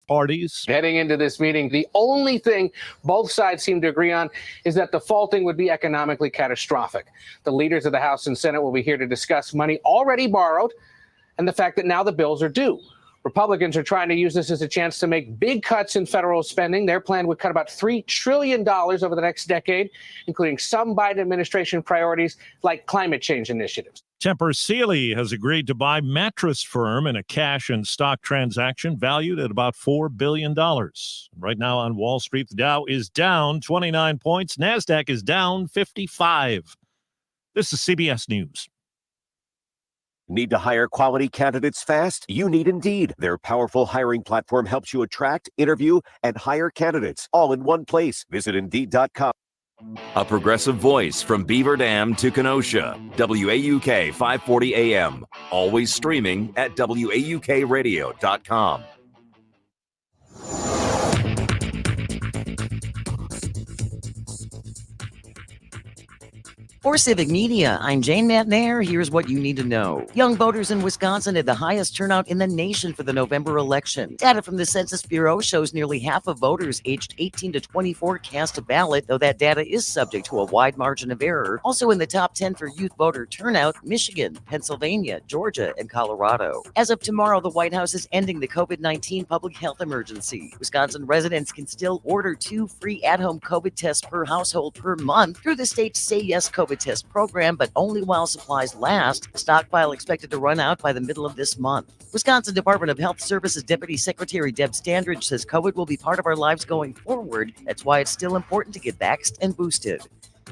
parties. Heading into this meeting, the only thing both sides seem to agree on is that defaulting would be economically catastrophic. The leaders of the House and Senate will be here to discuss money already borrowed and the fact that now the bills are due. Republicans are trying to use this as a chance to make big cuts in federal spending. Their plan would cut about $3 trillion over the next decade, including some Biden administration priorities like climate change initiatives. Tempur Sealy has agreed to buy Mattress Firm in a cash and stock transaction valued at about $4 billion. Right now on Wall Street, the Dow is down 29 points. NASDAQ is down 55. This is CBS News. Need to hire quality candidates fast? You need Indeed. Their powerful hiring platform helps you attract, interview, and hire candidates all in one place. Visit Indeed.com. A progressive voice from Beaver Dam to Kenosha. WAUK 540 AM. Always streaming at WAUKradio.com. For Civic Media, I'm Jane McNair. Here's what you need to know. Young voters in Wisconsin had the highest turnout in the nation for the November election. Data from the Census Bureau shows nearly half of voters aged 18 to 24 cast a ballot, though that data is subject to a wide margin of error. Also in the top 10 for youth voter turnout, Michigan, Pennsylvania, Georgia, and Colorado. As of tomorrow, the White House is ending the COVID-19 public health emergency. Wisconsin residents can still order 2 free at-home COVID tests per household per month through the state's Say Yes COVID test program, but only while supplies last. Stockpile expected to run out by the middle of this month. Wisconsin Department of Health Services Deputy Secretary Deb Standridge says COVID will be part of our lives going forward. That's why it's still important to get vaxxed and boosted.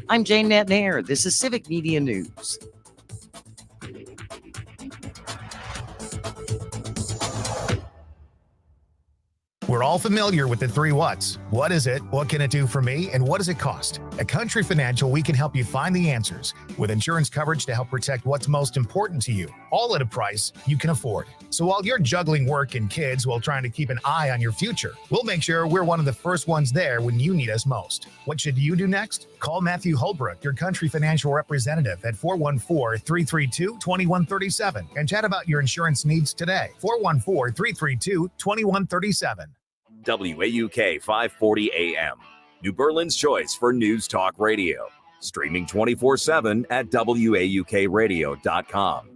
I'm Jane McNair. This is Civic Media News. We're all familiar with the 3 whats. What is it? What can it do for me? And what does it cost? At Country Financial, we can help you find the answers with insurance coverage to help protect what's most important to you, all at a price you can afford. So while you're juggling work and kids while trying to keep an eye on your future, we'll make sure we're one of the first ones there when you need us most. What should you do next? Call Matthew Holbrook, your Country Financial representative at 414-332-2137 and chat about your insurance needs today. 414-332-2137. WAUK 540 AM. New Berlin's choice for News Talk Radio. Streaming 24/7 at WAUKradio.com.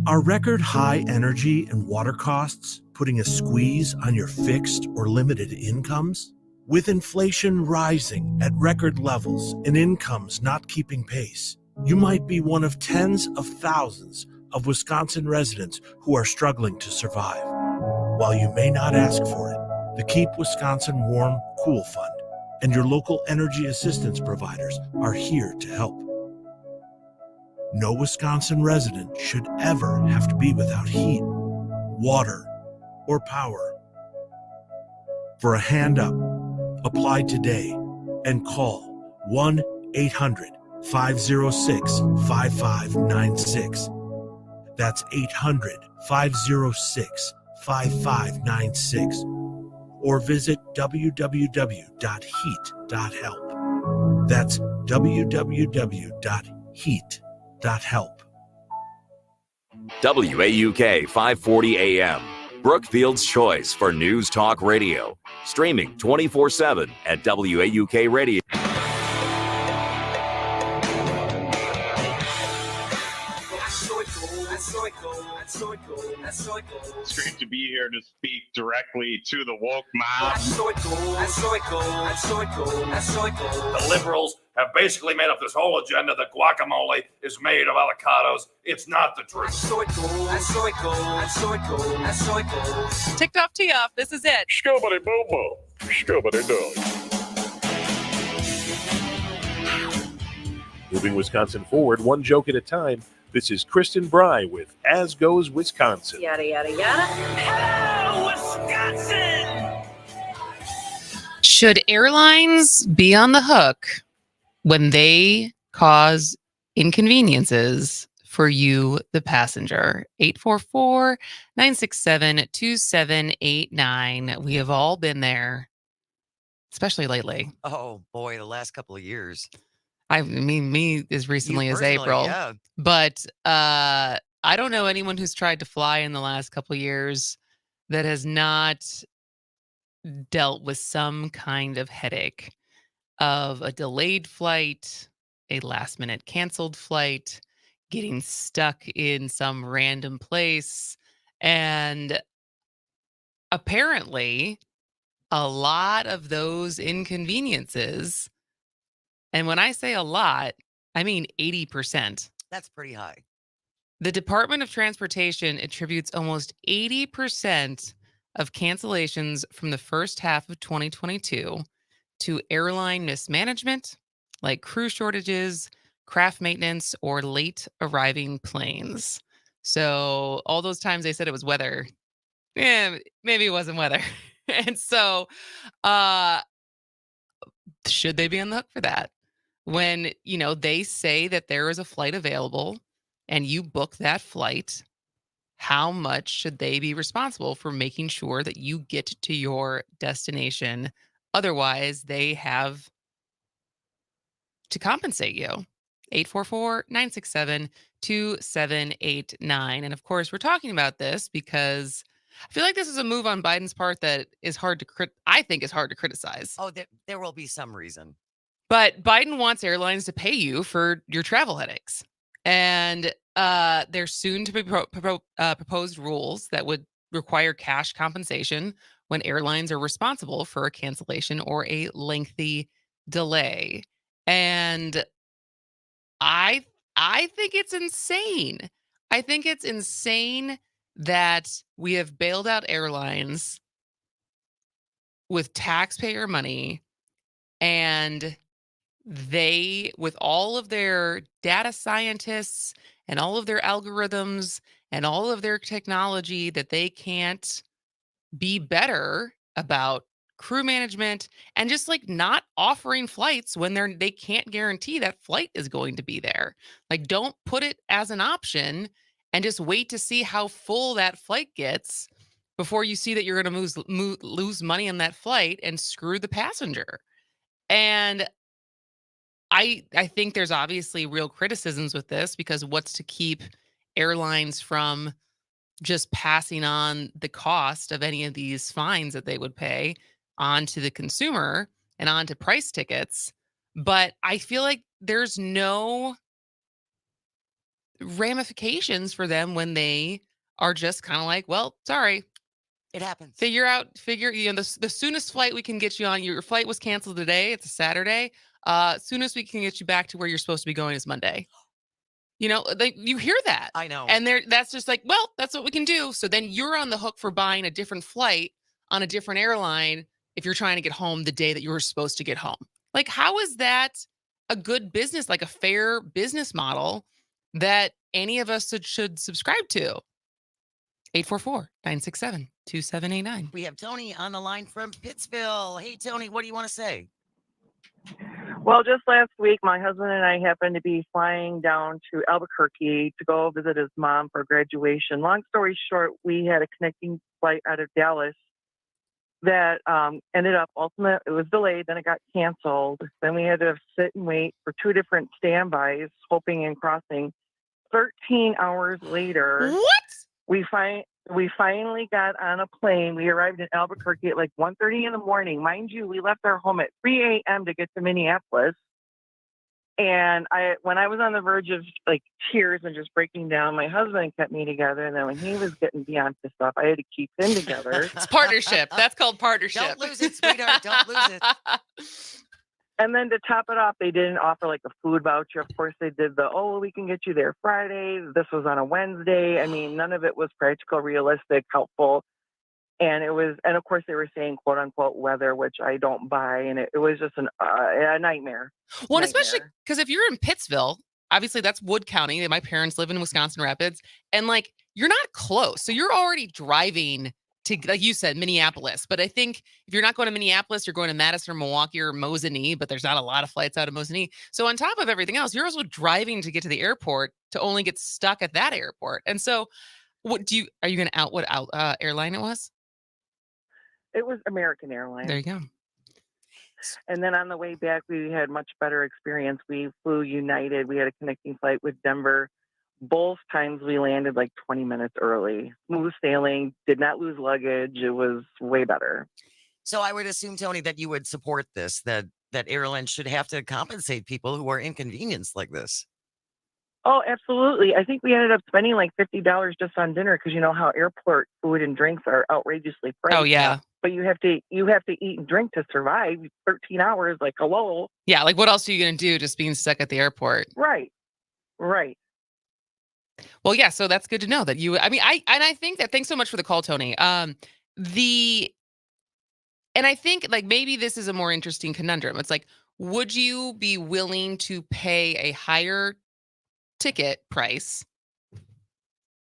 Are record high energy and water costs putting a squeeze on your fixed or limited incomes? With inflation rising at record levels and incomes not keeping pace, you might be one of tens of thousands of Wisconsin residents who are struggling to survive. While you may not ask for it, the Keep Wisconsin Warm Cool Fund and your local energy assistance providers are here to help. No Wisconsin resident should ever have to be without heat, water, or power. For a hand up, apply today and call 1-800-506-5596. That's 800-506-5596. Or visit www.heat.help. That's www.heat.help. WAUK 540 AM. Brookfield's choice for News Talk Radio. Streaming 24/7 at WAUKradio. It's great to be here to speak directly to the woke mob. The liberals have basically made up this whole agenda that guacamole is made of avocados. It's not the truth. Ticked off, tee off. This is it. Scubbity boo boo. Scubbity doo. Moving Wisconsin forward, one joke at a time. This is Kristen Bry with As Goes Wisconsin. Yada, yada, yada. Hello, Wisconsin! Should airlines be on the hook when they cause inconveniences for you, the passenger? 844-967-2789. We have all been there, especially lately. Oh, boy, the last couple of years. I mean, me as recently as April. Yeah. But I don't know anyone who's tried to fly in the last couple of years that has not dealt with some kind of headache of a delayed flight, a last minute canceled flight, getting stuck in some random place. And apparently, a lot of those inconveniences, and when I say a lot, I mean 80%. That's pretty high. The Department of Transportation attributes almost 80% of cancellations from the first half of 2022 to airline mismanagement, like crew shortages, craft maintenance, or late arriving planes. So, all those times they said it was weather, yeah, maybe it wasn't weather. And so, uh, should they be on the hook for that? When, they say that there is a flight available and you book that flight, how much should they be responsible for making sure that you get to your destination? Otherwise, they have to compensate you. 844-967-2789. And of course, we're talking about this because I feel like this is a move on Biden's part that is hard to I think is hard to criticize. Oh, there will be some reason. But Biden wants airlines to pay you for your travel headaches. And there's soon to be proposed rules that would require cash compensation when airlines are responsible for a cancellation or a lengthy delay. And I think it's insane. I think it's insane that we have bailed out airlines with taxpayer money, and they, with all of their data scientists and all of their algorithms and all of their technology, that they can't be better about crew management and just like not offering flights when they can't guarantee that flight is going to be there. Like, don't put it as an option and just wait to see how full that flight gets before you see that you're going to lose money on that flight and screw the passenger. And I think there's obviously real criticisms with this, because what's to keep airlines from just passing on the cost of any of these fines that they would pay onto the consumer and onto price tickets. But I feel like there's no ramifications for them when they are just kind of like, well, sorry. It happens. The soonest flight we can get you on, your flight was canceled today. It's a Saturday. Soonest we can get you back to where you're supposed to be going is Monday. You hear that. I know. And that's just like, well, that's what we can do. So then you're on the hook for buying a different flight on a different airline if you're trying to get home the day that you were supposed to get home. Like, how is that a good business, like a fair business model that any of us should subscribe to? 844-967-2789. We have Tony on the line from Pittsville. Hey, Tony, what do you want to say? Well, just last week, my husband and I happened to be flying down to Albuquerque to go visit his mom for graduation. Long story short, we had a connecting flight out of Dallas that ended up it was delayed, then it got canceled. Then we had to sit and wait for 2 different standbys, hoping and crossing. 13 hours later, we finally got on a plane. We arrived in Albuquerque at like 1:30 in the morning. Mind you, we left our home at 3 a.m. to get to Minneapolis. And when I was on the verge of like tears and just breaking down, my husband kept me together. And then when he was getting beyond pissed off, I had to keep him together. It's partnership. That's called partnership. Don't lose it, sweetheart. Don't lose it. And then to top it off, they didn't offer like a food voucher. Of course, they did we can get you there Friday. This was on a Wednesday. I mean, none of it was practical, realistic, helpful. And of course, they were saying quote unquote weather, which I don't buy. And it was just a nightmare. Well, and especially because if you're in Pittsville, obviously that's Wood County. My parents live in Wisconsin Rapids, and like, you're not close. So you're already driving to, like you said, Minneapolis. But I think if you're not going to Minneapolis, you're going to Madison or Milwaukee or Mosinee, but there's not a lot of flights out of Mosinee. So on top of everything else, you're also driving to get to the airport to only get stuck at that airport. And so are you going to out what airline it was? It was American Airlines. There you go. And then on the way back, we had much better experience. We flew United. We had a connecting flight with Denver. Both times we landed like 20 minutes early. Smooth sailing, did not lose luggage. It was way better. So I would assume, Tony, that you would support this, that airlines should have to compensate people who are inconvenienced like this. Oh, absolutely. I think we ended up spending like $50 just on dinner because you know how airport food and drinks are outrageously priced. Oh, yeah. But you have to eat and drink to survive 13 hours. Like, hello. Yeah, like what else are you going to do just being stuck at the airport? Right. Well, yeah, so that's good to know that you, I mean, I think that, thanks so much for the call, Tony. And I think like maybe this is a more interesting conundrum. It's like, would you be willing to pay a higher ticket price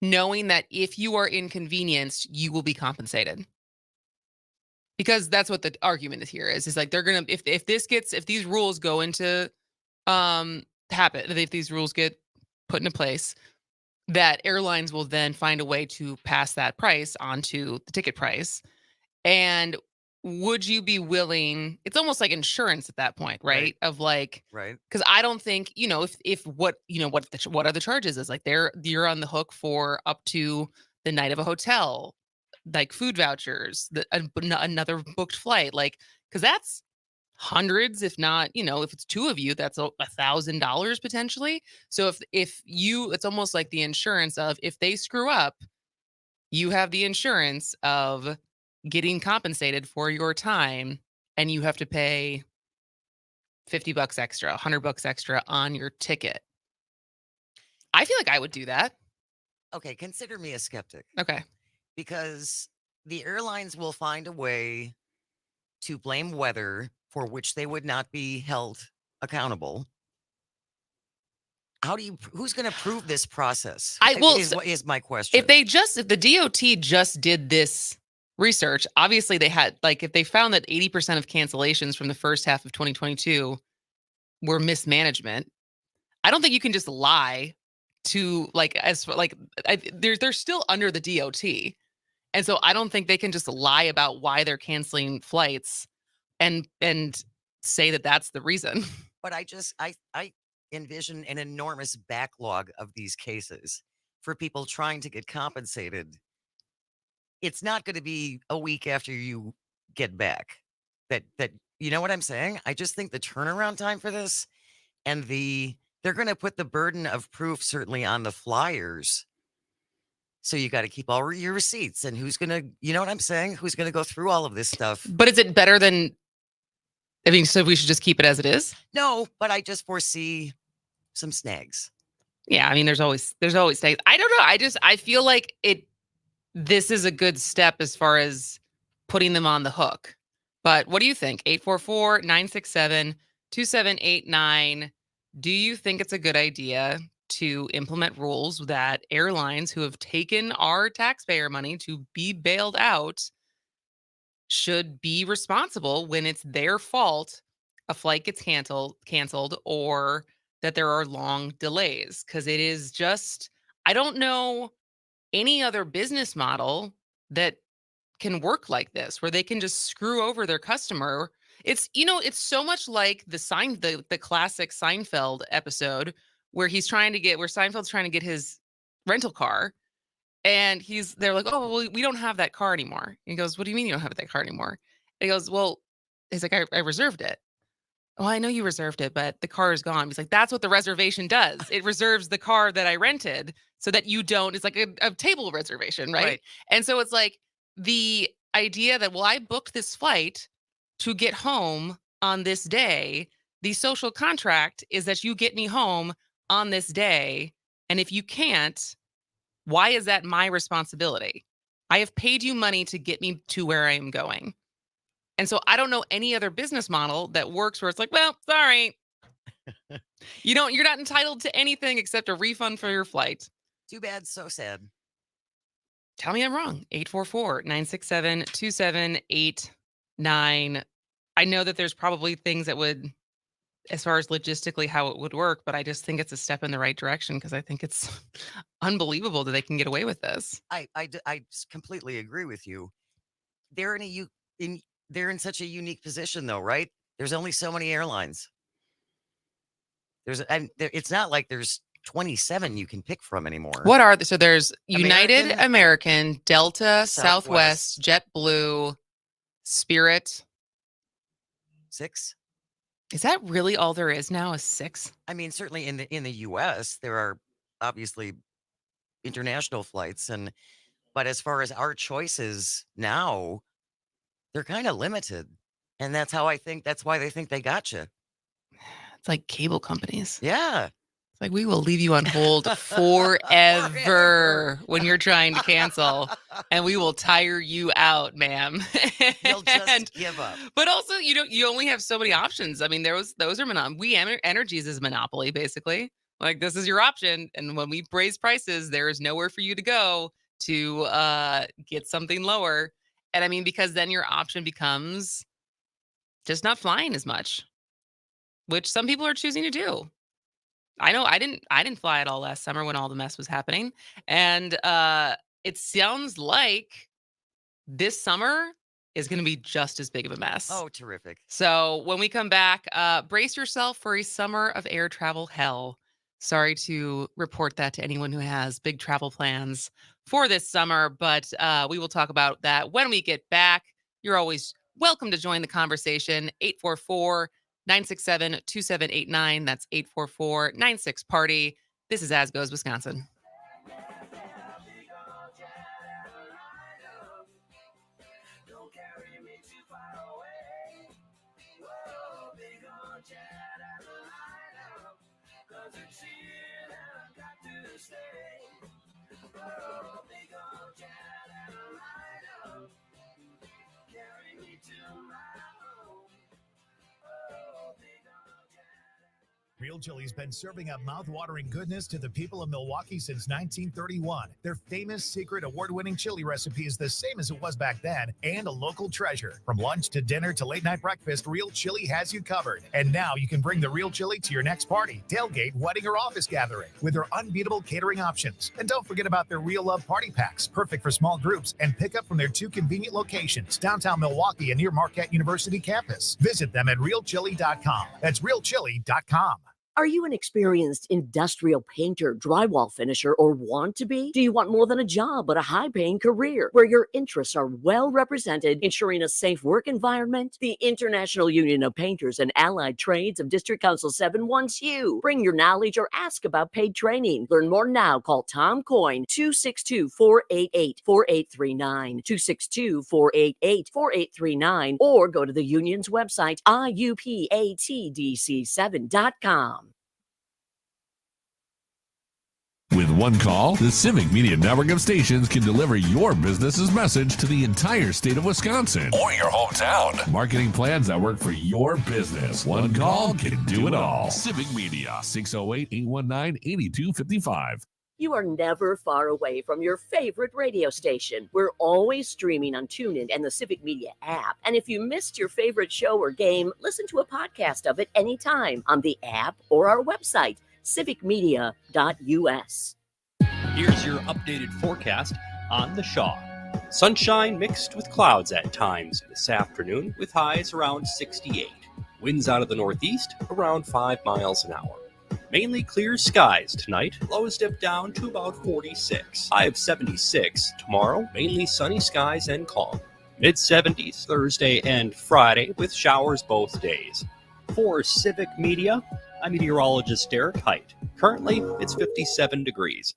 knowing that if you are inconvenienced, you will be compensated? Because that's what the argument is here is like they're gonna, if these rules go into happen, if these rules get put into place, that airlines will then find a way to pass that price onto the ticket price. And would you be willing, it's almost like insurance at that point, right? Of like, right. Because I don't think, if what are the charges is like you're on the hook for up to the night of a hotel, like food vouchers, another booked flight, like, because that's hundreds, if not, if it's two of you, that's $1,000 potentially. So if you, it's almost like the insurance of if they screw up, you have the insurance of getting compensated for your time, and you have to pay $50 extra, $100 extra on your ticket. I feel like I would do that. Okay, consider me a skeptic. Okay. Because the airlines will find a way to blame weather for which they would not be held accountable. Who's going to prove this process? Is my question. If the DOT just did this research, obviously they had, like, if they found that 80% of cancellations from the first half of 2022 were mismanagement, I don't think you can just lie to they're still under the DOT. And so I don't think they can just lie about why they're canceling flights and say that that's the reason. But I envision an enormous backlog of these cases for people trying to get compensated. It's not going to be a week after you get back. That you know what I'm saying? I just think the turnaround time for this and they're going to put the burden of proof certainly on the flyers. So you got to keep all your receipts, and who's going to, you know what I'm saying? Who's going to go through all of this stuff? But is it better than, so we should just keep it as it is? No, but I just foresee some snags. Yeah, I mean, there's always snags. I don't know. I feel like this is a good step as far as putting them on the hook. But what do you think? 844-967-2789. Do you think it's a good idea to implement rules that airlines who have taken our taxpayer money to be bailed out should be responsible when it's their fault a flight gets canceled or that there are long delays? Because it is just, I don't know any other business model that can work like this, where they can just screw over their customer. It's, it's so much like the classic Seinfeld episode where Seinfeld's trying to get his rental car, and they're like, oh, well, we don't have that car anymore. And he goes, what do you mean you don't have that car anymore? And he goes, well, he's like, I reserved it. Oh, I know you reserved it, but the car is gone. He's like, that's what the reservation does. It reserves the car that I rented so that you don't, it's like a table reservation, right? And so it's like the idea that, well, I booked this flight to get home on this day. The social contract is that you get me home on this day. And if you can't, why is that my responsibility? I have paid you money to get me to where I am going. And so I don't know any other business model that works where it's like, well, sorry. You're not entitled to anything except a refund for your flight. Too bad, so sad. Tell me I'm wrong. 844-967-2789. I know that there's probably things that would, as far as logistically how it would work, but I just think it's a step in the right direction because I think it's unbelievable that they can get away with this. I completely agree with you. They're in such a unique position, though, right? There's only so many airlines. It's not like there's 27 you can pick from anymore. What are so there's United, American, Delta, Southwest, JetBlue, Spirit. 6. Is that really all there is now? Is 6? I mean, certainly in the U.S., there are obviously international flights, but as far as our choices now, they're kind of limited, and that's why they think they got you. It's like cable companies. Yeah. It's like we will leave you on hold forever when you're trying to cancel, and we will tire you out, ma'am. You'll just give up. But also, you only have so many options. I mean, those are Energies is monopoly, basically. Like, this is your option, and when we raise prices, there is nowhere for you to go to get something lower. And I mean, because then your option becomes just not flying as much, which some people are choosing to do. I know I didn't fly at all last summer when all the mess was happening. And it sounds like this summer is going to be just as big of a mess. Oh, terrific. So when we come back, brace yourself for a summer of air travel hell. Sorry to report that to anyone who has big travel plans for this summer, but we will talk about that when we get back. You're always welcome to join the conversation. 844-967-2789. That's 844-96-PARTY. This is As Goes Wisconsin. Real Chili's been serving up mouth-watering goodness to the people of Milwaukee since 1931. Their famous secret award-winning chili recipe is the same as it was back then and a local treasure. From lunch to dinner to late-night breakfast, Real Chili has you covered. And now you can bring the Real Chili to your next party, tailgate, wedding, or office gathering with their unbeatable catering options. And don't forget about their Real Love Party Packs, perfect for small groups, and pick up from their 2 convenient locations, downtown Milwaukee and near Marquette University campus. Visit them at realchili.com. That's realchili.com. Are you an experienced industrial painter, drywall finisher, or want to be? Do you want more than a job, but a high-paying career where your interests are well represented, ensuring a safe work environment? The International Union of Painters and Allied Trades of District Council 7 wants you. Bring your knowledge or ask about paid training. Learn more now. Call Tom Coyne, 262-488-4839, 262-488-4839, or go to the union's website, iupatdc7.com. With one call, the Civic Media network of stations can deliver your business's message to the entire state of Wisconsin or your hometown. Marketing plans that work for your business. One call can do it all. Civic Media, 608-819-8255. You are never far away from your favorite radio station. We're always streaming on TuneIn and the Civic Media app. And if you missed your favorite show or game, listen to a podcast of it anytime on the app or our website, civicmedia.us. Here's your updated forecast on the Shaw. Sunshine mixed with clouds at times this afternoon with highs around 68. Winds out of the northeast around 5 miles an hour. Mainly clear skies tonight. Lows dip down to about 46. High of 76 tomorrow. Mainly sunny skies and calm. Mid-70s Thursday and Friday with showers both days. For Civic Media, I'm meteorologist Erik. Currently, it's 57 degrees.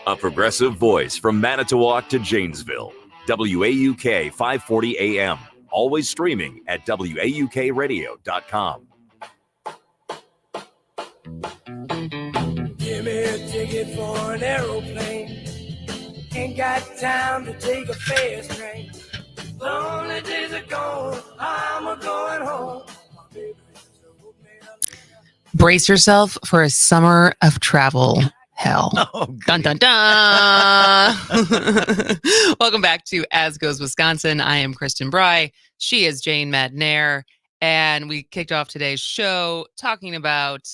A progressive voice from Manitowoc to Janesville. WAUK 540 AM. Always streaming at WAUKradio.com. Give me a ticket for an aeroplane. Ain't got time to take a fast train. Lonely days are gone. I'm a going home. Brace yourself for a summer of travel hell. Oh, dun, dun, dun. Welcome back to As Goes Wisconsin. I am Kristen Bry. She is Jane Madnair. And we kicked off today's show talking about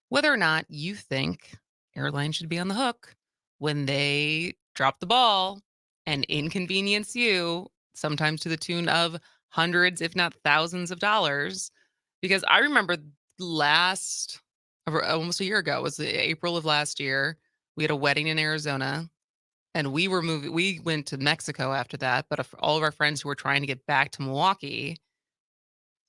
whether or not you think airlines should be on the hook when they drop the ball and inconvenience you, sometimes to the tune of hundreds, if not thousands of dollars. Because I remember almost a year ago, it was April of last year, we had a wedding in Arizona, and we went to Mexico after that, but all of our friends who were trying to get back to Milwaukee,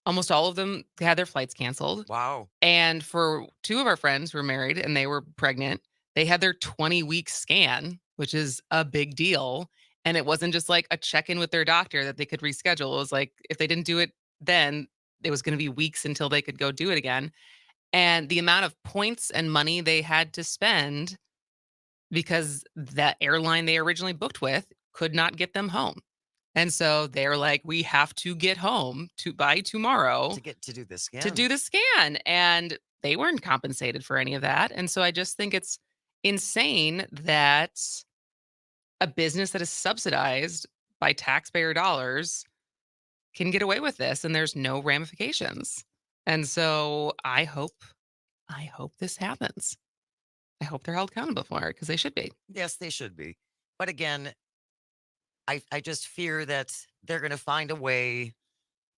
almost all of them had their flights canceled. Wow. And for 2 of our friends who were married and they were pregnant, they had their 20-week scan, which is a big deal. And it wasn't just like a check-in with their doctor that they could reschedule. It was like if they didn't do it then, it was going to be weeks until they could go do it again. And the amount of points and money they had to spend because the airline they originally booked with could not get them home. And so they're like, we have to get home by tomorrow to do the scan. To do the scan. And they weren't compensated for any of that. And so I just think it's insane that a business that is subsidized by taxpayer dollars can get away with this and there's no ramifications. And so I hope this happens. I hope they're held accountable for it because they should be. Yes, they should be. But again, I just fear that they're going to find a way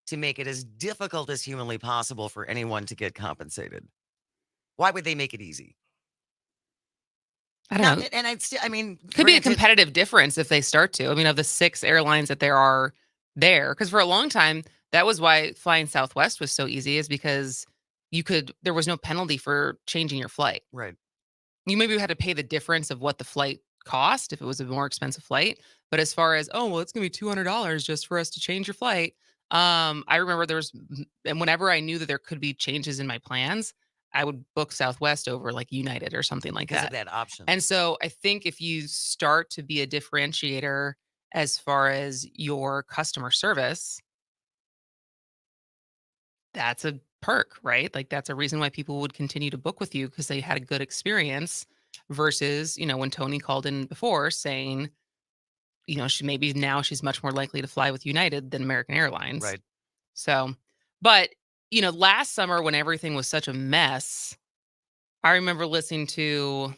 to make it as difficult as humanly possible for anyone to get compensated. Why would they make it easy? I don't know. And I mean, could be a competitive difference if they start to. I mean, of the 6 airlines that there are there, because for a long time, that was why flying Southwest was so easy, is because there was no penalty for changing your flight. Right. You maybe had to pay the difference of what the flight cost if it was a more expensive flight. But as far as, it's going to be $200 just for us to change your flight. I remember and whenever I knew that there could be changes in my plans, I would book Southwest over like United or something like because that. of that option. And so I think if you start to be a differentiator as far as your customer service, that's a perk, right? Like that's a reason why people would continue to book with you because they had a good experience versus, when Tony called in before saying, she's much more likely to fly with United than American Airlines. Right. So, but, last summer when everything was such a mess, I remember listening to,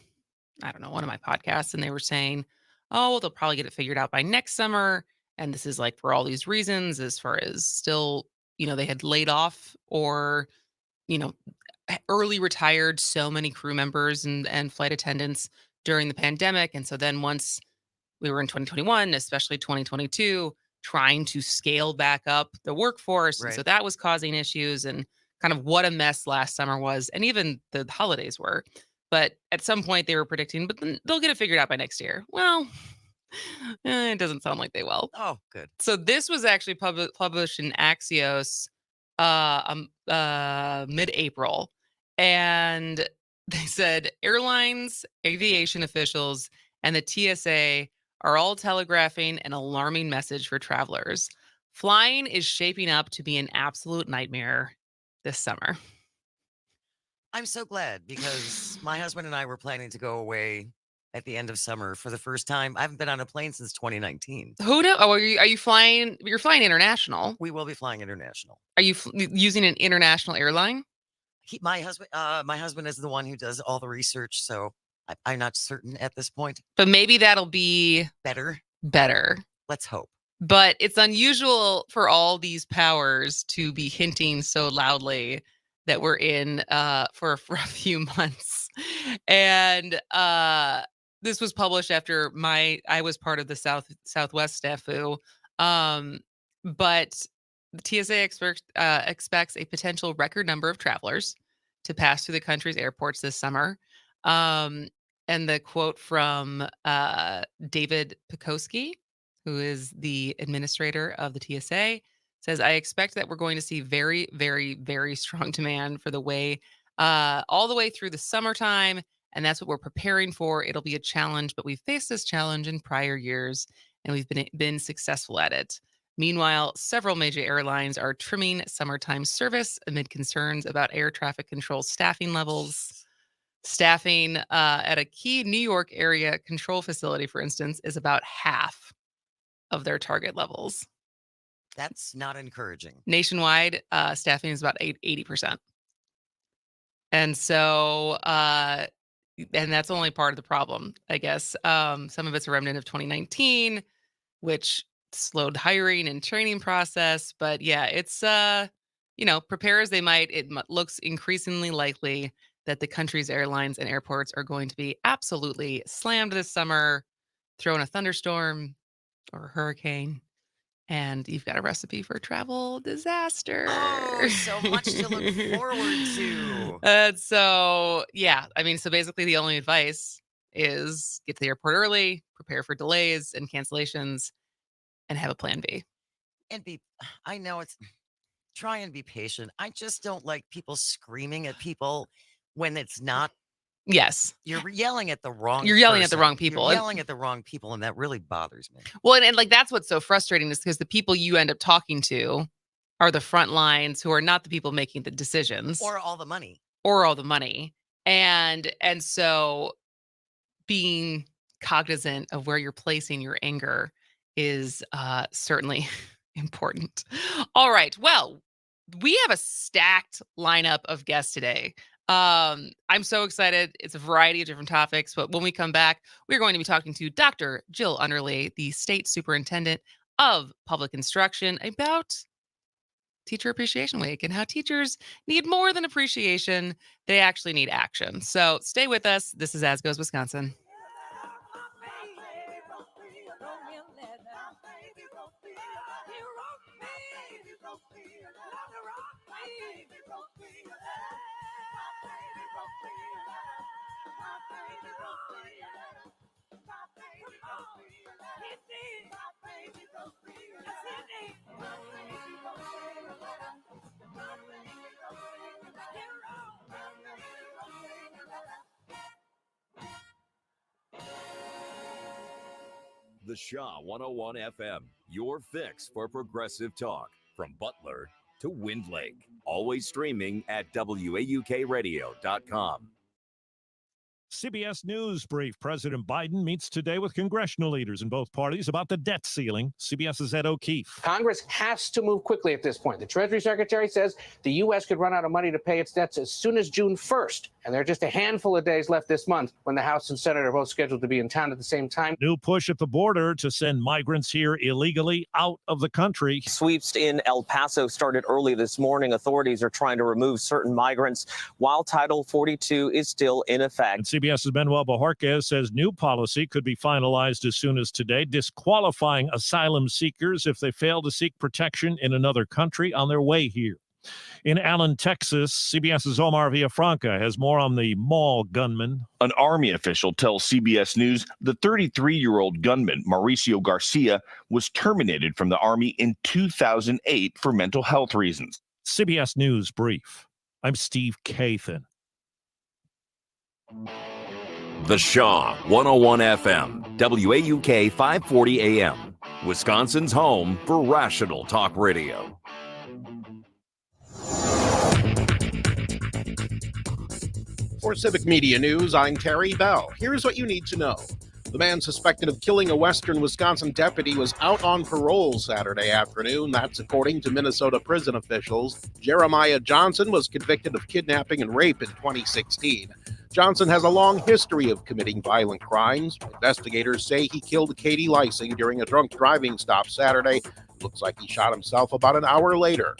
I don't know, one of my podcasts, and they were saying, they'll probably get it figured out by next summer. And this is like for all these reasons, as far as still, they had laid off or, early retired so many crew members and flight attendants during the pandemic. And so then once we were in 2021, especially 2022, trying to scale back up the workforce. Right. And so that was causing issues and kind of what a mess last summer was. And even the holidays were. But at some point they were predicting, but then they'll get it figured out by next year. Well, it doesn't sound like they will. Oh, good. So this was actually published in Axios mid-April. And they said airlines, aviation officials, and the TSA are all telegraphing an alarming message for travelers. Flying is shaping up to be an absolute nightmare this summer. I'm so glad because my husband and I were planning to go away at the end of summer for the first time. I haven't been on a plane since 2019. Who knows? Oh, are you flying? You're flying international. We will be flying international. Are you using an international airline? My husband is the one who does all the research, so I'm not certain at this point. But maybe that'll be better. Let's hope. But it's unusual for all these powers to be hinting so loudly that we're in for a few months. And this was published after I was part of the Southwest STAFU. But the TSA expects a potential record number of travelers to pass through the country's airports this summer. And the quote from David Pekoski, who is the administrator of the TSA, says, I expect that we're going to see very, very, very strong demand for the way all the way through the summertime. And that's what we're preparing for. It'll be a challenge, but we've faced this challenge in prior years and we've been successful at it. Meanwhile, several major airlines are trimming summertime service amid concerns about air traffic control staffing levels. Staffing at a key New York area control facility, for instance, is about half of their target levels. That's not encouraging. Nationwide, staffing is about 80%. And so, and that's only part of the problem, I guess. Some of it's a remnant of 2019, which slowed hiring and training process. But yeah, it's, prepare as they might, it looks increasingly likely that the country's airlines and airports are going to be absolutely slammed this summer. throw in a thunderstorm or a hurricane, and you've got a recipe for travel disaster. Oh, so much to look forward to. So basically the only advice is get to the airport early, prepare for delays and cancellations, and have a plan B. And I know try and be patient. I just don't like people screaming at people when it's not. Yes. You're yelling at the wrong You're yelling at person. the wrong people. You're yelling at the wrong people, and that really bothers me. Well, and like that's what's so frustrating is because the people you end up talking to are the front lines who are not the people making the decisions. Or all the money. And so being cognizant of where you're placing your anger is certainly important. All right. Well, we have a stacked lineup of guests today. I'm so excited. It's a variety of different topics, but when we come back, we're going to be talking to Dr. Jill Underley, the State Superintendent of Public Instruction, about Teacher Appreciation Week and how teachers need more than appreciation. They actually need action. So stay with us. This is As Goes Wisconsin. The Shaw 101 FM, your fix for progressive talk. From Butler to Wind Lake. Always streaming at WAUKradio.com. CBS News brief. President Biden meets today with congressional leaders in both parties about the debt ceiling. CBS's Ed O'Keefe. Congress has to move quickly at this point. The Treasury Secretary says the U.S. could run out of money to pay its debts as soon as June 1st. And there are just a handful of days left this month when the House and Senate are both scheduled to be in town at the same time. New push at the border to send migrants here illegally out of the country. Sweeps in El Paso started early this morning. Authorities are trying to remove certain migrants while Title 42 is still in effect. And CBS's Manuel Bojorquez says new policy could be finalized as soon as today, disqualifying asylum seekers if they fail to seek protection in another country on their way here. In Allen, Texas, CBS's Omar Villafranca has more on the mall gunman. An Army official tells CBS News the 33-year-old gunman, Mauricio Garcia, was terminated from the Army in 2008 for mental health reasons. CBS News brief. I'm Steve Kathan. The Shaw 101 FM, WAUK 540 AM, Wisconsin's home for rational talk radio. For Civic Media News, I'm Terry Bell. Here's what you need to know. The man suspected of killing a Western Wisconsin deputy was out on parole Saturday afternoon. That's according to Minnesota prison officials. Jeremiah Johnson was convicted of kidnapping and rape in 2016. Johnson has a long history of committing violent crimes. Investigators say he killed Katie Lysing during a drunk driving stop Saturday. Looks like he shot himself about an hour later.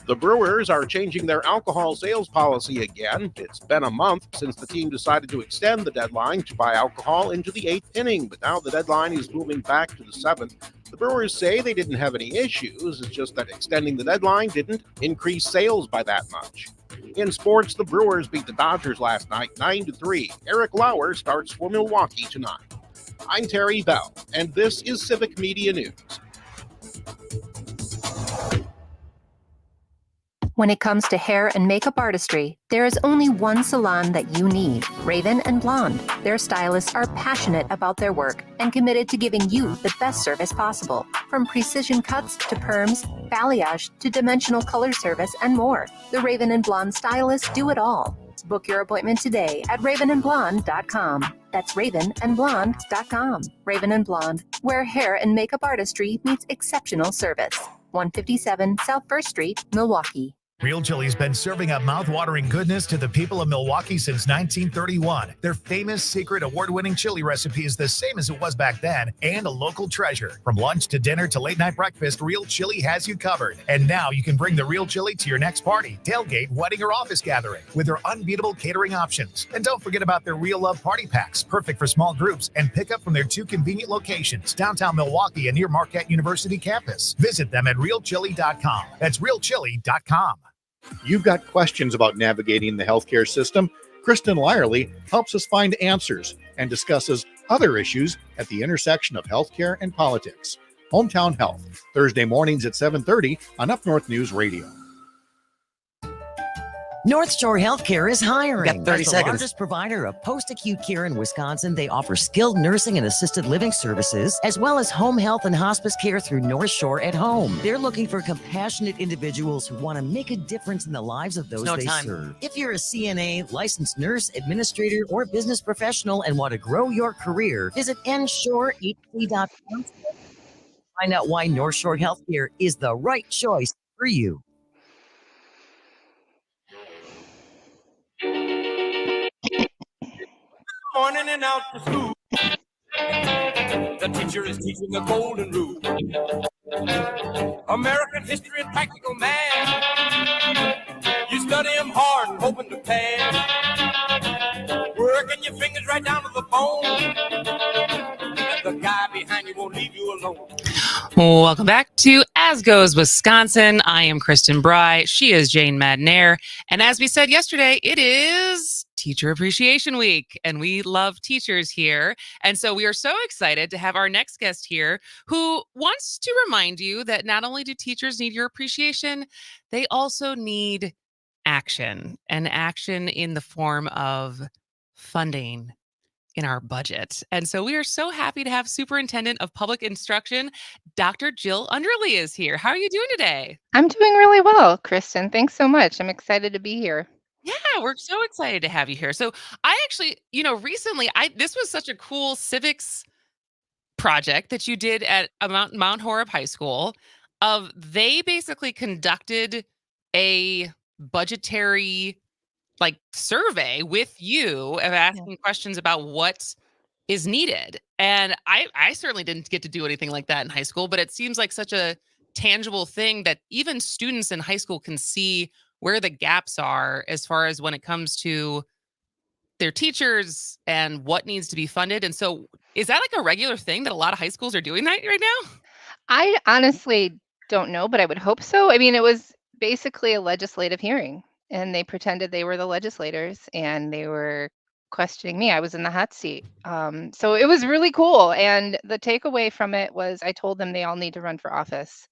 The Brewers are changing their alcohol sales policy again. It's been a month since the team decided to extend the deadline to buy alcohol into the 8th inning, but now the deadline is moving back to the 7th. The Brewers say they didn't have any issues. It's just that extending the deadline didn't increase sales by that much. In sports, the Brewers beat the Dodgers last night 9-3. Eric Lauer starts for Milwaukee tonight. I'm Terry Bell, and this is Civic Media News. When it comes to hair and makeup artistry, there is only one salon that you need, Raven and Blonde. Their stylists are passionate about their work and committed to giving you the best service possible. From precision cuts to perms, balayage to dimensional color service and more. The Raven and Blonde stylists do it all. Book your appointment today at ravenandblonde.com. That's ravenandblonde.com. Raven and Blonde, where hair and makeup artistry meets exceptional service. 157 South 1st Street, Milwaukee. Real Chili's been serving up mouth-watering goodness to the people of Milwaukee since 1931. Their famous secret award-winning chili recipe is the same as it was back then and a local treasure. From lunch to dinner to late-night breakfast, Real Chili has you covered. And now you can bring the Real Chili to your next party, tailgate, wedding, or office gathering with their unbeatable catering options. And don't forget about their Real Love party packs, perfect for small groups, and pick up from their 2 convenient locations, downtown Milwaukee and near Marquette University campus. Visit them at realchili.com. That's realchili.com. You've got questions about navigating the healthcare system? Kristen Lyerly helps us find answers and discusses other issues at the intersection of healthcare and politics. Hometown Health, Thursday mornings at 7:30 on Up North News Radio. North Shore Healthcare is hiring. Got 30 As the seconds. largest provider of post-acute care in Wisconsin, they offer skilled nursing and assisted living services, as well as home health and hospice care through North Shore at Home. They're looking for compassionate individuals who want to make a difference in the lives of those they serve. If you're a CNA, licensed nurse, administrator, or business professional and want to grow your career, visit nshorehc.com. Find out why North Shore Healthcare is the right choice for you. Morning and out to school. The teacher is teaching a golden rule. American history and practical math. You study them hard and hoping to pass. Working your fingers right down to the bone. And the guy behind you won't leave you alone. Welcome back to As Goes Wisconsin. I am Kristen Bry. She is Jane Madnair. And as we said yesterday, it is Teacher Appreciation Week, and we love teachers here. And so we are so excited to have our next guest here who wants to remind you that not only do teachers need your appreciation, they also need action, and action in the form of funding in our budget. And so we are so happy to have Superintendent of Public Instruction, Dr. Jill Underly is here. How are you doing today? I'm doing really well, Kristen. Thanks so much. I'm excited to be here. Yeah, we're so excited to have you here. So I actually, recently, this was such a cool civics project that you did at Mount Horeb High School. They basically conducted a budgetary survey with you of asking questions about what is needed. And I certainly didn't get to do anything like that in high school, but it seems like such a tangible thing that even students in high school can see where the gaps are as far as when it comes to their teachers and what needs to be funded. And so is that like a regular thing that a lot of high schools are doing that right now? I honestly don't know, but I would hope so. I mean, it was basically a legislative hearing, and they pretended they were the legislators and they were questioning me. I was in the hot seat. So it was really cool. And the takeaway from it was I told them they all need to run for office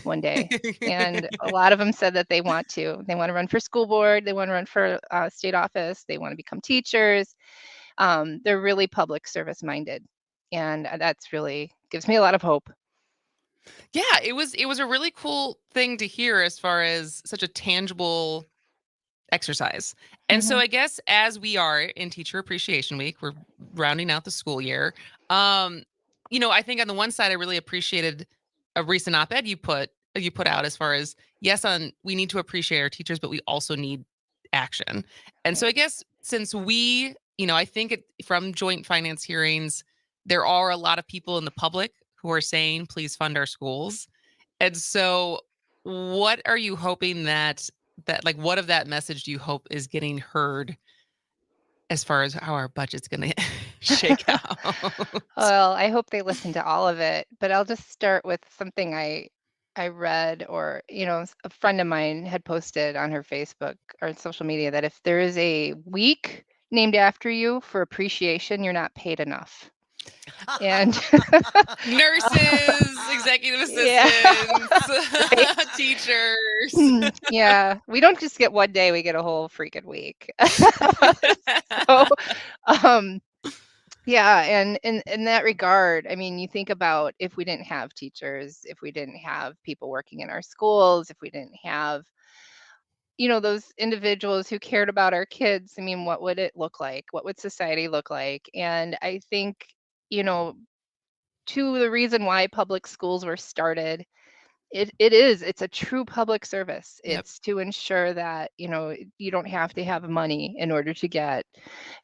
one day. And a lot of them said that they want to. They want to run for school board. They want to run for state office. They want to become teachers. They're really public service minded. And that's really gives me a lot of hope. Yeah, it was a really cool thing to hear as far as such a tangible exercise. And so I guess as we are in Teacher Appreciation Week, we're rounding out the school year. I think on the one side, I really appreciated a recent op-ed you put out as far as, yes, we need to appreciate our teachers, but we also need action. And so I guess since we, I think from joint finance hearings, there are a lot of people in the public who are saying, please fund our schools. And so what are you hoping that what of that message do you hope is getting heard as far as how our budget's going to shake out? Well, I hope they listen to all of it, but I'll just start with something I read, or, a friend of mine had posted on her Facebook or social media that if there is a week named after you for appreciation, you're not paid enough. And nurses, executive assistants, teachers. Yeah, we don't just get one day, we get a whole freaking week. Yeah, and in that regard, I mean, you think about if we didn't have teachers, if we didn't have people working in our schools, if we didn't have those individuals who cared about our kids, I mean, what would it look like? What would society look like? And I think, to the reason why public schools were started It is. It's a true public service. Yep. It's to ensure that, you don't have to have money in order to get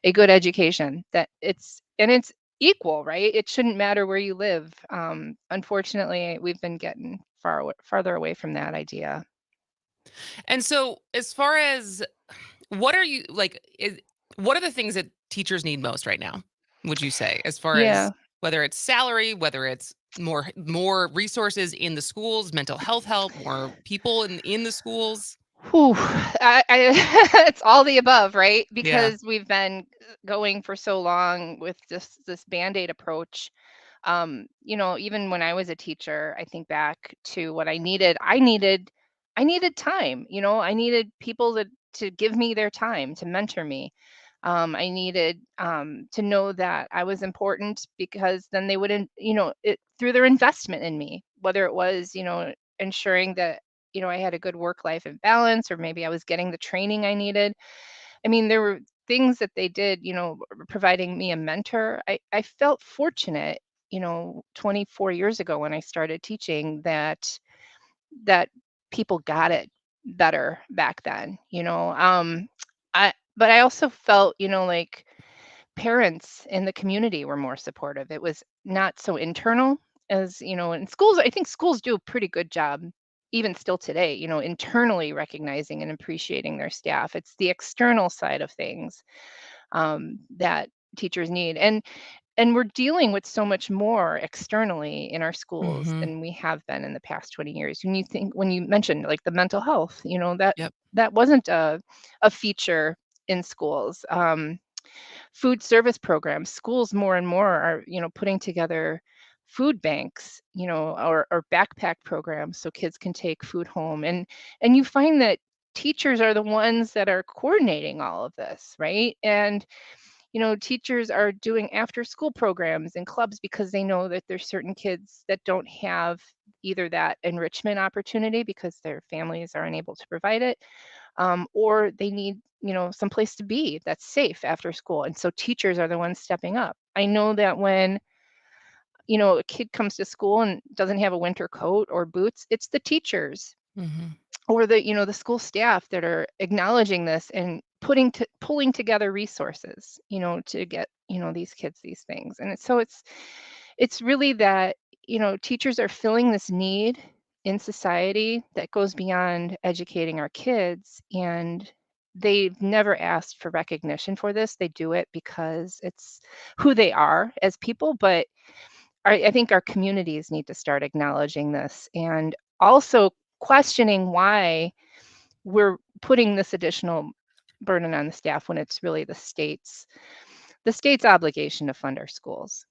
a good education. That it's equal, right? It shouldn't matter where you live. Unfortunately, we've been getting farther away from that idea. And so, as far as what are you like, what are the things that teachers need most right now? Would you say, as far Yeah. as whether it's salary, whether it's more resources in the schools, mental health help, more people in the schools? Whew. It's all the above, right? Yeah. Because we've been going for so long with this Band-Aid approach. Even when I was a teacher, I think back to what I needed. I needed time. I needed people to give me their time, to mentor me. I needed to know that I was important, because then they would, through their investment in me, whether it was, ensuring that, I had a good work-life balance, or maybe I was getting the training I needed. I mean, there were things that they did, providing me a mentor. I felt fortunate, 24 years ago when I started teaching, that people got it better back then. But I also felt, like parents in the community were more supportive. It was not so internal as, in schools. I think schools do a pretty good job, even still today, internally recognizing and appreciating their staff. It's the external side of things that teachers need. And we're dealing with so much more externally in our schools Mhm. than we have been in the past 20 years. When you mentioned like the mental health, Yep. that wasn't a feature in schools. Food service programs, schools more and more are, putting together food banks, or backpack programs so kids can take food home. And you find that teachers are the ones that are coordinating all of this, right? And teachers are doing after school programs and clubs, because they know that there's certain kids that don't have either that enrichment opportunity because their families are unable to provide it, or they need, some place to be that's safe after school. And so teachers are the ones stepping up. I know that when, a kid comes to school and doesn't have a winter coat or boots, it's the teachers Mhm. or the school staff that are acknowledging this and pulling together resources, to get, these kids these things. And it's really that, teachers are filling this need in society that goes beyond educating our kids. And they've never asked for recognition for this. They do it because it's who they are as people. But I think our communities need to start acknowledging this, and also questioning why we're putting this additional burden on the staff when it's really the state's obligation to fund our schools.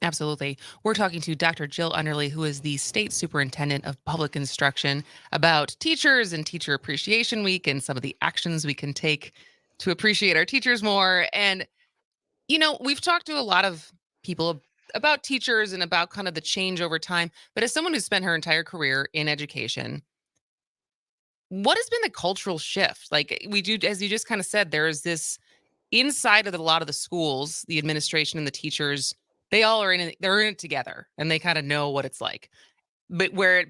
Absolutely. We're talking to Dr. Jill Underley, who is the State Superintendent of Public Instruction, about teachers and Teacher Appreciation Week and some of the actions we can take to appreciate our teachers more. And, we've talked to a lot of people about teachers and about kind of the change over time. But as someone who's spent her entire career in education, what has been the cultural shift? Like we do, as you just kind of said, there is this inside of a lot of the schools, the administration and the teachers, they all are in it, they're in it together and they kind of know what it's like. But where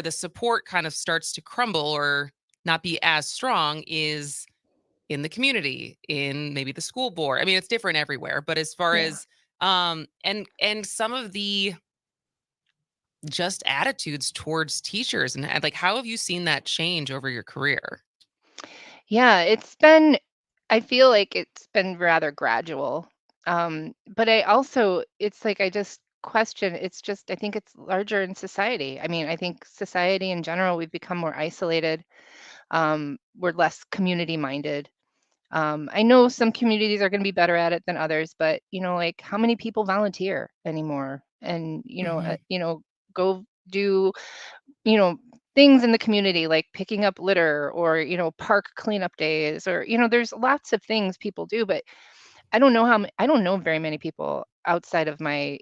the support kind of starts to crumble or not be as strong is in the community, in maybe the school board. I mean, it's different everywhere, but as far Yeah. as and some of the just attitudes towards teachers and like how have you seen that change over your career? Yeah, I feel like it's been rather gradual. But it's like I just question, I think it's larger in society. I mean, I think society in general, we've become more isolated. We're less community minded. I know some communities are going to be better at it than others, but like how many people volunteer anymore? And Mhm. go do you know things in the community like picking up litter, or park cleanup days, or there's lots of things people do. But I don't know very many people outside of my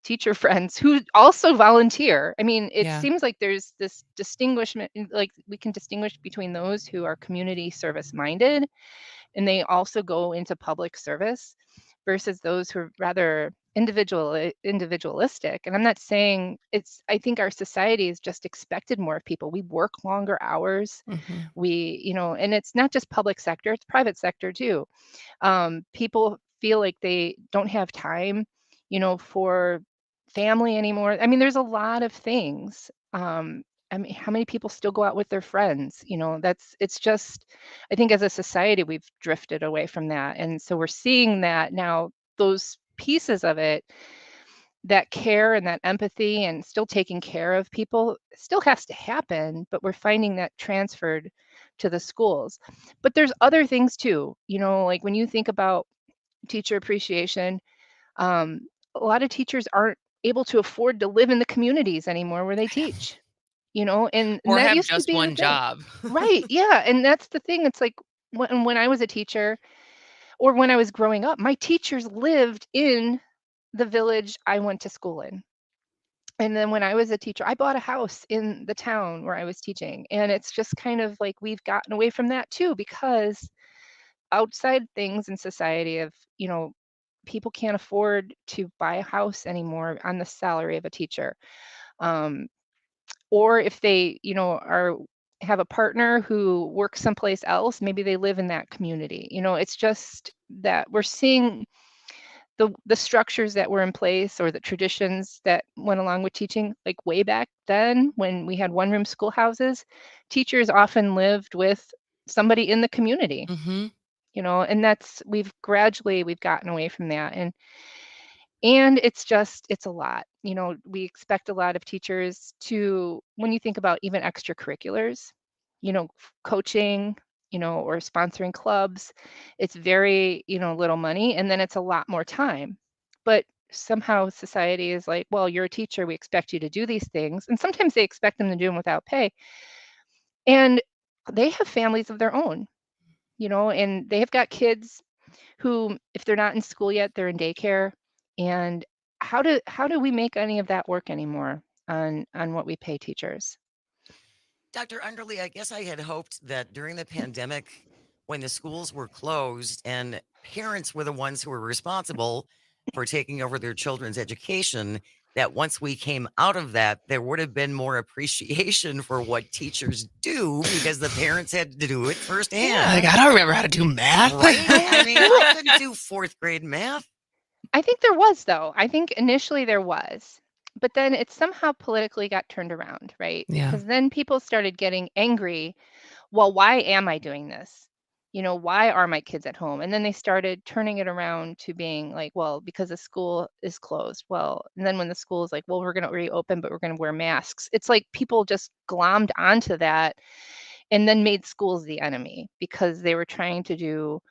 teacher friends who also volunteer. I mean, it Yeah. seems like there's this distinguishment, like we can distinguish between those who are community service minded and they also go into public service. versus those who are rather individualistic. And I'm not saying I think our society has just expected more of people. We work longer hours. We, and it's not just public sector, it's private sector too. People feel like they don't have time, for family anymore. I mean, there's a lot of things. I mean, how many people still go out with their friends? It's just, I think as a society, we've drifted away from that. And so we're seeing that now, those pieces of it, that care and that empathy and still taking care of people still has to happen, but we're finding that transferred to the schools. But there's other things too, like when you think about teacher appreciation, a lot of teachers aren't able to afford to live in the communities anymore where they teach. And Or that have used to just be the one thing. job. Right. Yeah. And that's the thing. It's like when I was a teacher or when I was growing up, my teachers lived in the village I went to school in. And then when I was a teacher, I bought a house in the town where I was teaching. And it's just kind of like we've gotten away from that too, because outside things in society of, people can't afford to buy a house anymore on the salary of a teacher. Or if they, have a partner who works someplace else, maybe they live in that community. It's just that we're seeing the structures that were in place or the traditions that went along with teaching, like way back then when we had one-room schoolhouses, teachers often lived with somebody in the community. And we've gotten away from that. And it's a lot. We expect a lot of teachers to, when you think about even extracurriculars, coaching, or sponsoring clubs, it's very, little money, and then it's a lot more time. But somehow society is like, well, you're a teacher, we expect you to do these things. And sometimes they expect them to do them without pay. And they have families of their own, and they have got kids who, if they're not in school yet, they're in daycare. And how do we make any of that work anymore on what we pay teachers? Dr. Underly, I guess I had hoped that during the pandemic, when the schools were closed and parents were the ones who were responsible for taking over their children's education, that once we came out of that, there would have been more appreciation for what teachers do because the parents had to do it firsthand. Yeah, like, I don't remember how to do math. Right? I mean, I couldn't do fourth grade math. I think there was, though. I think initially there was, but then it somehow politically got turned around, right? Yeah. Because then people started getting angry. Well, why am I doing this? Why are my kids at home? And then they started turning it around to being like, well, because the school is closed. Well, and then when the school is like, well, we're going to reopen, but we're going to wear masks. It's like people just glommed onto that and then made schools the enemy because they were trying to do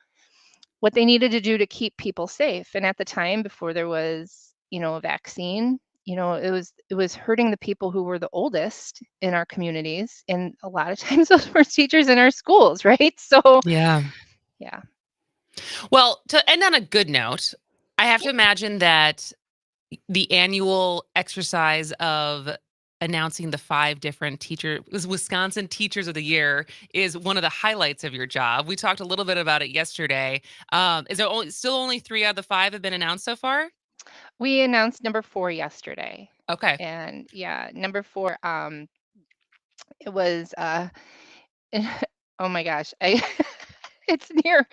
what they needed to do to keep people safe. And at the time, before there was, a vaccine, it was hurting the people who were the oldest in our communities. And a lot of times those were teachers in our schools, right? So Yeah. Yeah. Well, to end on a good note, I have to imagine that the annual exercise of announcing the 5 different Wisconsin Teachers of the Year is one of the highlights of your job. We talked a little bit about it yesterday. Is there only 3 out of the 5 have been announced so far? We announced number 4 yesterday. Okay. And yeah, number 4, it was, oh my gosh, it's near,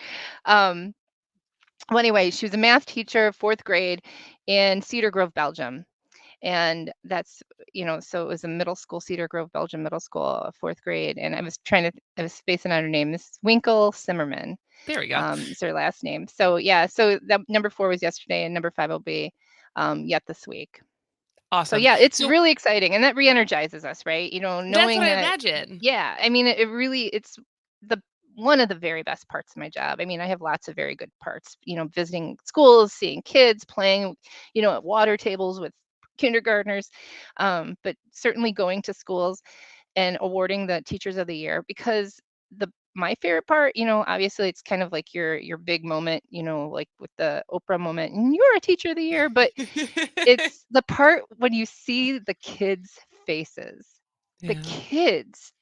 well, anyway, she was a math teacher, 4th grade in Cedar Grove, Belgium. And that's, so it was a middle school, Cedar Grove, Belgium middle school, 4th grade. And I was spacing out her name, Mrs. Winkle Simmerman. There we go. Is her last name. So yeah, so that number 4 was yesterday and number 5 will be yet this week. Awesome. So yeah, it's really exciting, and that re-energizes us, right? Knowing That's what I that, imagine. yeah, I mean, it's one of the very best parts of my job. I mean, I have lots of very good parts, visiting schools, seeing kids playing, at water tables with kindergartners, but certainly going to schools and awarding the Teachers of the Year, because my favorite part, obviously it's kind of like your big moment, like with the Oprah moment, and you're a Teacher of the Year, but it's the part when you see the kids' faces. The kids,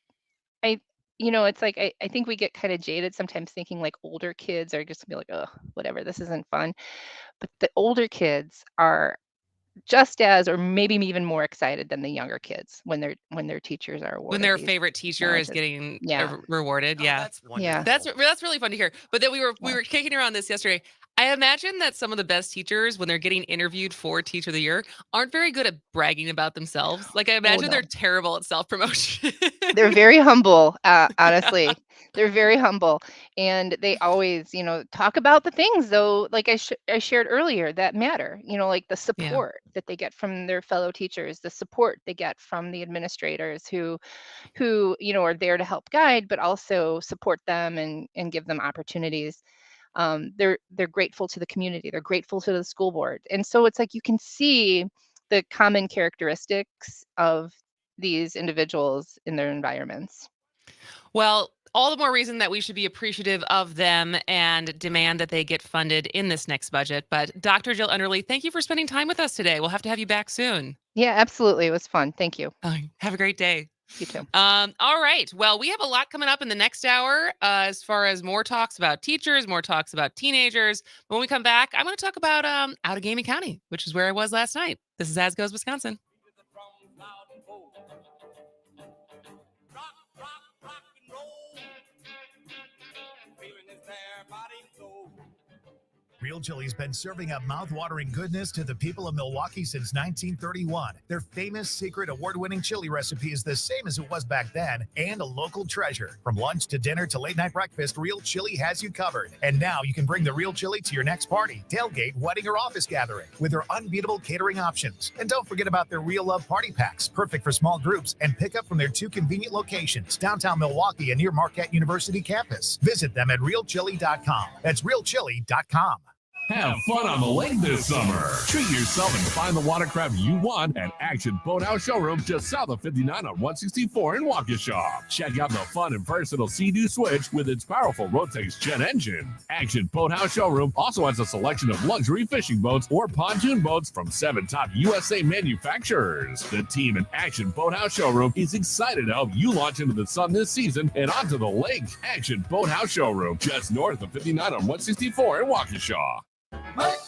it's like I think we get kind of jaded sometimes thinking like older kids are just gonna be like, oh, whatever, this isn't fun. But the older kids are just as, or maybe even more excited than the younger kids when their teachers are When awarded their these favorite teacher is challenges. getting Yeah. rewarded. Yeah. That's Yeah. That's really fun to hear. But then we were kicking around this yesterday. I imagine that some of the best teachers, when they're getting interviewed for Teacher of the Year, aren't very good at bragging about themselves. Like, I imagine they're no. terrible at self-promotion. They're very humble, honestly. They're very humble, and they always, talk about the things though, like I shared earlier, that matter. Like the support that they get from their fellow teachers, the support they get from the administrators who are there to help guide, but also support them and give them opportunities. They're grateful to the community. They're grateful to the school board, and so it's like you can see the common characteristics of these individuals in their environments. Well, all the more reason that we should be appreciative of them and demand that they get funded in this next budget. But Dr. Jill Underley, thank you for spending time with us today. We'll have to have you back soon. Yeah, absolutely. It was fun. Thank you. Have a great day. You too. All right. Well, we have a lot coming up in the next hour as far as more talks about teachers, more talks about teenagers. When we come back, I'm going to talk about out of Gaming County, which is where I was last night. This is As Goes Wisconsin. Real Chili's been serving up mouth-watering goodness to the people of Milwaukee since 1931. Their famous secret award-winning chili recipe is the same as it was back then and a local treasure. From lunch to dinner to late-night breakfast, Real Chili has you covered. And now you can bring the Real Chili to your next party, tailgate, wedding, or office gathering with their unbeatable catering options. And don't forget about their Real Love party packs, perfect for small groups, and pick up from their 2 convenient locations, downtown Milwaukee and near Marquette University campus. Visit them at realchili.com. That's realchili.com. Have fun on the lake this summer. Treat yourself and find the watercraft you want at Action Boathouse Showroom just south of 59 on 164 in Waukesha. Check out the fun and versatile Sea-Doo Switch with its powerful Rotax jet engine. Action Boathouse Showroom also has a selection of luxury fishing boats or pontoon boats from 7 top USA manufacturers. The team at Action Boathouse Showroom is excited to help you launch into the sun this season and onto the lake. Action Boathouse Showroom just north of 59 on 164 in Waukesha. Let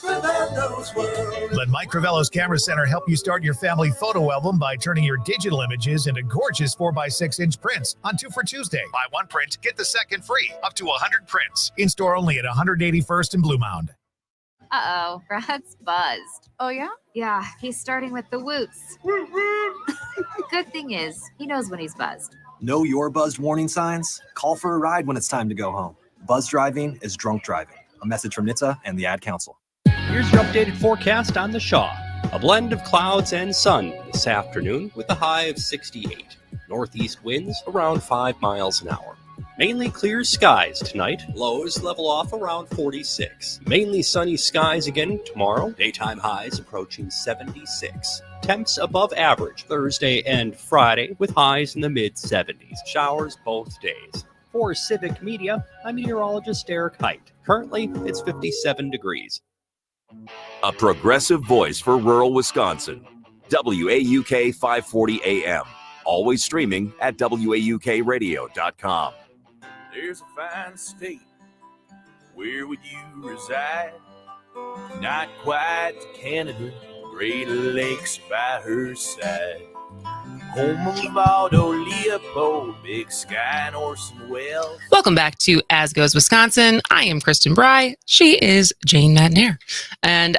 Mike Crivello's Camera Center help you start your family photo album by turning your digital images into gorgeous 4x6-inch prints on 2 for Tuesday. Buy 1 print, get the second free, up to 100 prints. In-store only at 181st and Blue Mound. Uh-oh, Brad's buzzed. Oh, yeah? Yeah, he's starting with the woots. Good thing is, he knows when he's buzzed. Know your buzzed warning signs? Call for a ride when it's time to go home. Buzz driving is drunk driving. A message from NHTSA and the Ad Council. Here's your updated forecast on the Shaw. A blend of clouds and sun this afternoon with a high of 68. Northeast winds around 5 miles an hour. Mainly clear skies tonight. Lows level off around 46. Mainly sunny skies again tomorrow. Daytime highs approaching 76. Temps above average Thursday and Friday with highs in the mid-70s. Showers both days. For Civic Media, I'm meteorologist Erik. Currently, it's 57 degrees. A progressive voice for rural Wisconsin. WAUK 540 AM. Always streaming at WAUKradio.com. There's a fine state. Where would you reside? Not quite Canada. Great Lakes by her side. Home of Aldo Leopold, Big Sky and Orson Welles. Welcome back to As Goes Wisconsin. I am Kristen Bry. She is Jane Matnair. And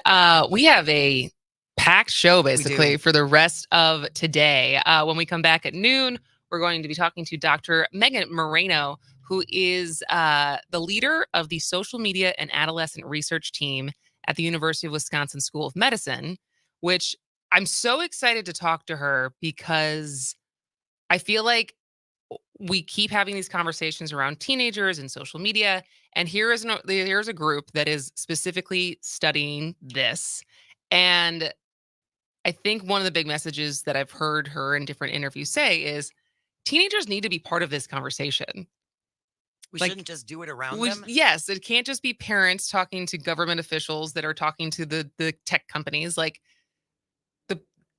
we have a packed show basically for the rest of today. When we come back at noon, we're going to be talking to Dr. Megan Moreno, who is the leader of the social media and adolescent research team at the University of Wisconsin School of Medicine, which I'm so excited to talk to her because I feel like we keep having these conversations around teenagers and social media. And here's a group that is specifically studying this. And I think one of the big messages that I've heard her in different interviews say is teenagers need to be part of this conversation. We shouldn't just do it around them. Yes, it can't just be parents talking to government officials that are talking to the tech companies. Like,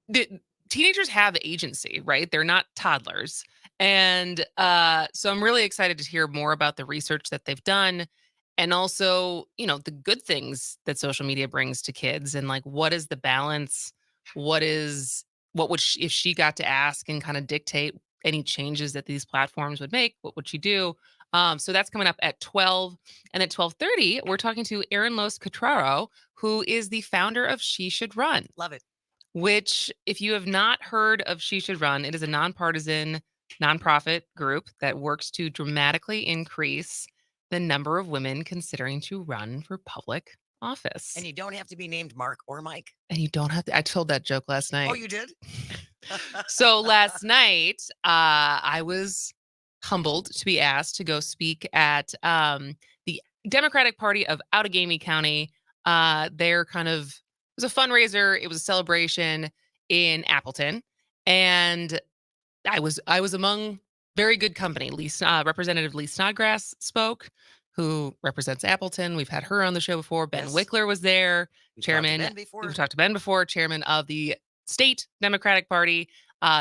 the teenagers have agency, right? They're not toddlers. And so I'm really excited to hear more about the research that they've done, and also, the good things that social media brings to kids, and like, what is the balance? What would she, if she got to ask and kind of dictate any changes that these platforms would make, what would she do? So that's coming up at 12. And at 12:30, we're talking to Erin Loos Cataro, who is the founder of She Should Run. Love it. Which, if you have not heard of She Should Run, it is a nonpartisan nonprofit group that works to dramatically increase the number of women considering to run for public office. And you don't have to be named Mark or Mike. And you don't have to. I told that joke last night. Oh, you did? So last night, I was humbled to be asked to go speak at the Democratic Party of Outagamie County. Their kind of, it was a fundraiser. It was a celebration in Appleton, and I was among very good company. Representative Lee Snodgrass spoke, who represents Appleton. We've had her on the show before. Ben Wickler was there, chairman. We've talked to Ben before, chairman of the state Democratic Party.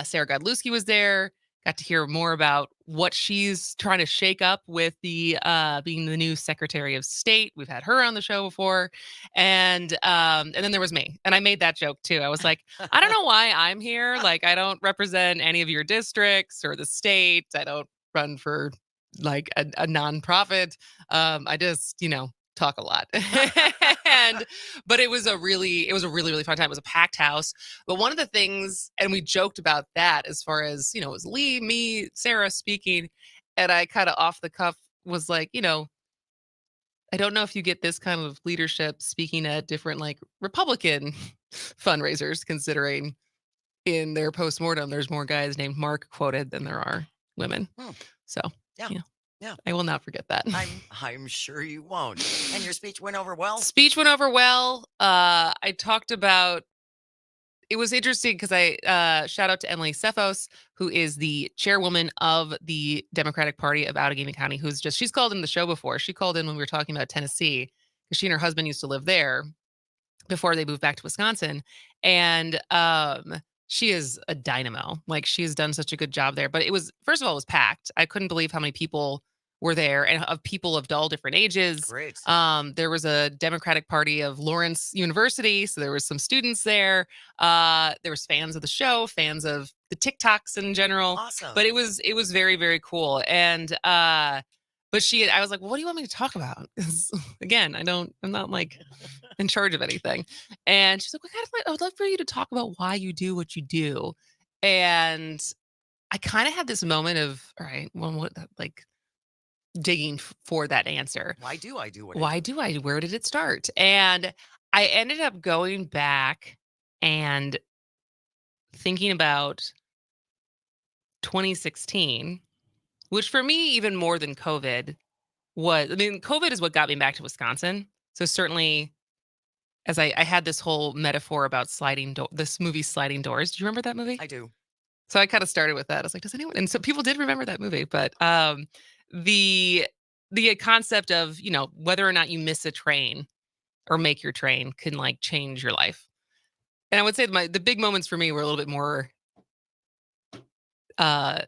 Sarah Godlewski was there. Got to hear more about what she's trying to shake up with the being the new Secretary of State. We've had her on the show before, and then there was me, and I made that joke too. I was like, I don't know why I'm here. Like, I don't represent any of your districts or the state. I don't run for like a nonprofit. I just talk a lot. But it was a really fun time. It was a packed house. But one of the things, and we joked about that as far as, it was Lee, me, Sarah speaking. And I kind of off the cuff was like, I don't know if you get this kind of leadership speaking at different like Republican fundraisers, considering in their postmortem, there's more guys named Mark quoted than there are women. So, yeah, I will not forget that. I'm sure you won't. And your speech went over well? Speech went over well. I talked about, it was interesting because I shout out to Emily Cephos, who is the chairwoman of the Democratic Party of Outagamie County, she's called in the show before. She called in when we were talking about Tennessee, because she and her husband used to live there before they moved back to Wisconsin. And she is a dynamo. Like, she has done such a good job there. But it was, first of all, it was packed. I couldn't believe how many people were there, and of people of all different ages. Great. There was a Democratic Party of Lawrence University, so there was some students there. There was fans of the show, fans of the TikToks in general. Awesome. But it was very, very cool. And I was like, well, what do you want me to talk about? 'Cause, again, I'm not like in charge of anything. And she's like, I would love for you to talk about why you do what you do. And I kind of had this moment of, all right, well, what, like, digging for that answer. Why do I do what Why do I? Where did it start? And I ended up going back and thinking about 2016, which for me, even more than COVID, COVID is what got me back to Wisconsin. So certainly, as I had this whole metaphor about this movie Sliding Doors. Do you remember that movie? I do. So I kind of started with that. I was like, does anyone? And so people did remember that movie, but the concept of, whether or not you miss a train or make your train can like change your life. And I would say the big moments for me were a little bit more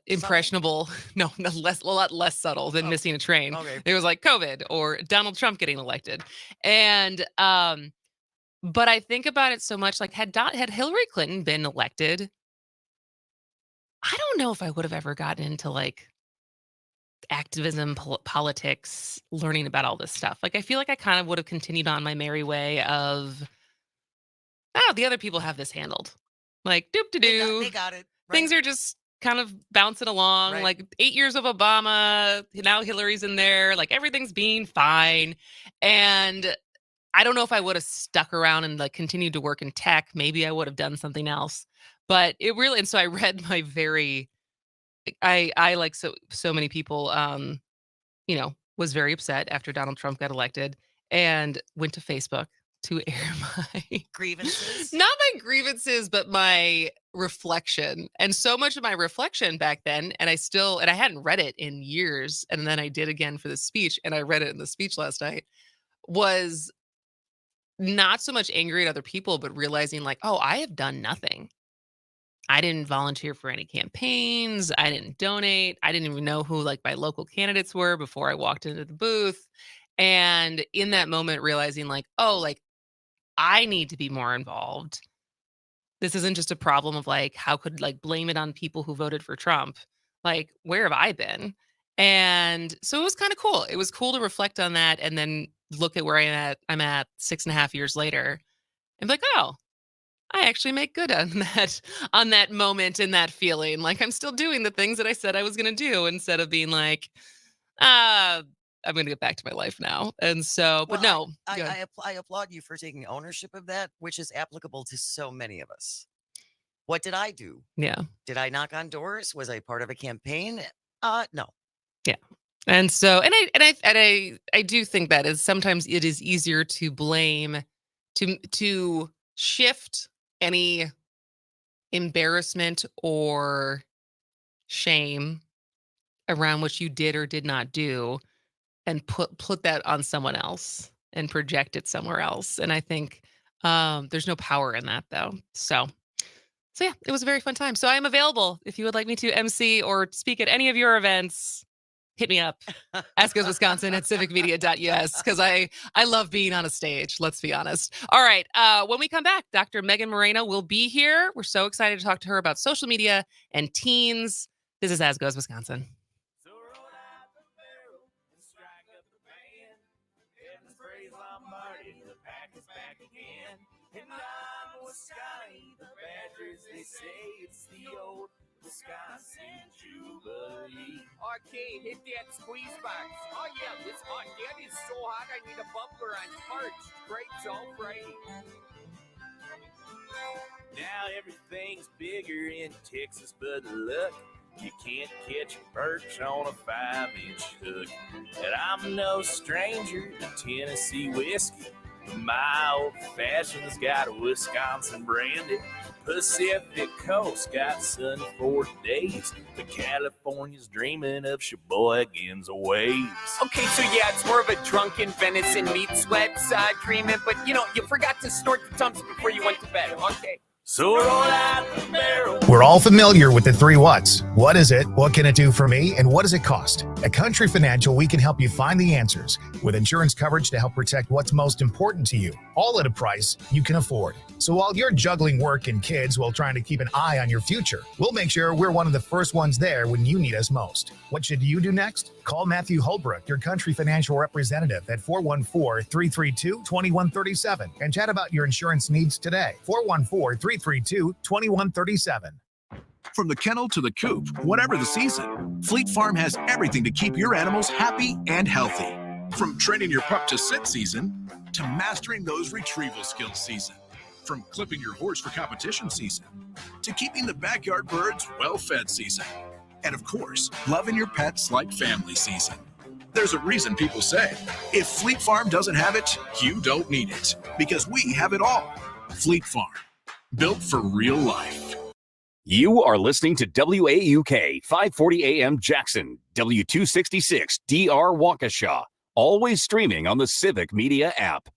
impressionable. No, a lot less subtle than missing a train. Okay. It was like COVID or Donald Trump getting elected. And but I think about it so much, like had Hillary Clinton been elected, I don't know if I would have ever gotten into like activism, politics, learning about all this stuff. Like, I feel like I kind of would have continued on my merry way of, the other people have this handled. Like, doop-de-doo. They got it. Right. Things are just kind of bouncing along. Right. Like 8 years of Obama, now Hillary's in there. Like, everything's being fine. And I don't know if I would have stuck around and like continued to work in tech. Maybe I would have done something else. But it really, and so I read my I like so many people, was very upset after Donald Trump got elected and went to Facebook to air my grievances. Not my grievances, but my reflection. And so much of my reflection back then, and I hadn't read it in years, and then I did again for the speech, and I read it in the speech last night, was not so much angry at other people, but realizing like, oh, I have done nothing. I didn't volunteer for any campaigns. I didn't donate. I didn't even know who like my local candidates were before I walked into the booth. And in that moment, realizing like, oh, like I need to be more involved. This isn't just a problem of like, how could like blame it on people who voted for Trump? Like, where have I been? And so it was kind of cool. It was cool to reflect on that and then look at where I'm at 6.5 years later and be like, oh, I actually make good on that moment and that feeling. Like I'm still doing the things that I said I was going to do instead of being like, I'm going to get back to my life now. And so, but no. I applaud you for taking ownership of that, which is applicable to so many of us. What did I do? Yeah. Did I knock on doors? Was I part of a campaign? No. Yeah. And so, and I do think that is sometimes it is easier to blame, to shift any embarrassment or shame around what you did or did not do and put that on someone else and project it somewhere else. And I think there's no power in that though. So yeah, it was a very fun time. So I am available if you would like me to MC or speak at any of your events. Hit me up. AskUsWisconsin at civicmedia.us because I love being on a stage. Let's be honest. All right. When we come back, Dr. Megan Moreno will be here. We're so excited to talk to her about social media and teens. This is As Goes Wisconsin. They say it's the old Wisconsin Jubilee. Okay, hit that squeeze box. Oh yeah, this hot. That is so hot. I need a bubbler on parched grapes all Friday. Now everything's bigger in Texas, but look, you can't catch a perch on a 5-inch hook. And I'm no stranger to Tennessee whiskey. My old fashion's got a Wisconsin branded. Pacific Coast got sun for days, but California's dreaming of Sheboygan's waves. Okay, so yeah, it's more of a drunken venison meat sweats dreaming, but you forgot to snort the Tums before you went to bed. Okay. So roll out the barrel. We're all familiar with the 3 whats. What is it? What can it do for me? And what does it cost? At Country Financial, we can help you find the answers with insurance coverage to help protect what's most important to you, all at a price you can afford. So while you're juggling work and kids while trying to keep an eye on your future, we'll make sure we're one of the first ones there when you need us most. What should you do next? Call Matthew Holbrook, your Country Financial representative at 414-332-2137 and chat about your insurance needs today. 414-332-2137. From the kennel to the coop, whatever the season, Fleet Farm has everything to keep your animals happy and healthy. From training your pup to sit season to mastering those retrieval skills season. From clipping your horse for competition season to keeping the backyard birds well-fed season. And of course, loving your pets like family season. There's a reason people say, if Fleet Farm doesn't have it, you don't need it. Because we have it all. Fleet Farm, built for real life. You are listening to WAUK 540 AM Jackson, W266 DR Waukesha, always streaming on the Civic Media app.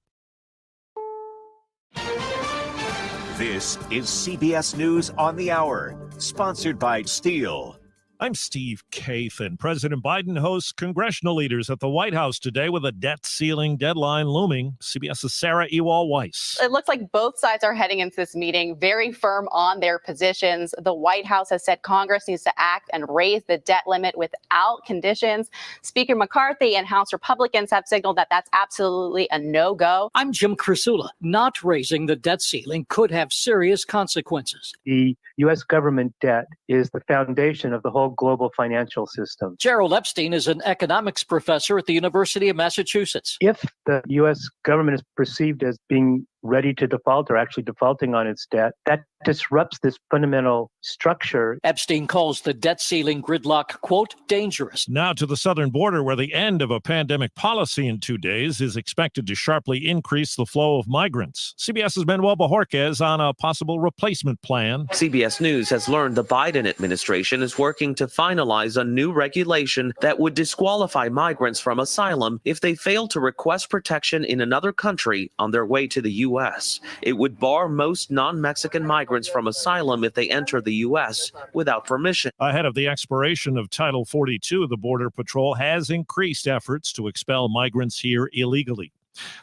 This is CBS News on the Hour, sponsored by Steel. I'm Steve Kathan. President Biden hosts congressional leaders at the White House today with a debt ceiling deadline looming. CBS's Sarah Ewald-Weiss. It looks like both sides are heading into this meeting very firm on their positions. The White House has said Congress needs to act and raise the debt limit without conditions. Speaker McCarthy and House Republicans have signaled that that's absolutely a no-go. I'm Jim Crisula. Not raising the debt ceiling could have serious consequences. The U.S. government debt is the foundation of the whole global financial system. Gerald Epstein is an economics professor at the University of Massachusetts. If the U.S. government is perceived as being ready to default or actually defaulting on its debt, that disrupts this fundamental structure. Epstein calls the debt ceiling gridlock, quote, dangerous. Now to the southern border, where the end of a pandemic policy in 2 days is expected to sharply increase the flow of migrants. CBS's Manuel Bajorquez on a possible replacement plan. CBS News has learned the Biden administration is working to finalize a new regulation that would disqualify migrants from asylum if they fail to request protection in another country on their way to the U.S. It would bar most non-Mexican migrants from asylum if they enter the U.S. without permission. Ahead of the expiration of Title 42, the Border Patrol has increased efforts to expel migrants here illegally.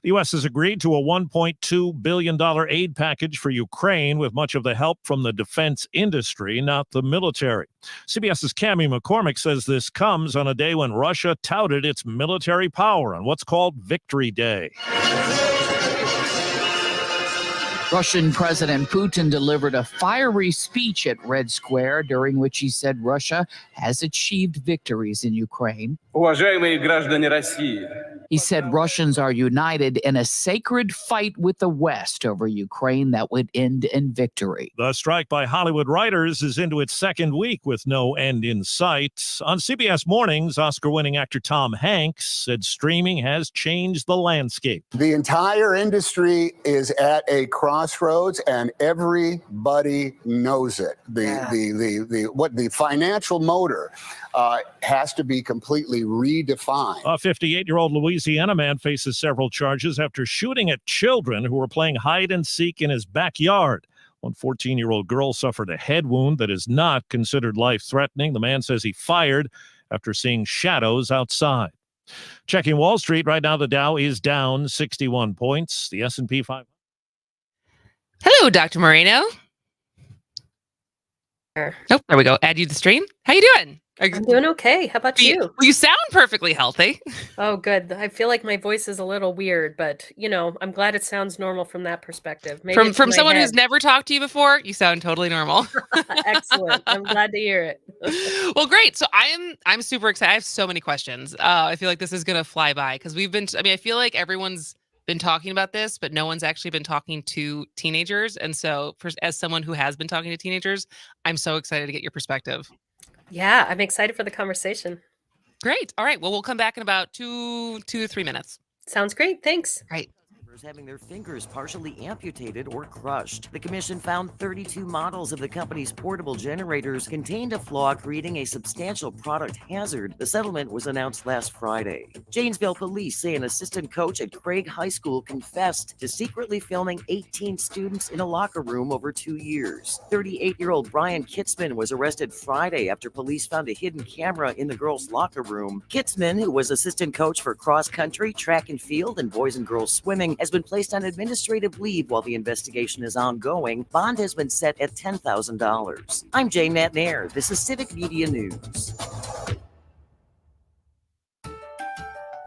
The U.S. has agreed to a $1.2 billion aid package for Ukraine, with much of the help from the defense industry, not the military. CBS's Cammie McCormick says this comes on a day when Russia touted its military power on what's called Victory Day. Russian President Putin delivered a fiery speech at Red Square, during which he said Russia has achieved victories in Ukraine. Уважаемые граждане России. He said Russians are united in a sacred fight with the West over Ukraine that would end in victory. The strike by Hollywood writers is into its second week with no end in sight. On CBS Mornings, Oscar-winning actor Tom Hanks said streaming has changed the landscape. The entire industry is at a crossroads, and everybody knows it. The financial motor has to be completely redefined. A 58-year-old Louisiana man faces several charges after shooting at children who were playing hide and seek in his backyard. One 14-year-old girl suffered a head wound that is not considered life-threatening. The man says he fired after seeing shadows outside. Checking Wall Street right now, the Dow is down 61 points. The S&P 500. Hello, Dr. Moreno. Oh, there we go. Add you to the stream. How you doing? I'm doing okay. How about you? Well, you sound perfectly healthy. Oh, good. I feel like my voice is a little weird, but I'm glad it sounds normal from that perspective. Maybe From someone who's never talked to you before, you sound totally normal. Excellent. I'm glad to hear it. Well, great. So I'm super excited. I have so many questions. I feel like this is gonna fly by because I feel like everyone's been talking about this, but no one's actually been talking to teenagers. And so, as someone who has been talking to teenagers, I'm so excited to get your perspective. Yeah, I'm excited for the conversation. Great. All right. Well, we'll come back in about 2 to 3 minutes. Sounds great. Thanks. Right. Having their fingers partially amputated or crushed. The commission found 32 models of the company's portable generators contained a flaw, creating a substantial product hazard. The settlement was announced last Friday. Janesville police say an assistant coach at Craig High School confessed to secretly filming 18 students in a locker room over 2 years. 38-year-old Brian Kitzman was arrested Friday after police found a hidden camera in the girls' locker room. Kitzman, who was assistant coach for cross country, track and field, and boys and girls swimming, has been placed on administrative leave while the investigation is ongoing. Bond has been set at $10,000. I'm Jane Matnair. This is Civic Media News.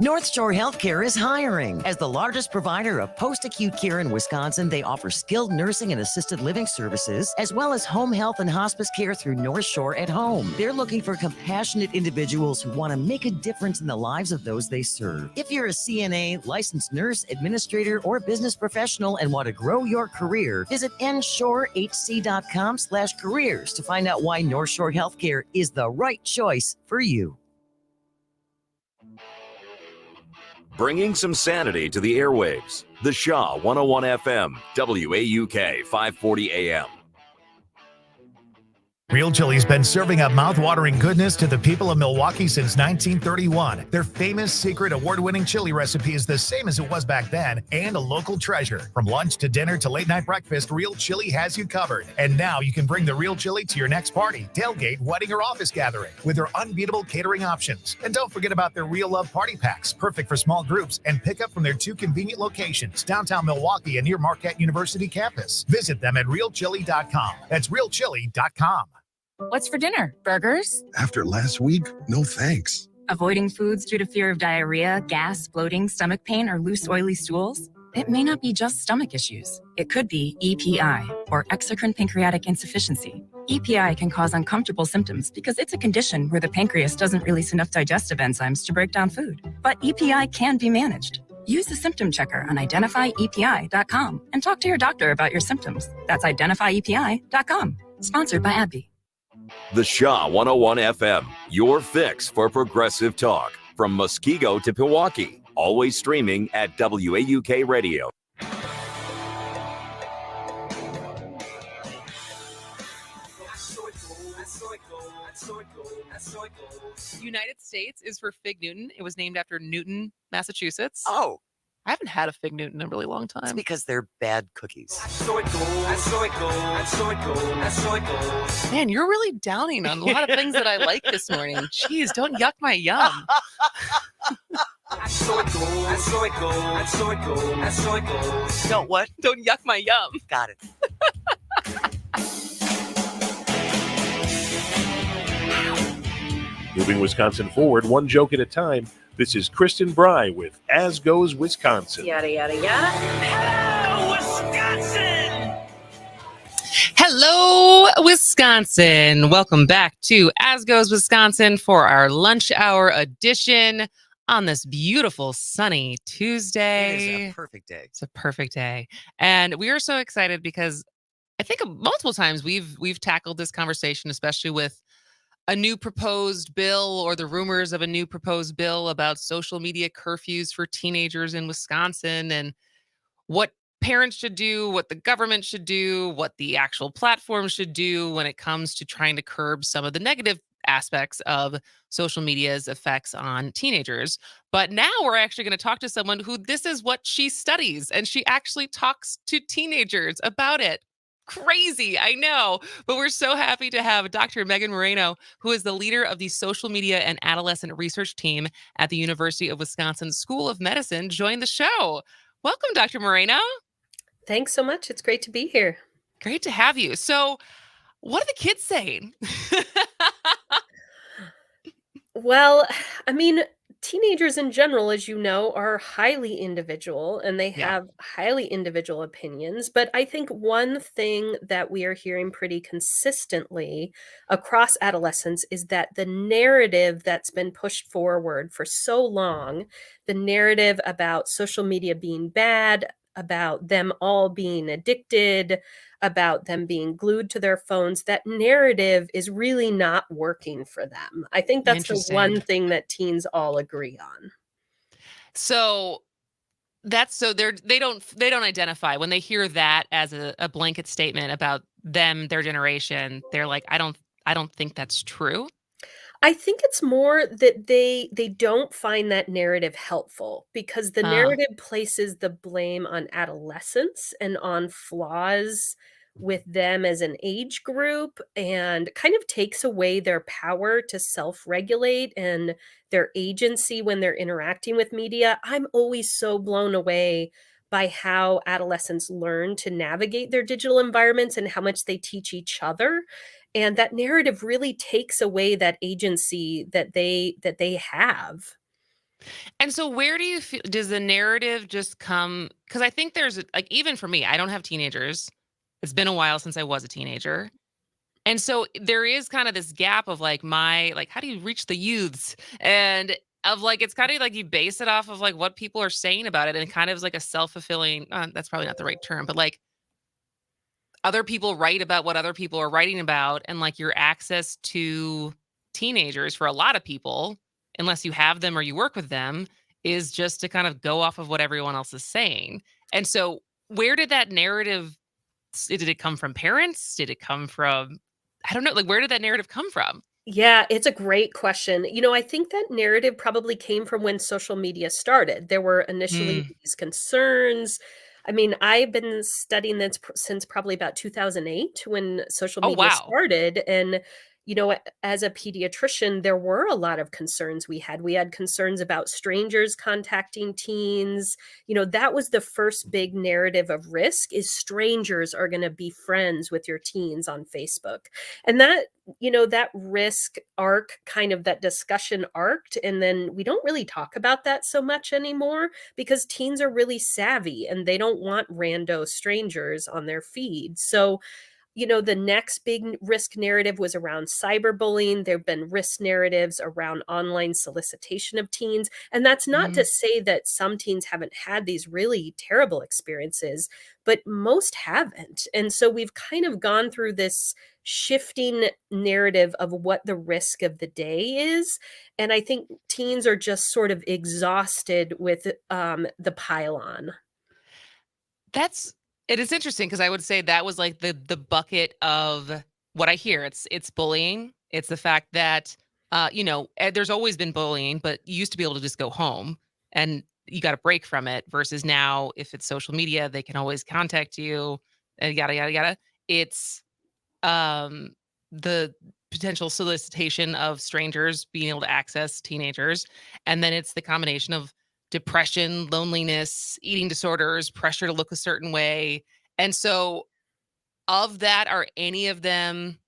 North Shore Healthcare is hiring. As the largest provider of post-acute care in Wisconsin, they offer skilled nursing and assisted living services, as well as home health and hospice care through North Shore at Home. They're looking for compassionate individuals who want to make a difference in the lives of those they serve. If you're a CNA, licensed nurse, administrator, or business professional and want to grow your career, visit nshorehc.com/careers to find out why North Shore Healthcare is the right choice for you. Bringing some sanity to the airwaves. The Shaw 101 FM, WAUK 540 AM. Real Chili's been serving up mouth-watering goodness to the people of Milwaukee since 1931. Their famous secret award-winning chili recipe is the same as it was back then and a local treasure. From lunch to dinner to late-night breakfast, Real Chili has you covered. And now you can bring the Real Chili to your next party, tailgate, wedding, or office gathering with their unbeatable catering options. And don't forget about their Real Love party packs, perfect for small groups, and pick up from their 2 convenient locations, downtown Milwaukee and near Marquette University campus. Visit them at realchili.com. That's realchili.com. What's for dinner? Burgers? After last week, no thanks. Avoiding foods due to fear of diarrhea, gas, bloating, stomach pain, or loose, oily stools? It may not be just stomach issues. It could be EPI, or exocrine pancreatic insufficiency. EPI can cause uncomfortable symptoms because it's a condition where the pancreas doesn't release enough digestive enzymes to break down food. But EPI can be managed. Use the symptom checker on identifyepi.com and talk to your doctor about your symptoms. That's identifyepi.com. Sponsored by AAPI. The Shaw 101 FM, your fix for progressive talk. From Muskego to Pewaukee, always streaming at WAUK Radio. United States is for Fig Newton. It was named after Newton, Massachusetts. Oh. I haven't had a Fig Newton in a really long It's time. because they're bad cookies. So it goes, and so it goes, and so it goes, and so it goes. Man, you're really downing on a lot of things that I like this morning. Jeez, don't yuck my yum. And so it goes, and so it goes, and so it goes, and so it goes. Don't what? Don't yuck my yum. Got it. Moving Wisconsin forward, one joke at a time. This is Kristen Bry with As Goes Wisconsin. Yada, yada, yada. Hello, Wisconsin! Hello, Wisconsin. Welcome back to As Goes Wisconsin for our lunch hour edition on this beautiful sunny Tuesday. It is a perfect day. It's a perfect day. And we are so excited because I think multiple times we've tackled this conversation, especially with a new proposed bill or the rumors of a new proposed bill about social media curfews for teenagers in Wisconsin and what parents should do, what the government should do, what the actual platform should do when it comes to trying to curb some of the negative aspects of social media's effects on teenagers. But now we're actually going to talk to someone who this is what she studies, and she actually talks to teenagers about it. Crazy, I know, but we're so happy to have Dr. Megan Moreno, who is the leader of the social media and adolescent research team at the University of Wisconsin School of Medicine, join the show. Welcome, Dr. Moreno. Thanks so much. It's great to be here. Great to have you. So, what are the kids saying? Well, I mean, teenagers in general, as you know, are highly individual and they have highly individual opinions. But I think one thing that we are hearing pretty consistently across adolescence is that the narrative that's been pushed forward for so long, the narrative about social media being bad, about them all being addicted, about them being glued to their phones, that narrative is really not working for them. I think that's the one thing that teens all agree on. So they don't identify when they hear that as a blanket statement about them, their generation. They're like, I don't think that's true. I think it's more that they don't find that narrative helpful because the narrative places the blame on adolescence and on flaws with them as an age group and kind of takes away their power to self-regulate and their agency when they're interacting with media. I'm always so blown away by how adolescents learn to navigate their digital environments and how much they teach each other. And that narrative really takes away that agency that they have. And so where do you feel, does the narrative just come? Because I think there's like, even for me, I don't have teenagers. It's been a while since I was a teenager. And so there is kind of this gap of like how do you reach the youths? And of like, it's kind of like you base it off of like what people are saying about it. And it kind of is like a self-fulfilling, that's probably not the right term, but like other people write about what other people are writing about. And like your access to teenagers for a lot of people, unless you have them or you work with them, is just to kind of go off of what everyone else is saying. And so where did that narrative, did it come from parents? Did it come from, I don't know, like where did that narrative come from? Yeah, it's a great question. You know, I think that narrative probably came from when social media started. There were initially these concerns. I mean, I've been studying this since probably about 2008 when social media started. And, you know, as a pediatrician, there were a lot of concerns we had. We had concerns about strangers contacting teens. You know, that was the first big narrative of risk is strangers are going to be friends with your teens on Facebook. And that, you know, that risk arc, kind of that discussion arced. And then we don't really talk about that so much anymore because teens are really savvy and they don't want rando strangers on their feed. So, you know, the next big risk narrative was around cyberbullying. There have been risk narratives around online solicitation of teens. And that's not to say that some teens haven't had these really terrible experiences, but most haven't. And so we've kind of gone through this shifting narrative of what the risk of the day is. And I think teens are just sort of exhausted with the pile-on. It is interesting because I would say that was like the bucket of what I hear. It's bullying. It's the fact that, you know, there's always been bullying, but you used to be able to just go home. And you got to break from it, versus now if it's social media, they can always contact you and yada yada yada. It's the potential solicitation of strangers being able to access teenagers, and then it's the combination of depression, loneliness, eating disorders, pressure to look a certain way. And so of that, are any of them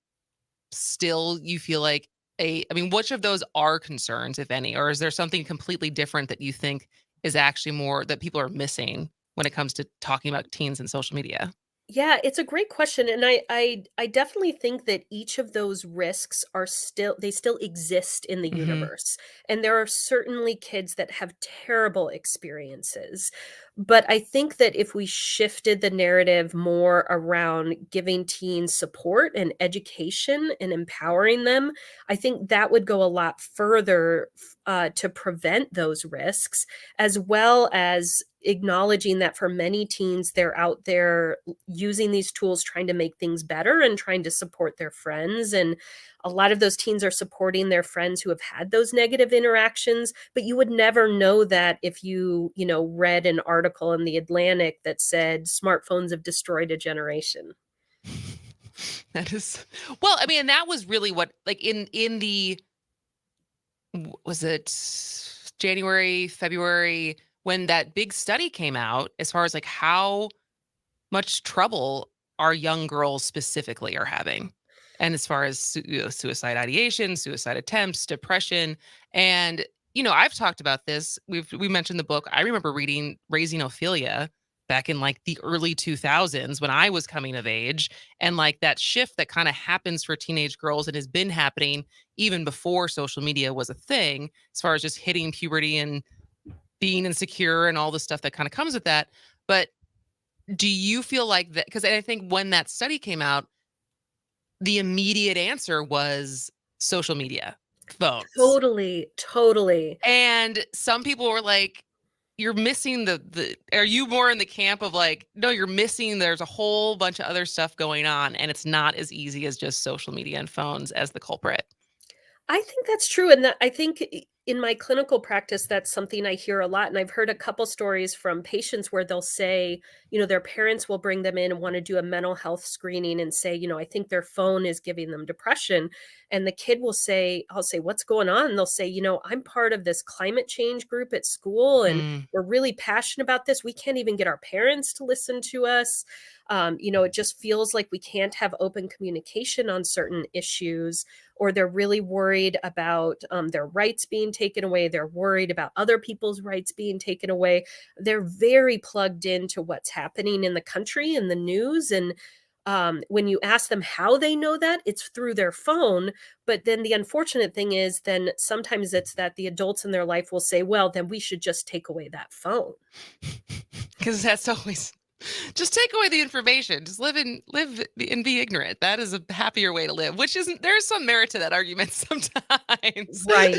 still, you feel like, I mean, which of those are concerns, if any, or is there something completely different that you think is actually more that people are missing when it comes to talking about teens and social media? Yeah, it's a great question, and I definitely think that each of those risks are still exist in the Mhm. universe, and there are certainly kids that have terrible experiences. But I think that if we shifted the narrative more around giving teens support and education and empowering them, I think that would go a lot further to prevent those risks, as well as acknowledging that for many teens, they're out there using these tools, trying to make things better and trying to support their friends. And a lot of those teens are supporting their friends who have had those negative interactions, but you would never know that if you read an article in the Atlantic that said smartphones have destroyed a generation. That is, well, I mean, and that was really what, like, in the, was it January, February, when that big study came out, as far as like how much trouble our young girls specifically are having. And as far as suicide ideation, suicide attempts, depression. And, I've talked about this. We mentioned the book. I remember reading Raising Ophelia back in like the early 2000s when I was coming of age. And like that shift that kind of happens for teenage girls and has been happening even before social media was a thing, as far as just hitting puberty and being insecure and all the stuff that kind of comes with that. But do you feel like that? Because I think when that study came out, the immediate answer was social media, phones. Totally. And some people were like, you're missing are you more in the camp of like, no, you're missing, there's a whole bunch of other stuff going on, and it's not as easy as just social media and phones as the culprit? I think that's true, and that I think in my clinical practice, that's something I hear a lot, and I've heard a couple stories from patients where they'll say, their parents will bring them in and want to do a mental health screening and say, I think their phone is giving them depression, and the kid will say, I'll say, "What's going on?" And they'll say, "I'm part of this climate change group at school, and we're really passionate about this. We can't even get our parents to listen to us. It just feels like we can't have open communication on certain issues." Or they're really worried about their rights being taken away. They're worried about other people's rights being taken away. They're very plugged into what's happening in the country and the news. And when you ask them how they know that, it's through their phone. But then the unfortunate thing is then sometimes it's that the adults in their life will say, well, then we should just take away that phone. Because that's always... Just take away the information. Just live and be ignorant. That is a happier way to live, which isn't, there's some merit to that argument sometimes. Right.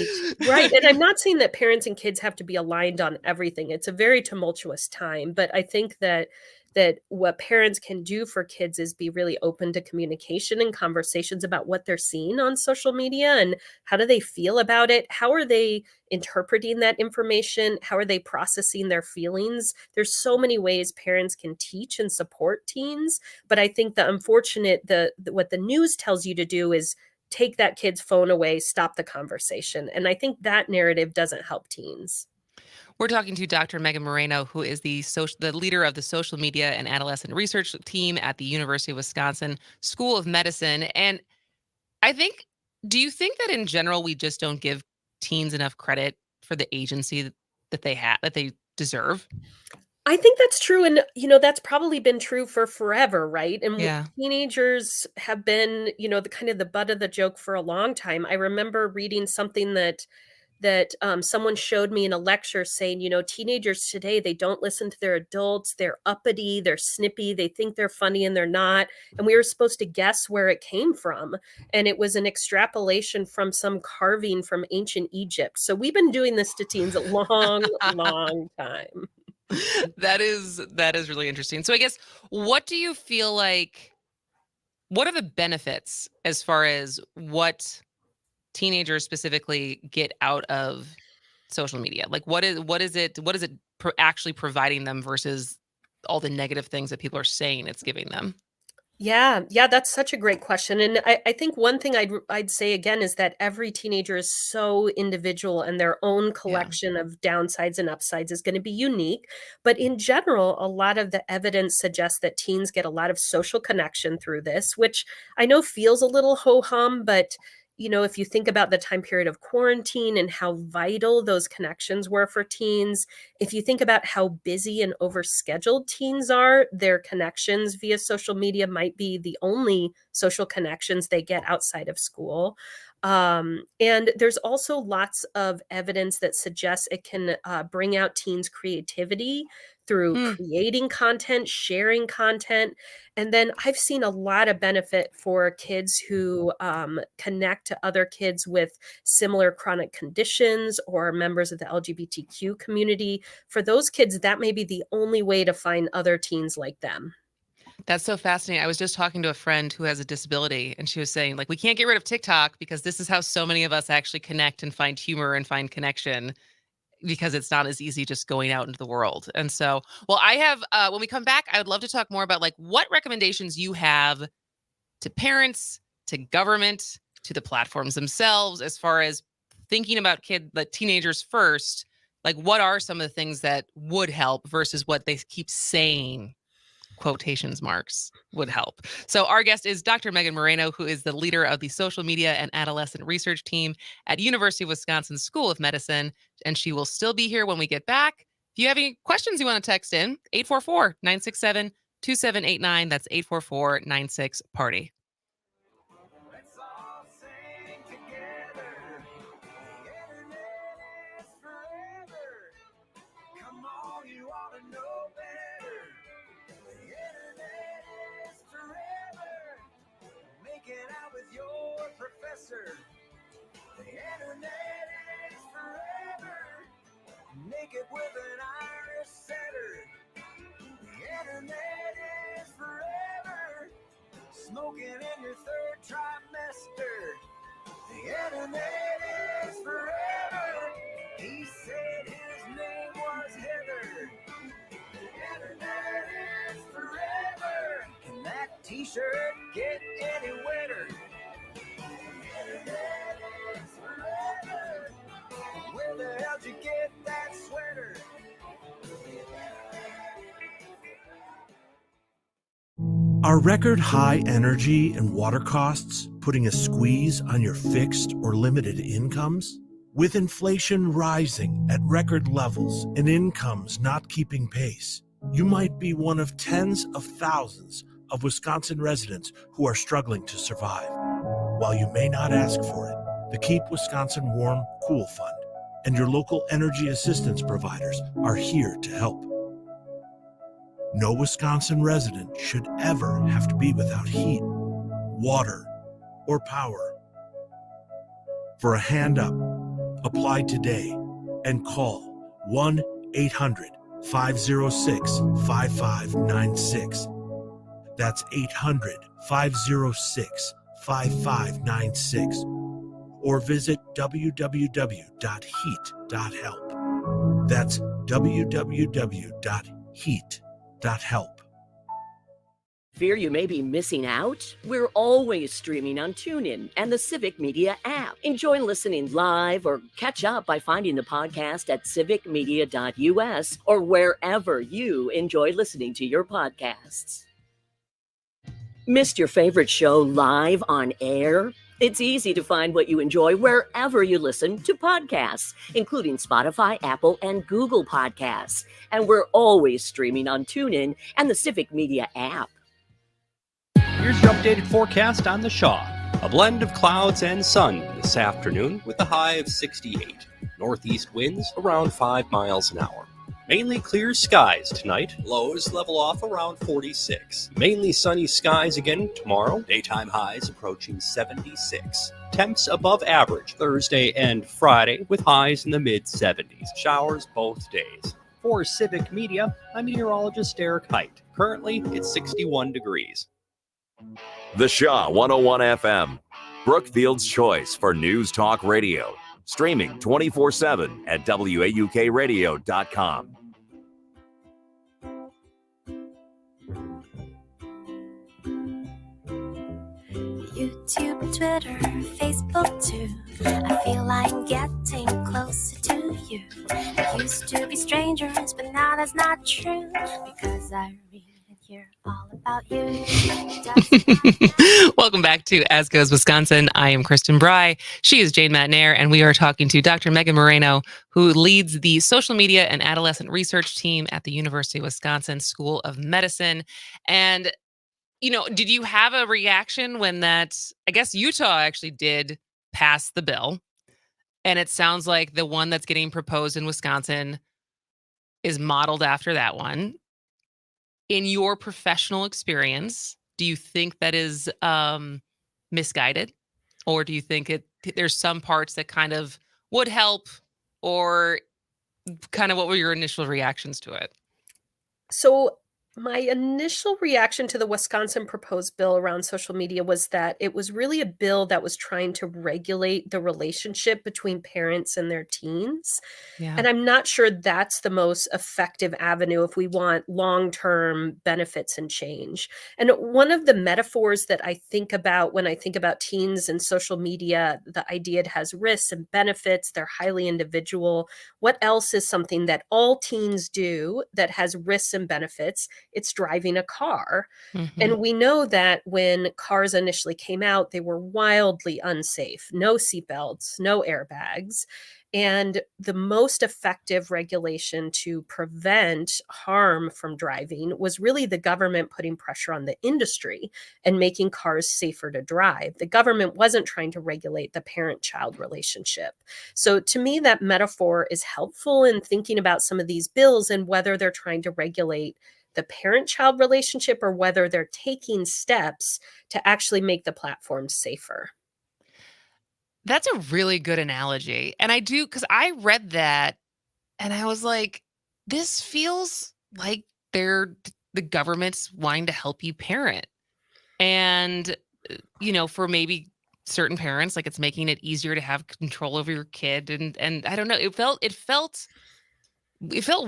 And I'm not saying that parents and kids have to be aligned on everything. It's a very tumultuous time, but I think that what parents can do for kids is be really open to communication and conversations about what they're seeing on social media and how do they feel about it? How are they interpreting that information? How are they processing their feelings? There's so many ways parents can teach and support teens, but I think the unfortunate, what the news tells you to do is take that kid's phone away, stop the conversation. And I think that narrative doesn't help teens. We're talking to Dr. Megan Moreno, who is the leader of the social media and adolescent research team at the University of Wisconsin School of Medicine. And I think, do you think that in general, we just don't give teens enough credit for the agency that they deserve? I think that's true. And, that's probably been true for forever, right? And Yeah. Teenagers have been, the kind of the butt of the joke for a long time. I remember reading something that someone showed me in a lecture saying, teenagers today, they don't listen to their adults. They're uppity, they're snippy, they think they're funny and they're not. And we were supposed to guess where it came from. And it was an extrapolation from some carving from ancient Egypt. So we've been doing this to teens a long, long time. That is really interesting. So I guess, what do you feel like, what are the benefits as far as what teenagers specifically get out of social media? Like, what is it actually providing them versus all the negative things that people are saying it's giving them? Yeah, that's such a great question. And I think one thing I'd say again is that every teenager is so individual and their own collection of downsides and upsides is going to be unique. But in general, a lot of the evidence suggests that teens get a lot of social connection through this, which I know feels a little ho-hum, but if you think about the time period of quarantine and how vital those connections were for teens, if you think about how busy and overscheduled teens are, their connections via social media might be the only social connections they get outside of school. And there's also lots of evidence that suggests it can bring out teens' creativity through creating content, sharing content. And then I've seen a lot of benefit for kids who connect to other kids with similar chronic conditions or members of the LGBTQ community. For those kids, that may be the only way to find other teens like them. That's so fascinating. I was just talking to a friend who has a disability, and she was saying, like, we can't get rid of TikTok because this is how so many of us actually connect and find humor and find connection, because it's not as easy just going out into the world. And so, well, I have, when we come back, I would love to talk more about like what recommendations you have to parents, to government, to the platforms themselves, as far as thinking about teenagers first. Like, what are some of the things that would help versus what they keep saying, quotations marks, would help. So our guest is Dr. Megan Moreno, who is the leader of the social media and adolescent research team at University of Wisconsin School of Medicine, and she will still be here when we get back. If you have any questions you want to text in, 844-967-2789. That's 844-96-PARTY. The internet is forever. Naked with an Irish setter. The internet is forever. Smoking in your third trimester. The internet is forever. He said his name was Heather. The internet is forever. Can that t-shirt get any wetter? Where the hell did you get that sweater? Are record high energy and water costs putting a squeeze on your fixed or limited incomes? With inflation rising at record levels and incomes not keeping pace, you might be one of tens of thousands of Wisconsin residents who are struggling to survive. While you may not ask for it, the Keep Wisconsin Warm Cool Fund and your local energy assistance providers are here to help. No Wisconsin resident should ever have to be without heat, water, or power. For a hand up, apply today and call 1-800-506-5596. That's 800-506-5596. Or visit www.heat.help. That's www.heat.help. Fear you may be missing out? We're always streaming on TuneIn and the Civic Media app. Enjoy listening live or catch up by finding the podcast at civicmedia.us or wherever you enjoy listening to your podcasts. Missed your favorite show live on air? It's easy to find what you enjoy wherever you listen to podcasts, including Spotify, Apple, and Google Podcasts. And we're always streaming on TuneIn and the Civic Media app. Here's your updated forecast on the Shaw. A blend of clouds and sun this afternoon with a high of 68. Northeast winds around 5 miles an hour. Mainly clear skies tonight. Lows level off around 46. Mainly sunny skies again tomorrow. Daytime highs approaching 76. Temps above average Thursday and Friday with highs in the mid-70s. Showers both days. For Civic Media, I'm meteorologist Erik. Currently, it's 61 degrees. The Shaw 101 FM, Brookfield's choice for News Talk Radio. Streaming 24/7 at WAUKradio.com. YouTube, Twitter, Facebook too. I feel I'm getting closer to you. We used to be strangers, but now that's not true because I read and hear all about you. Welcome back to As Goes Wisconsin. I am Kristen Bry. She is Jane Matnair, and we are talking to Dr. Megan Moreno, who leads the social media and adolescent research team at the University of Wisconsin School of Medicine. And did you have a reaction when I guess Utah actually did pass the bill, and it sounds like the one that's getting proposed in Wisconsin is modeled after that one. In your professional experience, do you think that is misguided, or do you think there's some parts that kind of would help, or kind of what were your initial reactions to it? So my initial reaction to the Wisconsin proposed bill around social media was that it was really a bill that was trying to regulate the relationship between parents and their teens. Yeah. And I'm not sure that's the most effective avenue if we want long-term benefits and change. And one of the metaphors that I think about when I think about teens and social media, the idea it has risks and benefits, they're highly individual. What else is something that all teens do that has risks and benefits? It's driving a car. Mm-hmm. And we know that when cars initially came out, they were wildly unsafe. No seatbelts, no airbags. And the most effective regulation to prevent harm from driving was really the government putting pressure on the industry and making cars safer to drive. The government wasn't trying to regulate the parent-child relationship. So to me, that metaphor is helpful in thinking about some of these bills and whether they're trying to regulate the parent-child relationship or whether they're taking steps to actually make the platform safer. That's a really good analogy. And I do, because I read that and I was like, this feels like the government's wanting to help you parent. And, for maybe certain parents, like it's making it easier to have control over your kid. And I don't know, it felt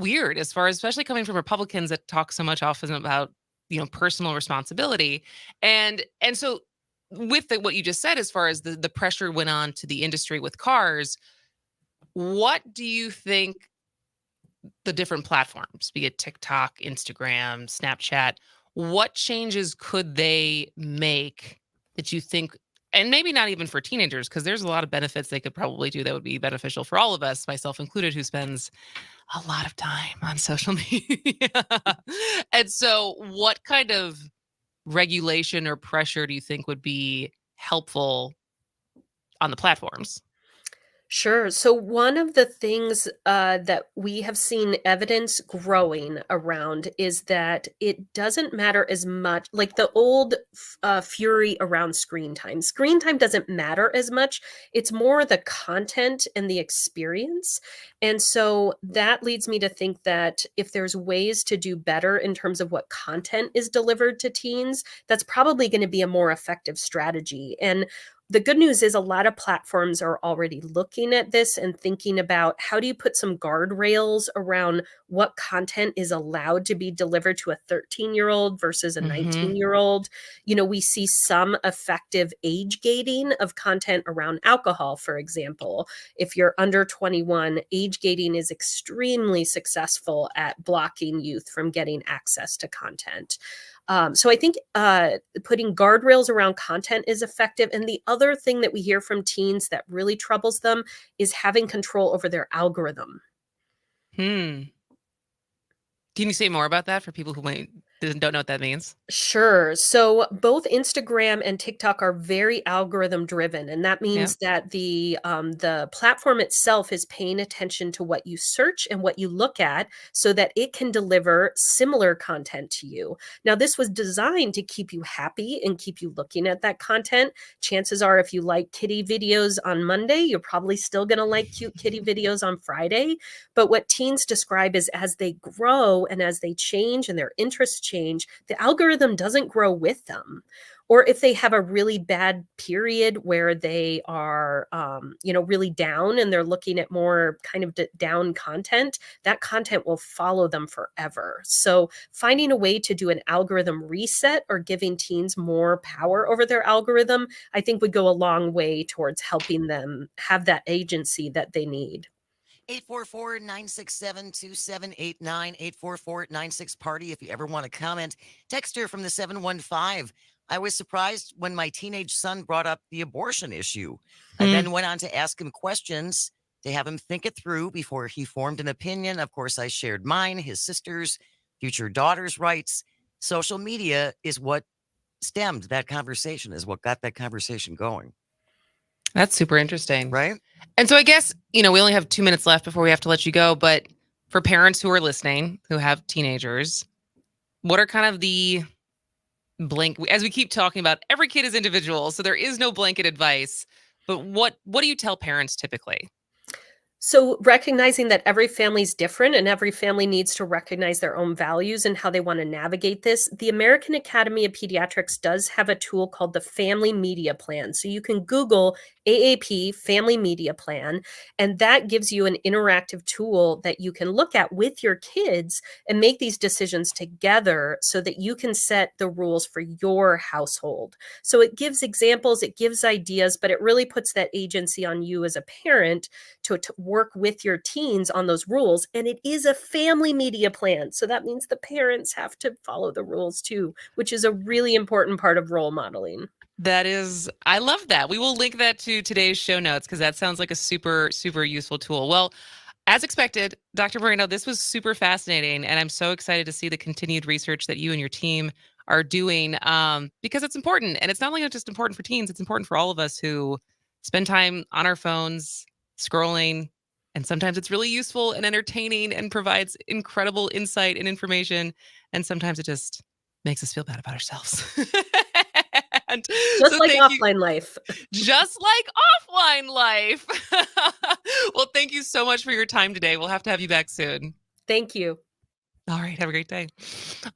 weird as far as, especially coming from Republicans that talk so much often about, personal responsibility. And so with what you just said, as far as the pressure went on to the industry with cars, what do you think the different platforms, be it TikTok, Instagram, Snapchat, what changes could they make that you think, and maybe not even for teenagers, because there's a lot of benefits they could probably do that would be beneficial for all of us, myself included, who spends a lot of time on social media. And so what kind of regulation or pressure do you think would be helpful on the platforms? Sure. So one of the things that we have seen evidence growing around is that it doesn't matter as much, like the old fury around screen time. Screen time doesn't matter as much. It's more the content and the experience. And so that leads me to think that if there's ways to do better in terms of what content is delivered to teens, that's probably going to be a more effective strategy. And the good news is a lot of platforms are already looking at this and thinking about how do you put some guardrails around what content is allowed to be delivered to a 13-year-old versus a 19-year-old. We see some effective age gating of content around alcohol, for example. If you're under 21, age gating is extremely successful at blocking youth from getting access to content. So I think putting guardrails around content is effective. And the other thing that we hear from teens that really troubles them is having control over their algorithm. Can you say more about that for people who don't know what that means? Sure. So both Instagram and TikTok are very algorithm driven, and that means that the platform itself is paying attention to what you search and what you look at, so that it can deliver similar content to you. Now, this was designed to keep you happy and keep you looking at that content. Chances are, if you like kitty videos on Monday, you're probably still going to like cute kitty videos on Friday. But what teens describe is as they grow and as they change and their interests change, the algorithm doesn't grow with them. or if they have a really bad period where they are, really down and they're looking at more kind of down content, that content will follow them forever. So finding a way to do an algorithm reset or giving teens more power over their algorithm, I think would go a long way towards helping them have that agency that they need. 844-967-2789, 844-96-PARTY if you ever want to comment. Texter from the 715. I was surprised when my teenage son brought up the abortion issue. I then went on to ask him questions to have him think it through before he formed an opinion. Of course, I shared mine, his sister's, future daughter's rights. Social media is what stemmed that conversation, is what got that conversation going. That's super interesting. Right? And so I guess, we only have 2 minutes left before we have to let you go. But for parents who are listening, who have teenagers, what are kind of the as we keep talking about, every kid is individual, so there is no blanket advice. But what do you tell parents typically? So recognizing that every family is different and every family needs to recognize their own values and how they want to navigate this. The American Academy of Pediatrics does have a tool called the Family Media Plan. So you can Google AAPI Family Media Plan, and that gives you an interactive tool that you can look at with your kids and make these decisions together so that you can set the rules for your household. So it gives examples, it gives ideas, but it really puts that agency on you as a parent to work with your teens on those rules. And it is a family media plan. So that means the parents have to follow the rules too, which is a really important part of role modeling. I love that. We will link that to today's show notes because that sounds like a super, super useful tool. Well, as expected, Dr. Moreno, this was super fascinating. And I'm so excited to see the continued research that you and your team are doing because it's important. And it's not only just important for teens, it's important for all of us who spend time on our phones, scrolling. And sometimes it's really useful and entertaining and provides incredible insight and information. And sometimes it just makes us feel bad about ourselves. Just like offline life. Just like offline life. Well, thank you so much for your time today. We'll have to have you back soon. Thank you. All right. Have a great day.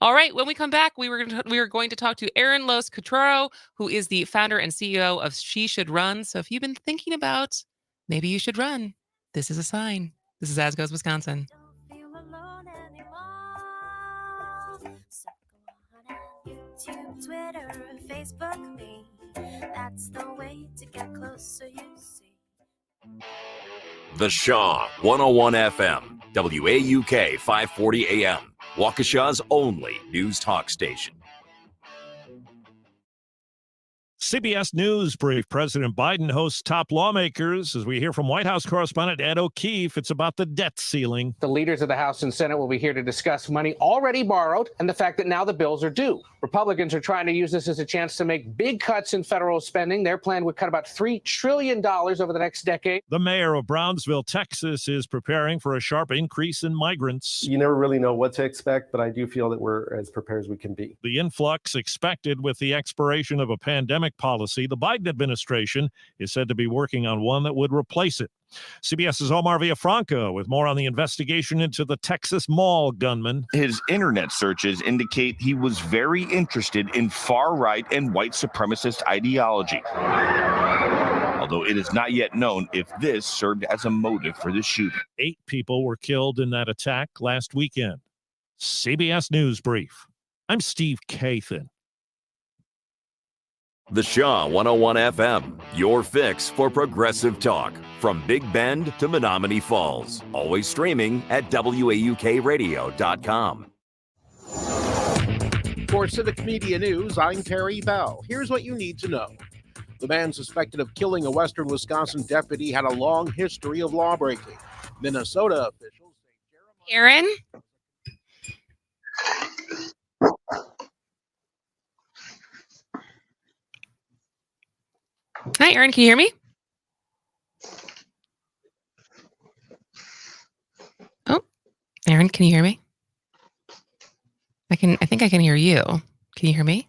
All right. When we come back, we are going to talk to Erin Loos Cataro, who is the founder and CEO of She Should Run. So if you've been thinking about maybe you should run, this is a sign. This is As Goes Wisconsin. YouTube, Twitter, Facebook, me. That's the way to get closer, you see. The Shaw 101 FM, WAUK 540 AM, Waukesha's only news talk station. CBS News brief. President Biden hosts top lawmakers as we hear from White House correspondent Ed O'Keefe. It's about the debt ceiling. The leaders of the House and Senate will be here to discuss money already borrowed and the fact that now the bills are due. Republicans are trying to use this as a chance to make big cuts in federal spending. Their plan would cut about $3 trillion over the next decade. The mayor of Brownsville, Texas, is preparing for a sharp increase in migrants. You never really know what to expect, but I do feel that we're as prepared as we can be. The influx expected with the expiration of a pandemic policy. The Biden administration is said to be working on one that would replace it. CBS's Omar Villafranca with more on the investigation into the Texas mall gunman. His internet searches indicate he was very interested in far-right and white supremacist ideology. Although it is not yet known if this served as a motive for the shooting. 8 people were killed in that attack last weekend. CBS News Brief. I'm Steve Kathan. The Shaw 101 FM, your fix for progressive talk. From Big Bend to Menominee Falls. Always streaming at WAUKradio.com. For Civic Media News, I'm Terry Bell. Here's what you need to know. The man suspected of killing a Western Wisconsin deputy had a long history of lawbreaking. Minnesota officials say Erin? Hi, Erin. Can you hear me? Oh, Erin, can you hear me? I think I can hear you. Can you hear me?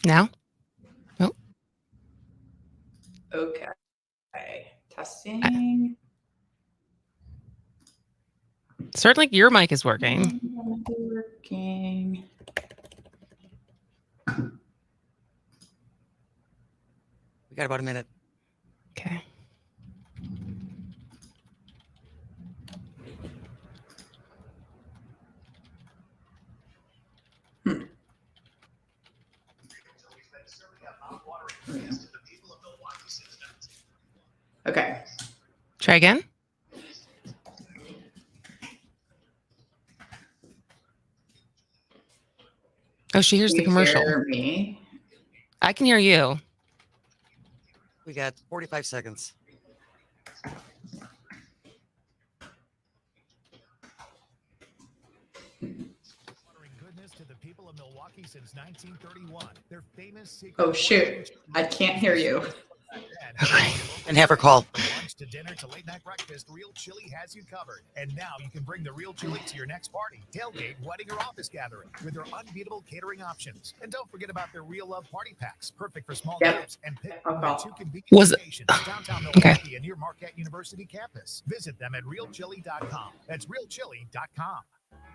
Now? Nope. Okay. Testing. Certainly your mic is working. Working. We got about a minute. Okay. Okay. Try again. Oh, she hears the commercial. Hear me? I can hear you. We got 45 seconds. Since 1931, their famous Oh shoot, I can't hear you. And have her call. Lunch to dinner to late night breakfast, Real Chili has you covered. And now you can bring the Real Chili to your next party, tailgate, wedding, or office gathering with their unbeatable catering options. And don't forget about their Real Love party packs, perfect for small groups and pick from the 2 convenient locations downtown Milwaukee and near Marquette University campus. Visit them at realchili.com. That's realchili.com.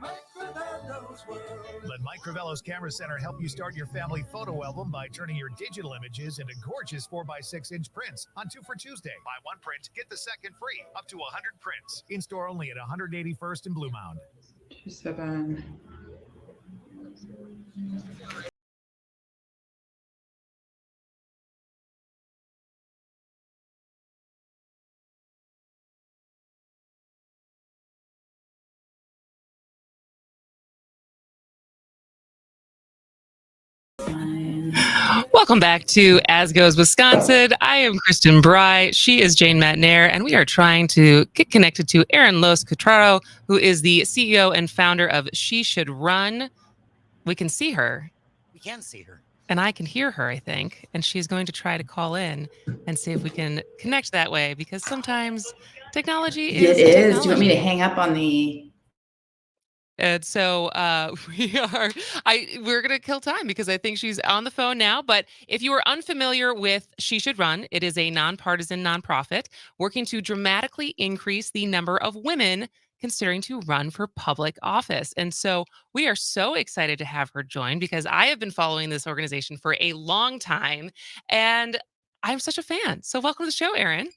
Let Mike Crivello's Camera Center help you start your family photo album by turning your digital images into gorgeous 4x6-inch prints on 2 for Tuesday. Buy 1 print, get the second free. Up to 100 prints. In-store only at 181st and Blue Mound. 27. Welcome back to As Goes Wisconsin. I am Kristen Bry. She is Jane Matnair, and we are trying to get connected to Erin Loos Cataro, who is the CEO and founder of She Should Run. We can see her. We can see her. And I can hear her, I think. And she's going to try to call in and see if we can connect that way, because sometimes technology is It is. technology. Do you want me to hang up on the... And so we're going to kill time because I think she's on the phone now. But if you are unfamiliar with She Should Run, it is a nonpartisan nonprofit working to dramatically increase the number of women considering to run for public office. And so we are so excited to have her join because I have been following this organization for a long time and I'm such a fan. So welcome to the show, Erin.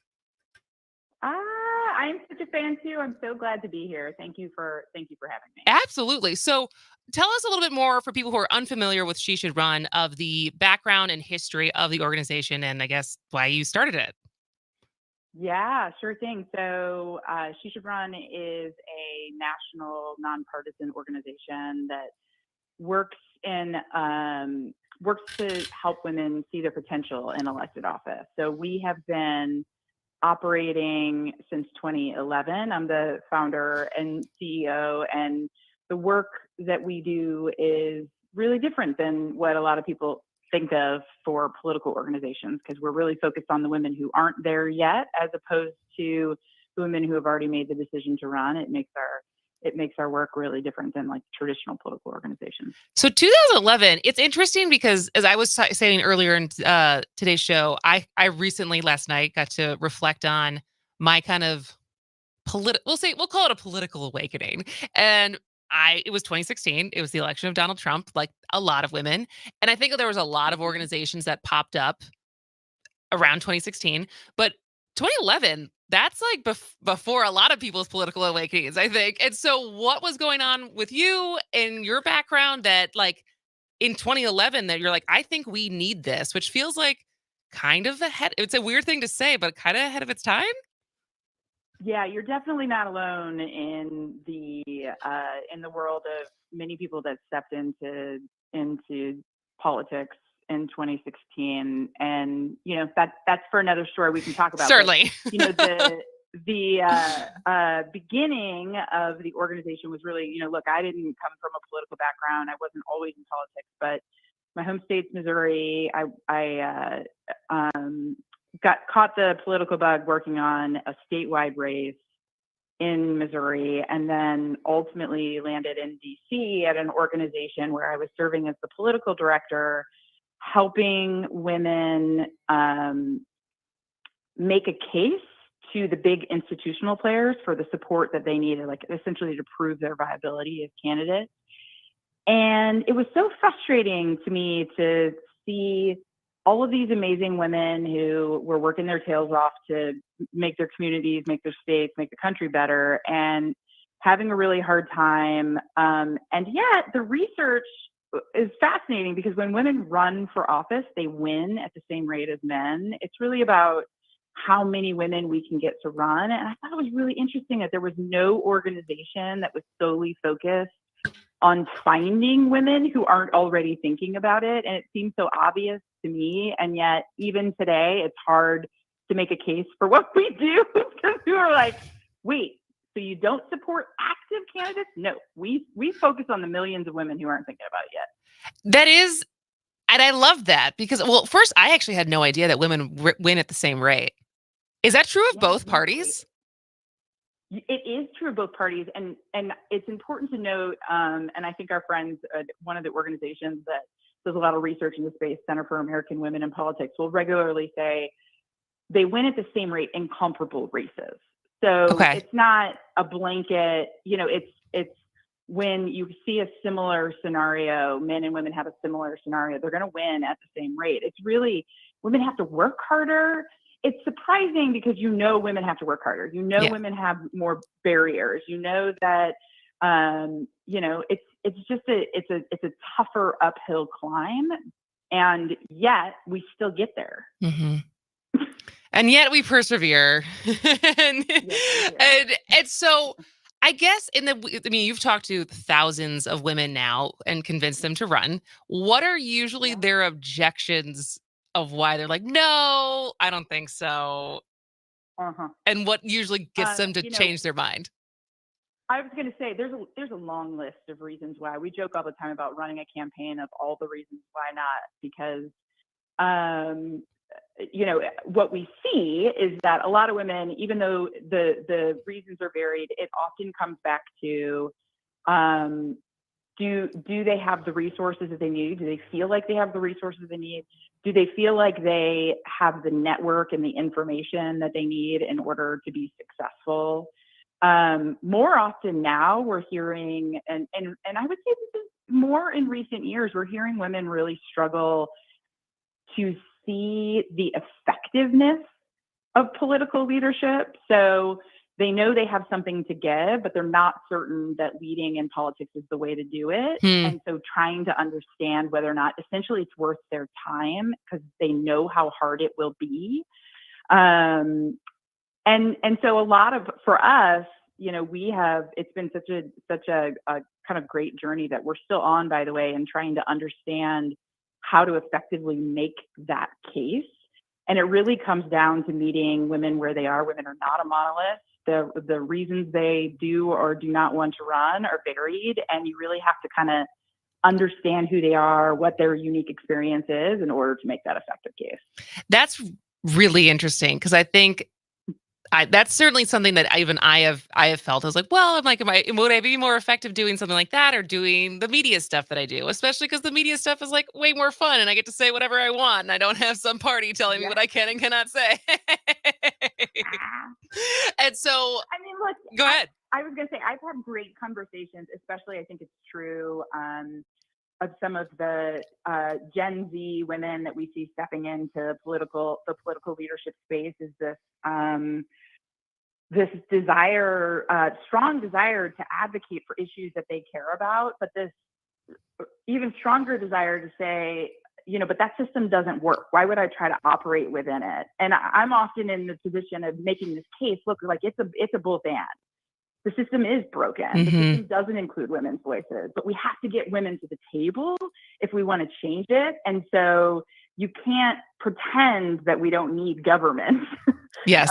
I'm such a fan too. I'm so glad to be here. Thank you for having me. Absolutely. So tell us a little bit more for people who are unfamiliar with She Should Run of the background and history of the organization and I guess why you started it. Yeah, sure thing. So She Should Run is a national nonpartisan organization that works to help women see their potential in elected office. So we have been operating since 2011. I'm the founder and CEO, and the work that we do is really different than what a lot of people think of for political organizations, because we're really focused on the women who aren't there yet, as opposed to the women who have already made the decision to run. It makes our work really different than like traditional political organizations. So 2011, it's interesting because as I was saying earlier in today's show, I recently last night got to reflect on my kind of we'll call it a political awakening. And it was 2016. It was the election of Donald Trump, like a lot of women. And I think there was a lot of organizations that popped up around 2016, but 2011, that's like before a lot of people's political awakenings, I think. And so what was going on with you and your background that like in 2011 that you're like, I think we need this, which feels like kind of ahead. It's a weird thing to say, but kind of ahead of its time. Yeah, you're definitely not alone in the world of many people that stepped into politics in 2016, and you know that's for another story we can talk about. Certainly, but, you know the beginning of the organization was really, look, I didn't come from a political background. I wasn't always in politics, but my home state's Missouri. I got caught the political bug working on a statewide race in Missouri, and then ultimately landed in DC at an organization where I was serving as the political director, helping women make a case to the big institutional players for the support that they needed, like essentially to prove their viability as candidates. And it was so frustrating to me to see all of these amazing women who were working their tails off to make their communities, make their states, make the country better, and having a really hard time. And yet the research is fascinating because when women run for office, they win at the same rate as men. It's really about how many women we can get to run. And I thought it was really interesting that there was no organization that was solely focused on finding women who aren't already thinking about it. And it seems so obvious to me. And yet even today, it's hard to make a case for what we do because we are like, wait, so you don't support active candidates? No, we focus on the millions of women who aren't thinking about it yet. That is, and I love that because, well, first, I actually had no idea that women win at the same rate. Is that true of both parties? It is true of both parties, and it's important to note, and I think our friends, one of the organizations that does a lot of research in the space, Center for American Women in Politics, will regularly say they win at the same rate in comparable races. So it's not a blanket, it's when you see a similar scenario, men and women have a similar scenario, they're going to win at the same rate. It's really, women have to work harder. It's surprising because women have to work harder. Women have more barriers. That it's a tougher uphill climb, and yet we still get there. Mm-hmm. And yet we persevere. and so I guess you've talked to thousands of women now and convinced them to run. What are usually their objections of why they're like, no, I don't think so? And what usually gets them to change their mind? I was going to say there's a long list of reasons why. We joke all the time about running a campaign of all the reasons why not, because what we see is that a lot of women, even though the reasons are varied, it often comes back to do they have the resources that they need? Do they feel like they have the resources they need? Do they feel like they have the network and the information that they need in order to be successful? More often now we're hearing, and I would say this is more in recent years, we're hearing women really struggle to see the effectiveness of political leadership. So they know they have something to give, but they're not certain that leading in politics is the way to do it. And so trying to understand whether or not essentially it's worth their time because they know how hard it will be. And so a lot of, for us, it's been such a kind of great journey that we're still on, by the way, and trying to understand how to effectively make that case. And it really comes down to meeting women where they are. Women are not a monolith. The reasons they do or do not want to run are varied, and you really have to kind of understand who they are, what their unique experience is in order to make that effective case. That's really interesting because I think that's certainly something that I have felt. I was like, well, would I be more effective doing something like that or doing the media stuff that I do? Especially because the media stuff is like way more fun and I get to say whatever I want and I don't have some party telling me what I can and cannot say. And so, look, go ahead. I was going to say, I've had great conversations, especially I think it's true of some of the Gen Z women that we see stepping into the political leadership space is this desire, strong desire to advocate for issues that they care about, but this even stronger desire to say, but that system doesn't work. Why would I try to operate within it? And I'm often in the position of making this case, look, like it's a both and. The system is broken. The system doesn't include women's voices, but we have to get women to the table if we want to change it. And so you can't pretend that we don't need government. Yes.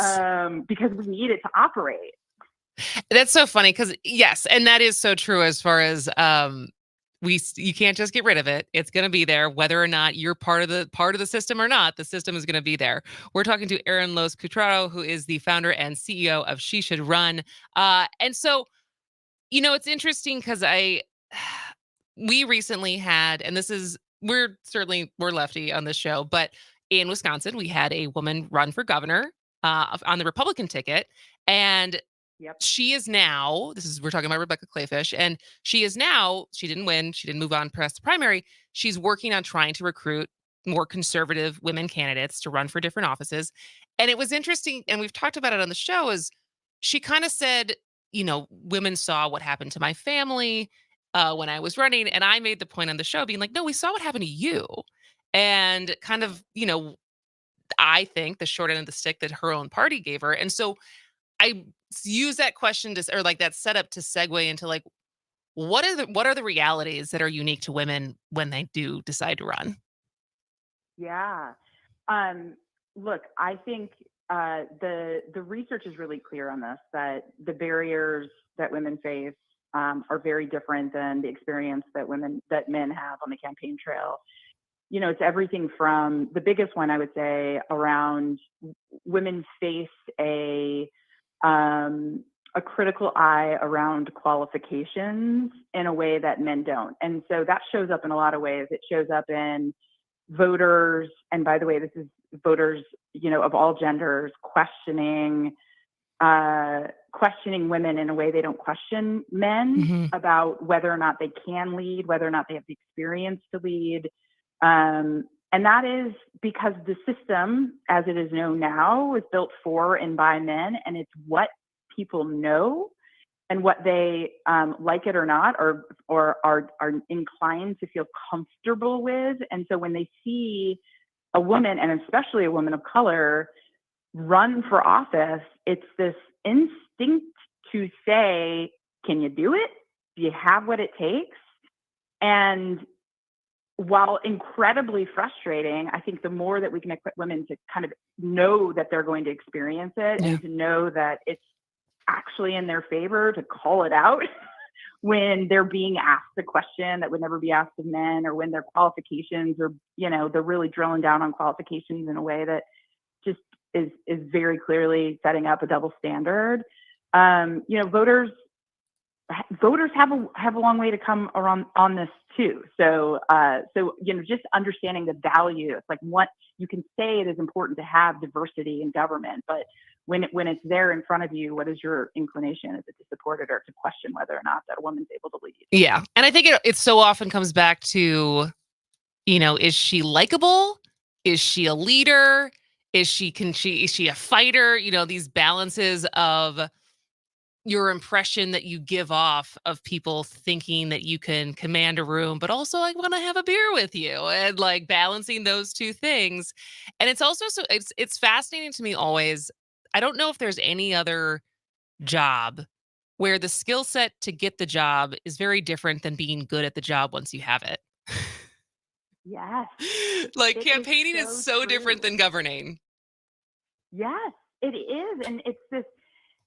Because we need it to operate. That's so funny because yes, and that is so true as far as you can't just get rid of it. It's going to be there, whether or not you're part of the system or not. The system is going to be there. We're talking to Erin Loos Cataro, who is the founder and CEO of She Should Run. And so, it's interesting because we recently had, and this is we're lefty on this show, but in Wisconsin, we had a woman run for governor on the Republican ticket. And she is now, we're talking about Rebecca Clayfish, and she didn't win. She didn't move on past the primary. She's working on trying to recruit more conservative women candidates to run for different offices. And it was interesting, and we've talked about it on the show, is she kind of said, women saw what happened to my family when I was running. And I made the point on the show being like, no, we saw what happened to you. And kind of, I think the short end of the stick that her own party gave her. And so I use that question or like that setup to segue into like, what are the realities that are unique to women when they do decide to run? Yeah. Look, I think the research is really clear on this, that the barriers that women face are very different than the experience that men have on the campaign trail. It's everything from the biggest one, I would say, around women face a critical eye around qualifications in a way that men don't. And so that shows up in a lot of ways. It shows up in voters, and by the way, this is voters, of all genders, questioning women in a way they don't question men about whether or not they can lead, whether or not they have the experience to lead. And that is because the system, as it is known now, is built for and by men, and it's what people know and what they like it or not, or are inclined to feel comfortable with. And so when they see a woman, and especially a woman of color, run for office, it's this instinct to say, can you do it? Do you have what it takes? And while incredibly frustrating, I think the more that we can equip women to kind of know that they're going to experience it and to know that it's actually in their favor to call it out when they're being asked a question that would never be asked of men, or when their qualifications are, they're really drilling down on qualifications in a way that just is very clearly setting up a double standard. Voters have a long way to come around on this too. So just understanding the value. It's like, what you can say it is important to have diversity in government, but when it's there in front of you, what is your inclination? Is it to support it or to question whether or not that a woman's able to lead? Yeah. And I think it so often comes back to, is she likable? Is she a leader? Is she a fighter? These balances of your impression that you give off of people thinking that you can command a room, but also like want to have a beer with you, and like balancing those two things. And it's also it's fascinating to me always. I don't know if there's any other job where the skill set to get the job is very different than being good at the job once you have it. Yes. Like campaigning is so different than governing. Yes, it is. And it's this,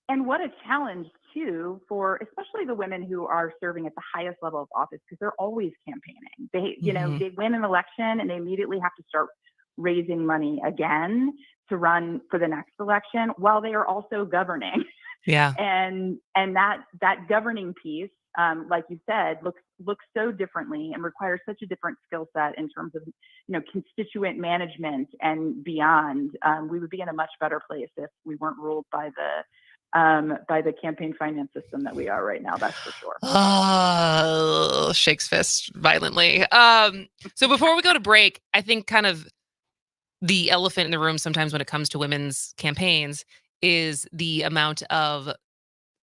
and what a challenge too, for especially the women who are serving at the highest level of office, because they're always campaigning. They win an election and they immediately have to start raising money again to run for the next election while they are also governing. Yeah. And that governing piece, like you said, looks so differently and requires such a different skill set in terms of, constituent management and beyond. We would be in a much better place if we weren't ruled by the campaign finance system that we are right now. That's for sure. Oh, shakes fist violently. So before we go to break, I think kind of the elephant in the room sometimes when it comes to women's campaigns is the amount of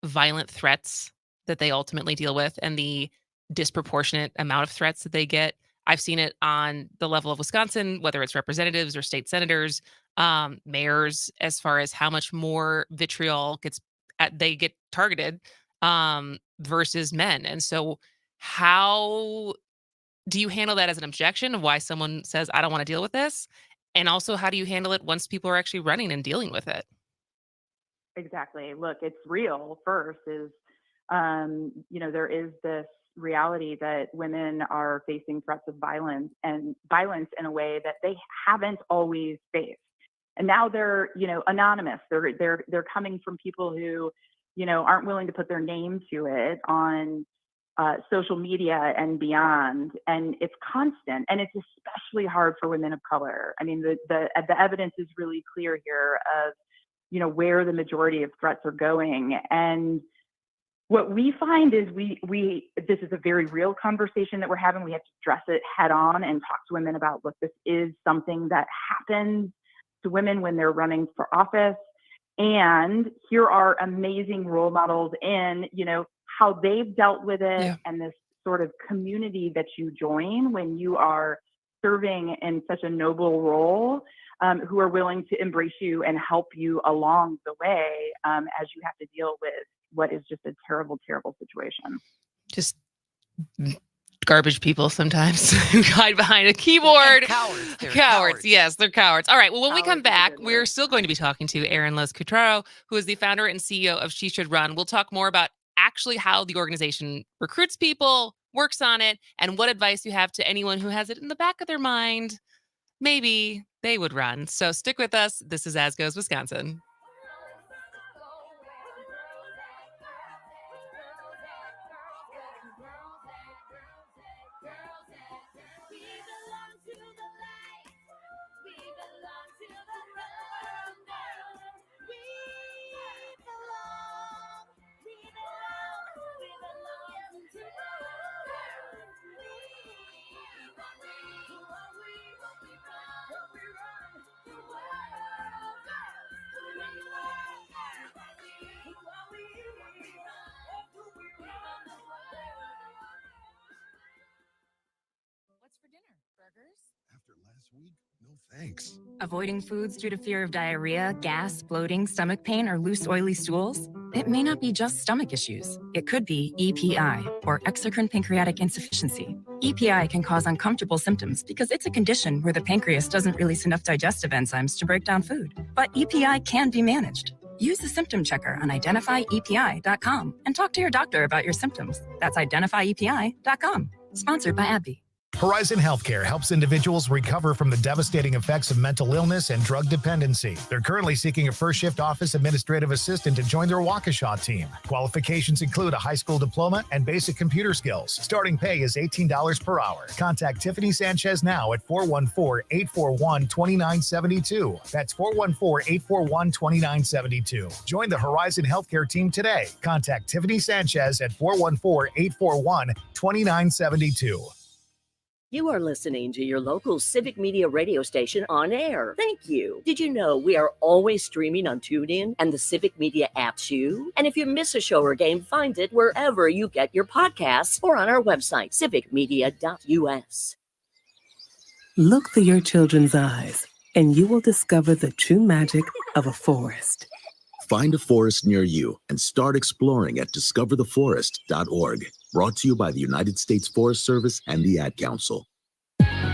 violent threats that they ultimately deal with and the disproportionate amount of threats that they get. I've seen it on the level of Wisconsin, whether it's representatives or state senators, mayors, as far as how much more vitriol they get targeted versus men. And so how do you handle that as an objection of why someone says, I don't want to deal with this? And also, how do you handle it once people are actually running and dealing with it? Exactly. Look, it's real. First is, there is this reality that women are facing threats of violence in a way that they haven't always faced. And now they're, anonymous. They're coming from people who, aren't willing to put their name to it on social media and beyond, and it's constant, and it's especially hard for women of color. I mean, the evidence is really clear here of, you know, where the majority of threats are going. And what we find is this is a very real conversation that we're having. We have to address it head on and talk to women about, look, this is something that happens to women when they're running for office. And here are amazing role models in, you know, how they've dealt with it, and this sort of community that you join when you are serving in such a noble role, who are willing to embrace you and help you along the way as you have to deal with what is just a terrible, terrible situation. Just garbage people sometimes who hide behind a keyboard. Cowards. Cowards. Yes, they're cowards. All right. Well, when we come back, we're still going to be talking to Erin Cataro, who is the founder and CEO of She Should Run. We'll talk more about actually how the organization recruits people, works on it, and what advice you have to anyone who has it in the back of their mind. Maybe they would run. So stick with us. This is As Goes Wisconsin. After last week, no thanks. Avoiding foods due to fear of diarrhea, gas, bloating, stomach pain, or loose, oily stools? It may not be just stomach issues. It could be EPI, or exocrine pancreatic insufficiency. EPI can cause uncomfortable symptoms because it's a condition where the pancreas doesn't release enough digestive enzymes to break down food. But EPI can be managed. Use the symptom checker on identifyepi.com and talk to your doctor about your symptoms. That's identifyepi.com. Sponsored by AAPI. Horizon Healthcare helps individuals recover from the devastating effects of mental illness and drug dependency. They're currently seeking a first shift office administrative assistant to join their Waukesha team. Qualifications include a high school diploma and basic computer skills. Starting pay is $18 per hour. Contact Tiffany Sanchez now at 414-841-2972. That's 414-841-2972. Join the Horizon Healthcare team today. Contact Tiffany Sanchez at 414-841-2972. You are listening to your local Civic Media radio station on air. Thank you. Did you know we are always streaming on TuneIn and the Civic Media app too? And if you miss a show or game, find it wherever you get your podcasts or on our website, civicmedia.us. Look through your children's eyes, and you will discover the true magic of a forest. Find a forest near you and start exploring at discovertheforest.org. Brought to you by the United States Forest Service and the Ad Council.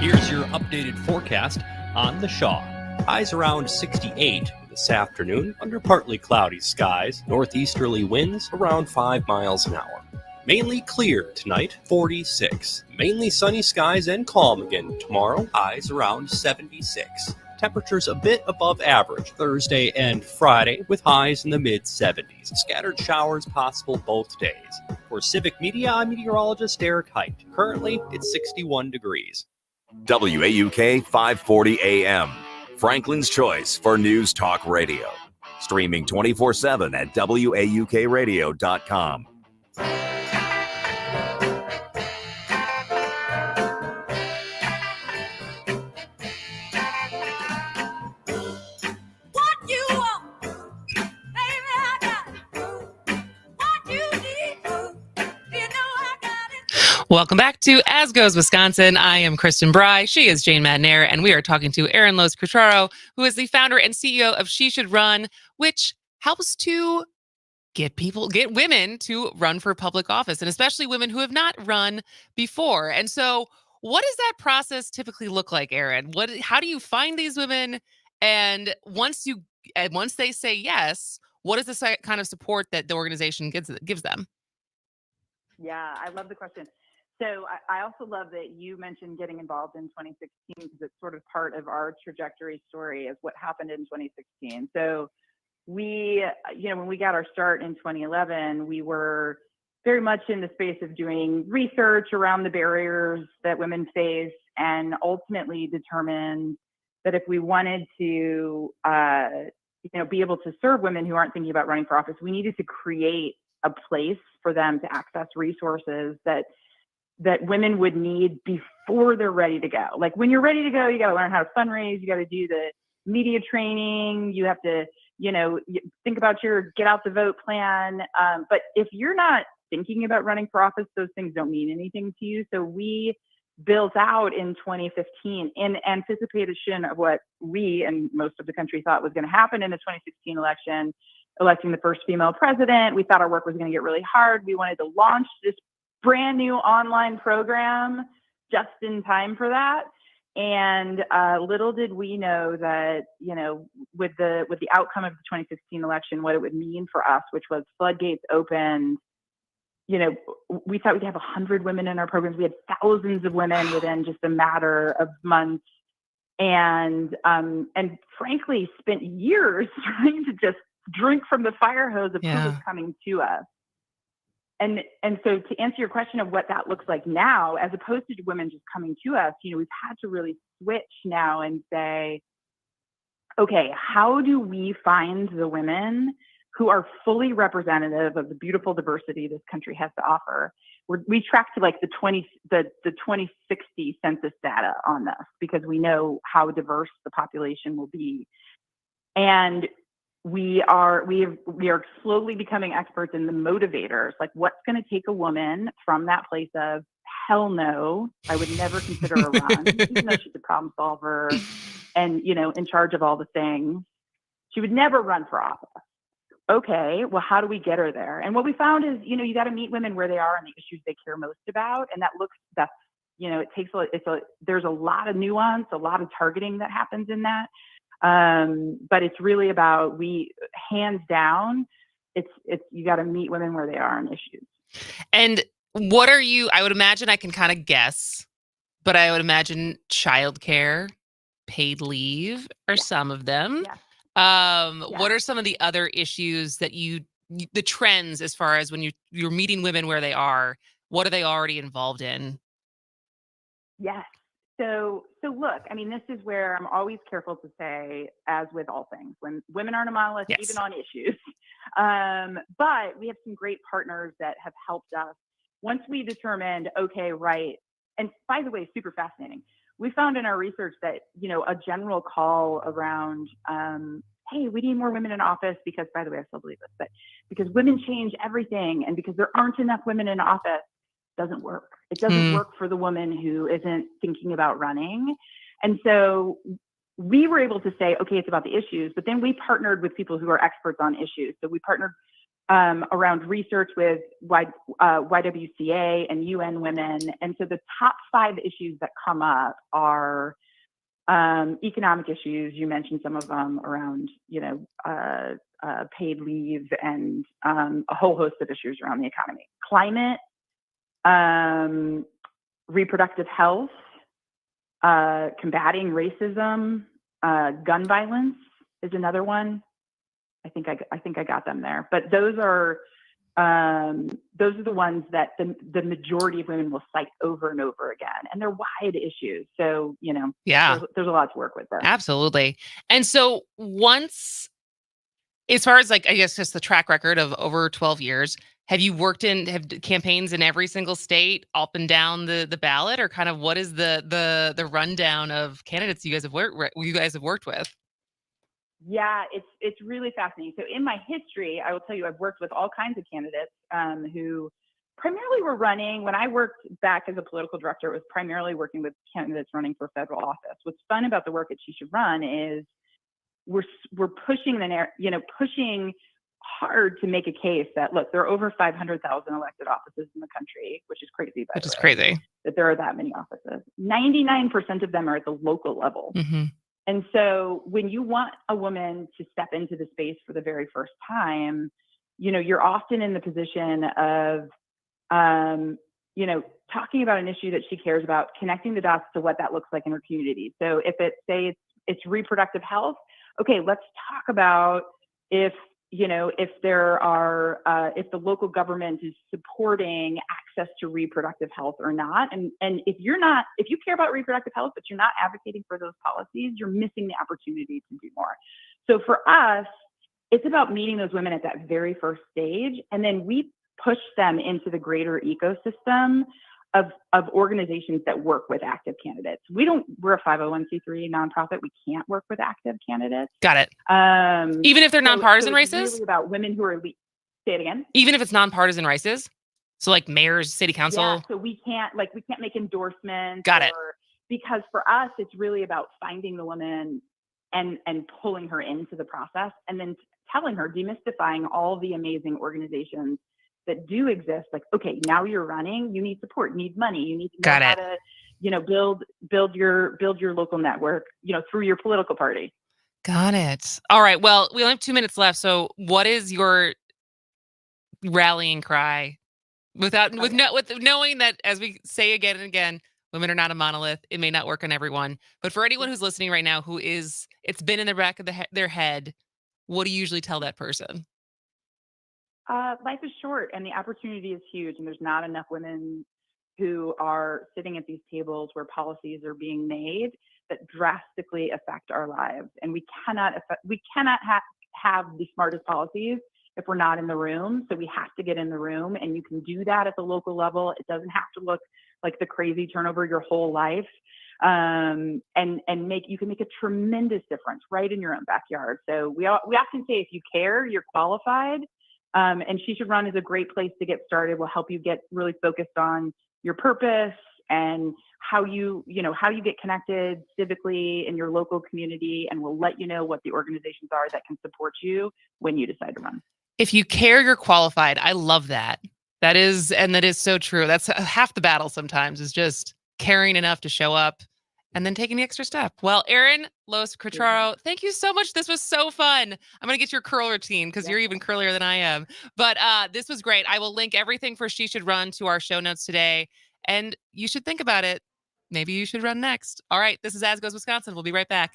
Here's your updated forecast on the Shaw. Highs around 68 this afternoon under partly cloudy skies. Northeasterly winds around 5 miles an hour. Mainly clear tonight, 46. Mainly sunny skies and calm again tomorrow. Highs around 76. Temperatures a bit above average Thursday and Friday with highs in the mid-70s. Scattered showers possible both days. For Civic Media, I'm meteorologist Erik. Currently, it's 61 degrees. WAUK 540 AM, Franklin's choice for news talk radio. Streaming 24/7 at WAUKradio.com. Welcome back to As Goes Wisconsin. I am Kristen Bry. She is Jane Madnair, and we are talking to Erin Cataro, who is the founder and CEO of She Should Run, which helps to get women to run for public office, and especially women who have not run before. And so, what does that process typically look like, Erin? How do you find these women? And once they say yes, what is the kind of support that the organization gives them? Yeah, I love the question. So I also love that you mentioned getting involved in 2016 because it's sort of part of our trajectory story of what happened in 2016. So we, when we got our start in 2011, we were very much in the space of doing research around the barriers that women face, and ultimately determined that if we wanted to, be able to serve women who aren't thinking about running for office, we needed to create a place for them to access resources that women would need before they're ready to go. Like when you're ready to go, you got to learn how to fundraise, you got to do the media training, you have to, think about your get out the vote plan. But if you're not thinking about running for office, those things don't mean anything to you. So we built out in 2015 in anticipation of what we and most of the country thought was going to happen in the 2016 election, electing the first female president. We thought our work was going to get really hard. We wanted to launch this brand new online program just in time for that. And little did we know that, with the outcome of the 2016 election, what it would mean for us, which was floodgates opened. We thought we'd have 100 women in our programs. We had thousands of women within just a matter of months, and frankly, spent years trying to just drink from the fire hose of who was coming to us. And so to answer your question of what that looks like now, as opposed to women just coming to us, we've had to really switch now and say, okay, how do we find the women who are fully representative of the beautiful diversity this country has to offer? We tracked like the 2060 census data on this because we know how diverse the population will be. And we are slowly becoming experts in the motivators, like what's going to take a woman from that place of hell no, I would never consider a run, even though she's a problem solver and, in charge of all the things. She would never run for office. Okay, well, how do we get her there? And what we found is, you got to meet women where they are and the issues they care most about. And there's a lot of nuance, a lot of targeting that happens in that. But it's really about, hands down, you got to meet women where they are on issues. And what are you, I would imagine I can kind of guess, but I would imagine childcare, paid leave are some of them. What are some of the other issues that the trends as far as when you're meeting women where they are, what are they already involved in? Yes. So look, this is where I'm always careful to say, as with all things, when women aren't a monolith, even on issues. But we have some great partners that have helped us. Once we determined, okay, right. And by the way, super fascinating. We found in our research that, a general call around, hey, we need more women in office because, by the way, I still believe this, but because women change everything and because there aren't enough women in office, doesn't work. It doesn't work for the woman who isn't thinking about running. And so we were able to say, okay, it's about the issues, but then we partnered with people who are experts on issues. So we partnered around research with YWCA and UN Women. And so the top 5 issues that come up are economic issues. You mentioned some of them around, paid leave and a whole host of issues around the economy. Climate, reproductive health, combating racism, gun violence is another one. I think I got them there, but those are the ones that the majority of women will cite over and over again, and they're wide issues. So, there's a lot to work with there. Absolutely. And so once, as far as I guess just the track record of over 12 years, have you have campaigns in every single state up and down the ballot, or kind of what is the rundown of candidates you guys have worked with? Yeah, it's really fascinating. So in my history, I will tell you, I've worked with all kinds of candidates who primarily were running. When I worked back as a political director, it was primarily working with candidates running for federal office. What's fun about the work at She Should Run is we're pushing pushing hard to make a case that, look, there are over 500,000 elected offices in the country, which is crazy. Which is crazy that there are that many offices. 99% of them are at the local level. Mm-hmm. And so when you want a woman to step into the space for the very first time, you're often in the position of, talking about an issue that she cares about, connecting the dots to what that looks like in her community. So if it's reproductive health, okay, let's talk about if, if the local government is supporting access to reproductive health or not. And if you care about reproductive health, but you're not advocating for those policies, you're missing the opportunity to do more. So for us, it's about meeting those women at that very first stage. And then we push them into the greater ecosystem of organizations that work with active candidates. We're a 501c3 nonprofit. We can't work with active candidates. Got it. Even if they're nonpartisan so it's races? really about women who are, say it again. Even if it's nonpartisan races? So like mayors, city council? Yeah, so we can't make endorsements. Got it. Because for us, it's really about finding the woman and pulling her into the process and then telling her, demystifying all the amazing organizations that do exist. Like, okay, now you're running, you need support, you need money, you need to know how to, build your local network, through your political party. Got it. All right. Well, we only have 2 minutes left. So what is your rallying cry with knowing that, as we say again and again, women are not a monolith. It may not work on everyone, but for anyone who's listening right now, it's been in the back of their head, what do you usually tell that person? Life is short and the opportunity is huge, and there's not enough women who are sitting at these tables where policies are being made that drastically affect our lives. And we cannot have the smartest policies if we're not in the room. So we have to get in the room, and you can do that at the local level. It doesn't have to look like the crazy turnover your whole life. You can make a tremendous difference right in your own backyard. So we often say, if you care, you're qualified. And She Should Run is a great place to get started. We'll help you get really focused on your purpose and how you get connected civically in your local community. And we'll let you know what the organizations are that can support you when you decide to run. If you care, you're qualified. I love that. That is so true. That's half the battle sometimes, is just caring enough to show up and then taking the extra step. Well, Erin, Loos, Cataro, thank you so much. This was so fun. I'm going to get your curl routine because you're even curlier than I am. But this was great. I will link everything for She Should Run to our show notes today. And you should think about it. Maybe you should run next. All right. This is As Goes Wisconsin. We'll be right back.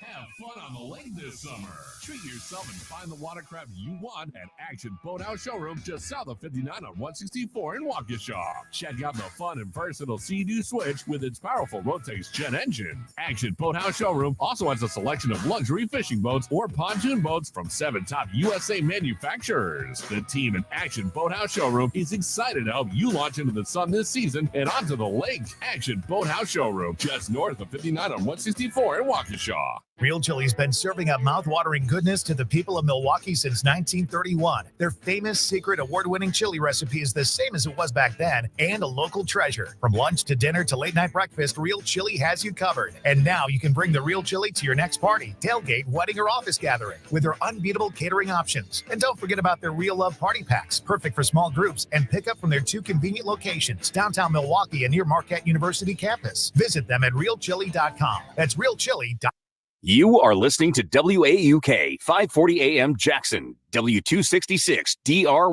Have fun on the lake this summer. Treat yourself and find the watercraft you want at Action Boathouse Showroom just south of 59 on 164 in Waukesha. Check out the fun and versatile Sea-Doo Switch with its powerful Rotax jet engine. Action Boathouse Showroom also has a selection of luxury fishing boats or pontoon boats from 7 top USA manufacturers. The team at Action Boathouse Showroom is excited to help you launch into the sun this season and onto the lake. Action Boathouse Showroom just north of 59 on 164 in Waukesha. Real Chili's been serving up mouth-watering goodness to the people of Milwaukee since 1931. Their famous secret award-winning chili recipe is the same as it was back then, and a local treasure. From lunch to dinner to late-night breakfast, Real Chili has you covered. And now you can bring the Real Chili to your next party, tailgate, wedding, or office gathering with their unbeatable catering options. And don't forget about their Real Love party packs, perfect for small groups, and pick up from their 2 convenient locations, downtown Milwaukee and near Marquette University campus. Visit them at realchili.com. That's realchili.com. You are listening to WAUK 540 AM Jackson, W266 DR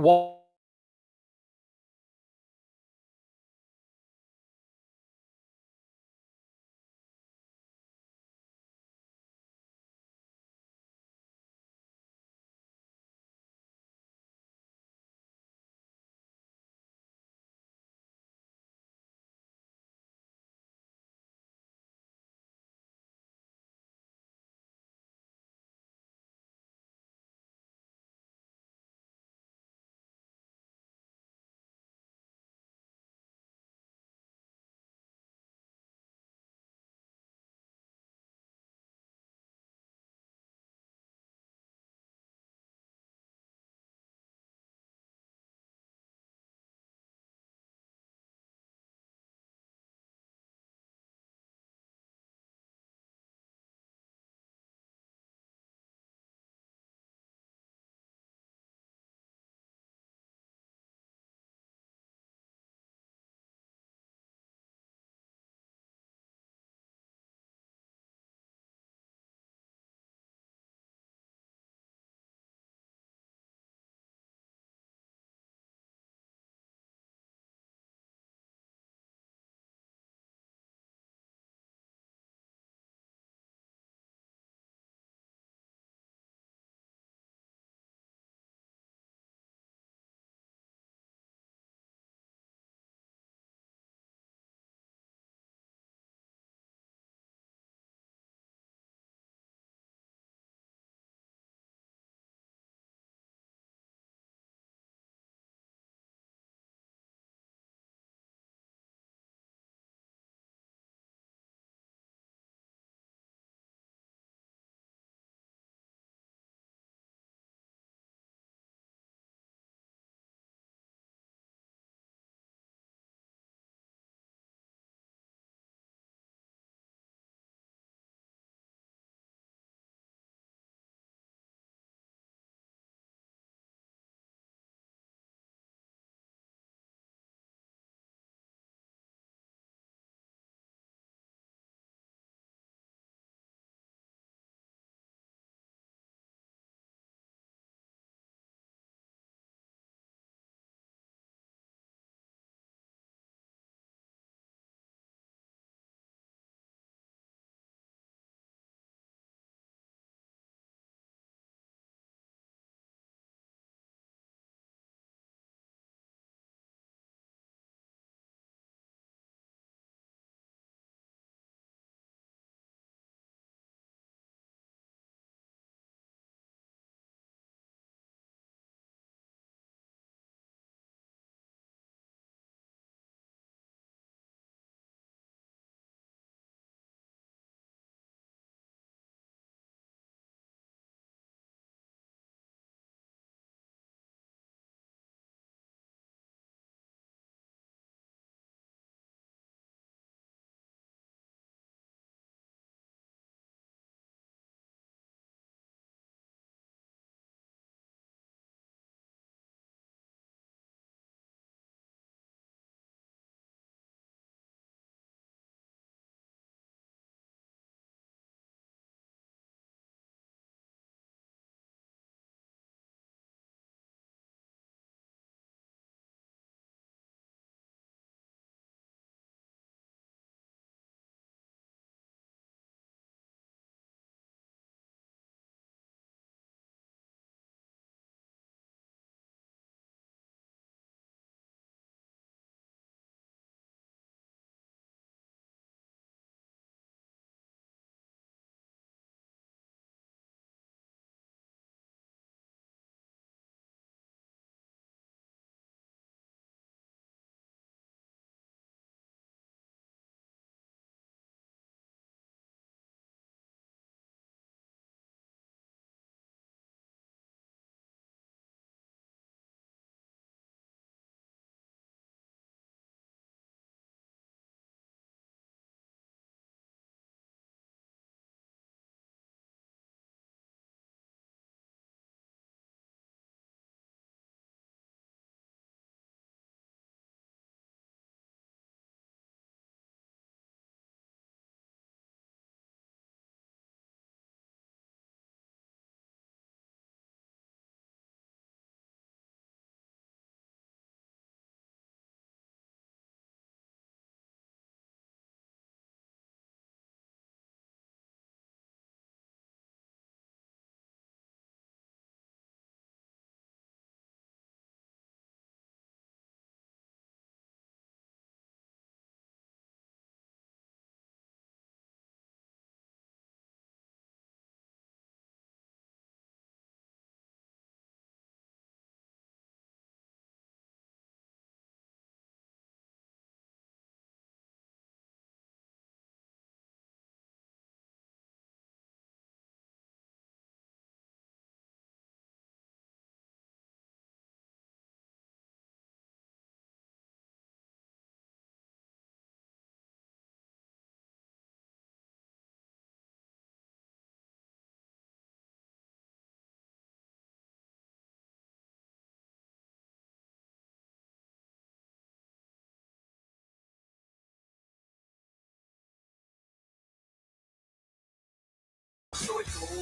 Welcome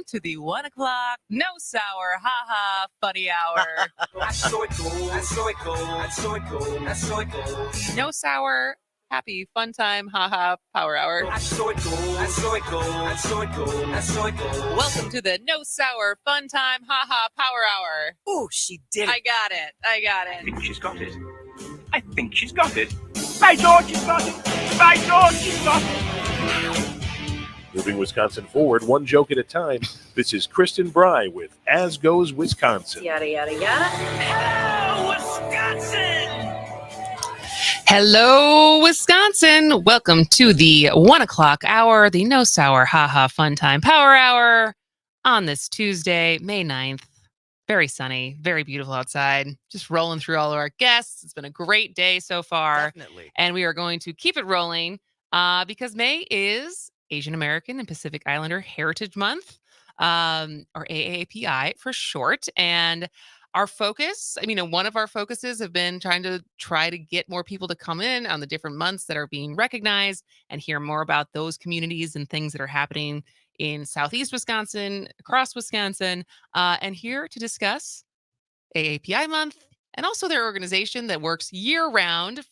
to the 1 o'clock no sour haha funny hour. No sour happy fun time haha power hour. Welcome to the no sour fun time haha power hour. Oh, she did it. I got it. I think she's got it. I think she's got it. By George, she's got it. By George, she's got it. Moving Wisconsin forward, one joke at a time. This is Kristen Bry with As Goes Wisconsin. Yada, yada, yada. Hello, Wisconsin! Hello, Wisconsin. Welcome to the 1 o'clock hour, the no sour haha fun time power hour on this Tuesday, May 9th. Very sunny, very beautiful outside. Just rolling through all of our guests. It's been a great day so far. Definitely. And we are going to keep it rolling because May is Asian American and Pacific Islander Heritage Month, or AAPI for short. And our focus, one of our focuses have been try to get more people to come in on the different months that are being recognized and hear more about those communities and things that are happening in Southeast Wisconsin, across Wisconsin, and here to discuss AAPI month and also their organization that works year-round,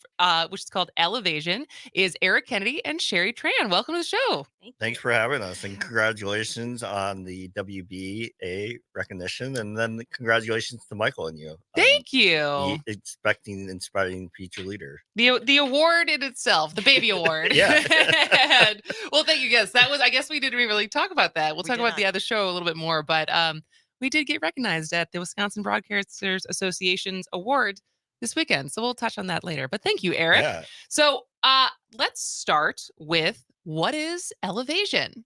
which is called ElevAsian, is Erik Kennedy and Shary Tran. Welcome to the show. Thanks for having us, and congratulations on the WBA recognition, and then congratulations to Michael and you. Thank you. Inspiring future leader. The award in itself, the baby award. Yeah. Well, thank you. Yes, that was. I guess we didn't really talk about that. We'll talk about the other show a little bit more, but we did get recognized at the Wisconsin Broadcasters Association's award this weekend. So we'll touch on that later. But thank you, Erik. Yeah. So let's start with what is ElevAsian?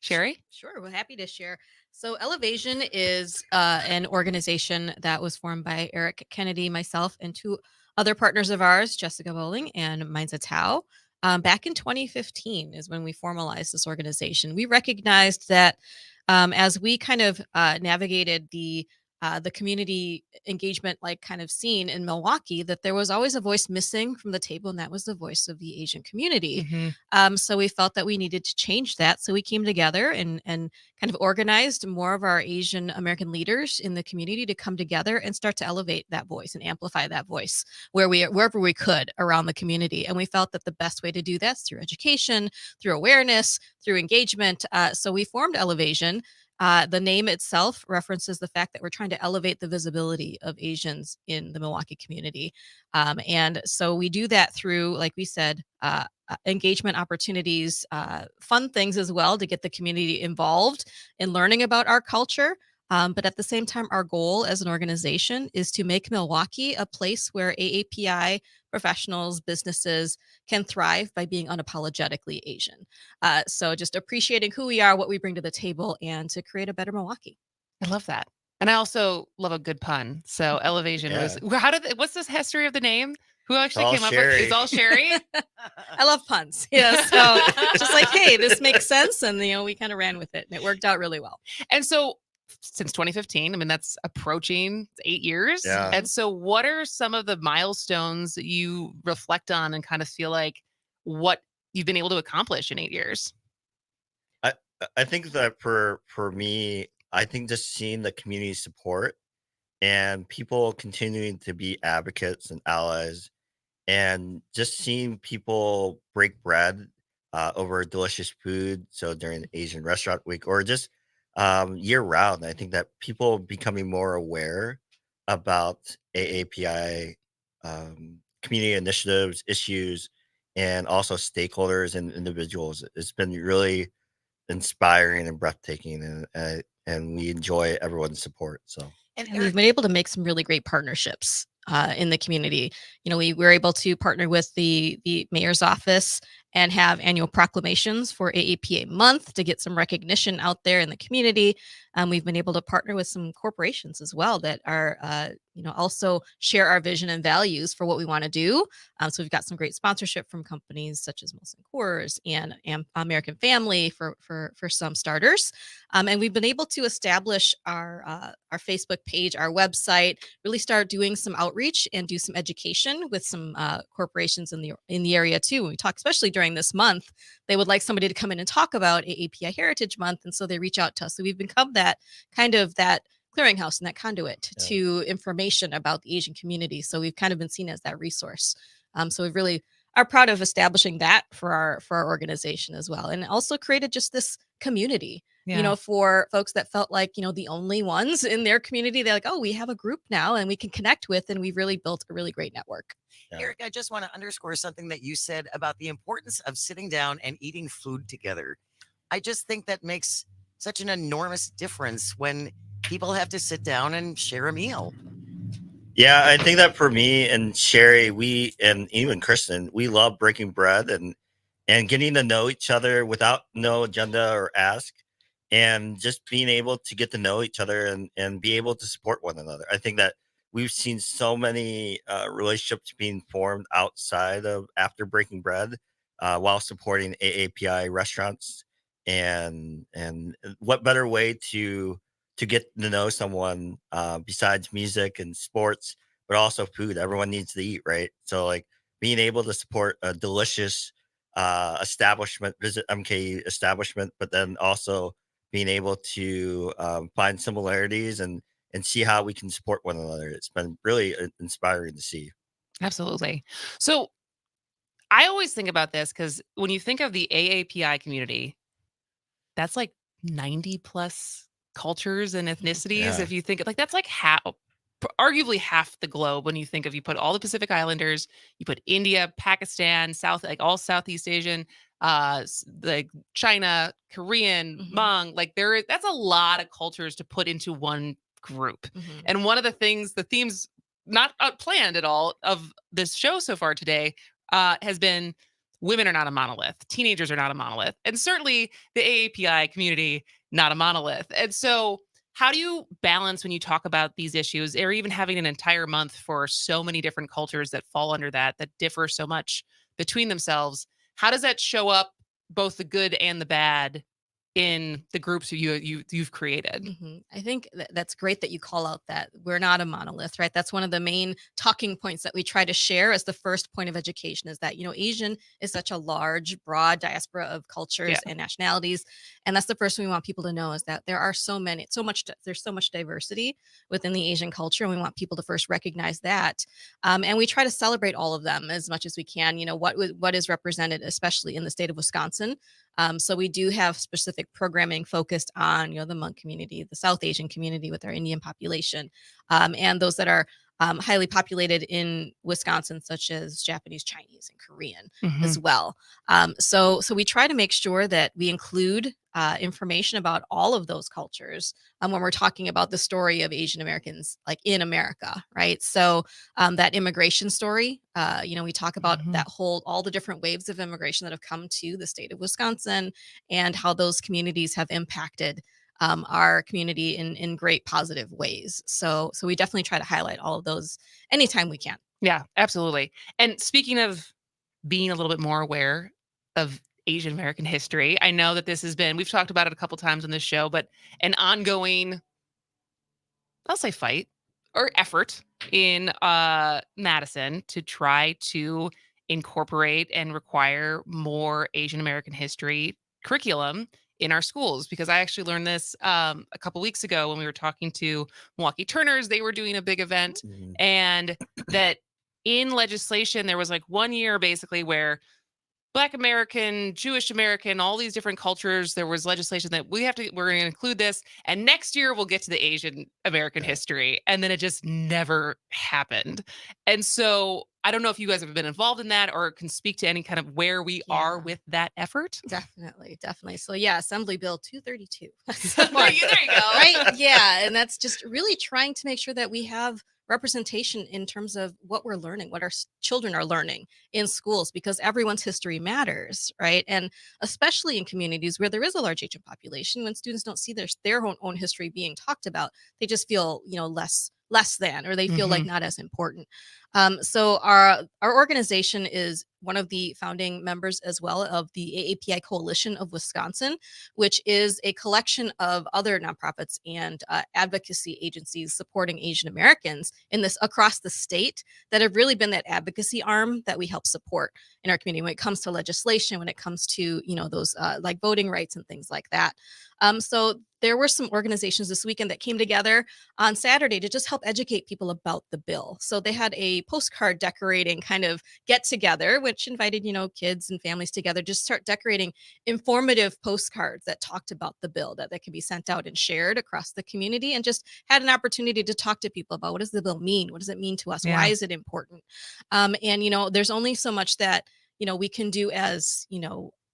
Shary? Sure. We're happy to share. So ElevAsian is an organization that was formed by Erik Kennedy, myself, and two other partners of ours, Jessica Bowling and Mainza Tao. Back in 2015 is when we formalized this organization. We recognized that as we kind of navigated the community engagement kind of scene in Milwaukee, that there was always a voice missing from the table, and that was the voice of the Asian community. Mm-hmm. So we felt that we needed to change that. So we came together and kind of organized more of our Asian American leaders in the community to come together and start to elevate that voice and amplify that voice wherever we could around the community. And we felt that the best way to do that is through education, through awareness, through engagement. So we formed ElevAsian. The name itself references the fact that we're trying to elevate the visibility of Asians in the Milwaukee community. And so we do that through, like we said, engagement opportunities, fun things as well to get the community involved in learning about our culture. But at the same time, our goal as an organization is to make Milwaukee a place where AAPI professionals, businesses can thrive by being unapologetically Asian. So just appreciating who we are, what we bring to the table, and to create a better Milwaukee. I love that. And I also love a good pun. So ElevAsian was, what's this history of the name? Who actually came up with it? It's all Shary? I love puns. Yeah. So just like, hey, this makes sense. And, we kind of ran with it and it worked out really well. And so since 2015, that's approaching 8 years. Yeah. And so what are some of the milestones that you reflect on and kind of feel like what you've been able to accomplish in 8 years? I think that for me, I think just seeing the community support and people continuing to be advocates and allies, and just seeing people break bread over delicious food. So during the Asian Restaurant Week, or just year round, I think that people becoming more aware about AAPI community initiatives, issues, and also stakeholders and individuals. It's been really inspiring and breathtaking, and we enjoy everyone's support. So, and we've been able to make some really great partnerships in the community. We were able to partner with the mayor's office and have annual proclamations for AAPA month to get some recognition out there in the community. We've been able to partner with some corporations as well that are, also share our vision and values for what we want to do. So we've got some great sponsorship from companies such as Molson Coors and American Family for some starters. And we've been able to establish our Facebook page, our website, really start doing some outreach and do some education with some corporations in the area too. We talk, especially during during this month, they would like somebody to come in and talk about AAPI Heritage Month. And so they reach out to us. So we've become that clearinghouse and that conduit to information about the Asian community. So we've kind of been seen as that resource. So we really are proud of establishing that for our organization as well. And also created just this community, for folks that felt like, the only ones in their community. They're like, oh, we have a group now and we can connect with, and we've really built a really great network. Erik, I just want to underscore something that you said about the importance of sitting down and eating food together. I just think that makes such an enormous difference when people have to sit down and share a meal. Yeah, I think that for me and Shary, and even Kristen, we love breaking bread and getting to know each other without no agenda or ask, and just being able to get to know each other and be able to support one another. I think that we've seen so many relationships being formed outside of after breaking bread while supporting AAPI restaurants. And what better way to get to know someone besides music and sports, but also food. Everyone needs to eat, right? So like being able to support a delicious establishment, visit MKE establishment, but then also being able to find similarities and see how we can support one another. It's been really inspiring to see. Absolutely. So I always think about this because when you think of the AAPI community, that's like 90 plus cultures and ethnicities. Yeah. If you think like that's like arguably half the globe when you think of, you put all the Pacific Islanders, you put India, Pakistan, all Southeast Asian, like China, Korean, Hmong, like that's a lot of cultures to put into one group. And one of the themes not planned at all of this show so far today has been women are not a monolith. Teenagers are not a monolith. And certainly the AAPI community, not a monolith. And so how do you balance when you talk about these issues, or even having an entire month for so many different cultures that fall under that differ so much between themselves? How does that show up, both the good and the bad, in the groups you've created? I think that's great that you call out that we're not a monolith, right? That's one of the main talking points that we try to share as the first point of education, is that, Asian is such a large, broad diaspora of cultures and nationalities. And that's the first thing we want people to know, is that there are there's so much diversity within the Asian culture. And we want people to first recognize that. And we try to celebrate all of them as much as we can, what is represented, especially in the state of Wisconsin. So we do have specific programming focused on, the Hmong community, the South Asian community with our Indian population, and those that are highly populated in Wisconsin, such as Japanese, Chinese, and Korean as well. So we try to make sure that we include information about all of those cultures when we're talking about the story of Asian Americans, like in America, right? So that immigration story, we talk about all the different waves of immigration that have come to the state of Wisconsin, and how those communities have impacted our community in great positive ways. So we definitely try to highlight all of those anytime we can. Yeah, absolutely. And speaking of being a little bit more aware of Asian American history, I know that this has been, we've talked about it a couple times on this show, but an ongoing, I'll say, fight or effort in Madison to try to incorporate and require more Asian American history curriculum in our schools. Because I actually learned this a couple weeks ago when we were talking to Milwaukee Turners. They were doing a big event, and that in legislation, there was like 1 year basically where Black American, Jewish American, all these different cultures, there was legislation that we're going to include this. And next year we'll get to the Asian American history. And then it just never happened. And so I don't know if you guys have been involved in that or can speak to any kind of where we are with that effort. Definitely. So Assembly Bill 232. There you go. Right? Yeah. And that's just really trying to make sure that we have representation in terms of what we're learning, what our children are learning in schools, because everyone's history matters, right? And especially in communities where there is a large Asian population, when students don't see their own history being talked about, they just feel, less than, or they feel like not as important. So our organization is one of the founding members as well of the AAPI Coalition of Wisconsin, which is a collection of other nonprofits and advocacy agencies supporting Asian Americans in this across the state that have really been that advocacy arm that we help support in our community when it comes to legislation, when it comes to those like voting rights and things like that. So there were some organizations this weekend that came together on Saturday to just help educate people about the bill. So they had a postcard decorating kind of get together, which invited, kids and families together, just start decorating informative postcards that talked about the bill that can be sent out and shared across the community, and just had an opportunity to talk to people about what does the bill mean? What does it mean to us? Yeah. Why is it important? And, there's only so much that, we can do as,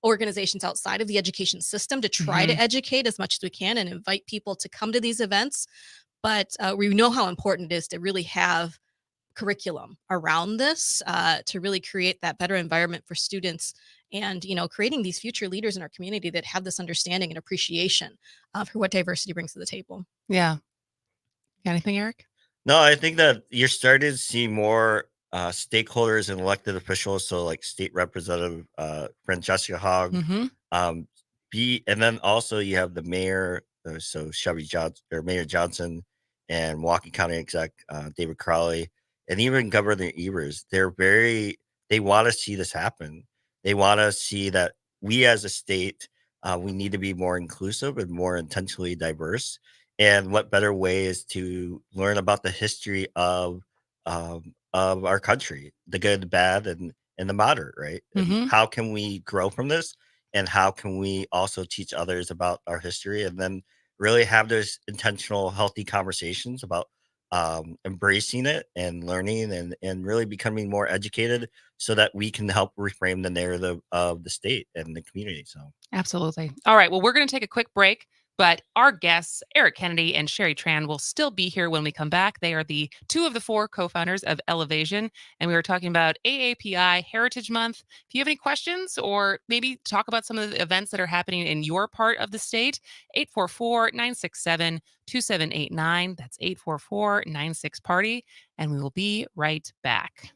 organizations outside of the education system to try to educate as much as we can and invite people to come to these events. But we know how important it is to really have curriculum around this to really create that better environment for students and, creating these future leaders in our community that have this understanding and appreciation for what diversity brings to the table. Yeah. Got anything, Erik? No, I think that you're starting to see more stakeholders and elected officials, so like State Representative Francesca Hogg, Mhm. and then also you have the mayor, so Shary Johnson or Mayor Johnson, and Milwaukee County Exec David Crowley, and even Governor Evers. They want to see this happen. They want to see that we as a state, we need to be more inclusive and more intentionally diverse. And what better way is to learn about the history of our country, the good, the bad, and the moderate, right? And Mhm. how can we grow from this? And how can we also teach others about our history, and then really have those intentional, healthy conversations about embracing it and learning and really becoming more educated so that we can help reframe the narrative of the state and the community. So Absolutely. All right. Well, we're going to take a quick break, but our guests, Erik Kennedy and Shary Tran, will still be here when we come back. They are the two of the four co-founders of ElevAsian, and we were talking about AAPI Heritage Month. If you have any questions or maybe talk about some of the events that are happening in your part of the state, 844-967-2789. That's 844-96-PARTY, and we will be right back.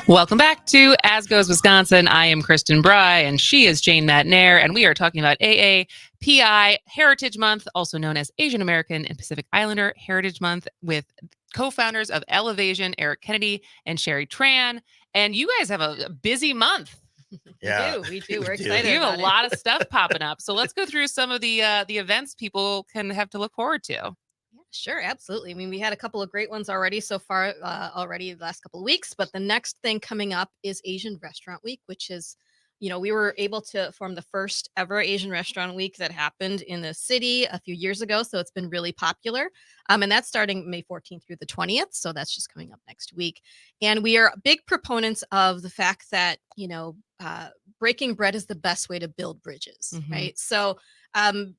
Welcome back to As Goes Wisconsin. I am Kristen Bry, and she is Jane Matnair, and we are talking about AAPI Heritage Month, also known as Asian American and Pacific Islander Heritage Month, with co-founders of ElevAsian, Erik Kennedy and Shary Tran. And you guys have a busy month. Yeah, We do. We're excited. You have about a lot of stuff popping up. So let's go through some of the events people can have to look forward to. Sure, absolutely. I mean, we had a couple of great ones already so far, already the last couple of weeks. But the next thing coming up is Asian Restaurant Week, which is, we were able to form the first ever Asian Restaurant Week that happened in the city a few years ago. So it's been really popular. And that's starting May 14th through the 20th. So that's just coming up next week. And we are big proponents of the fact that, breaking bread is the best way to build bridges, right? So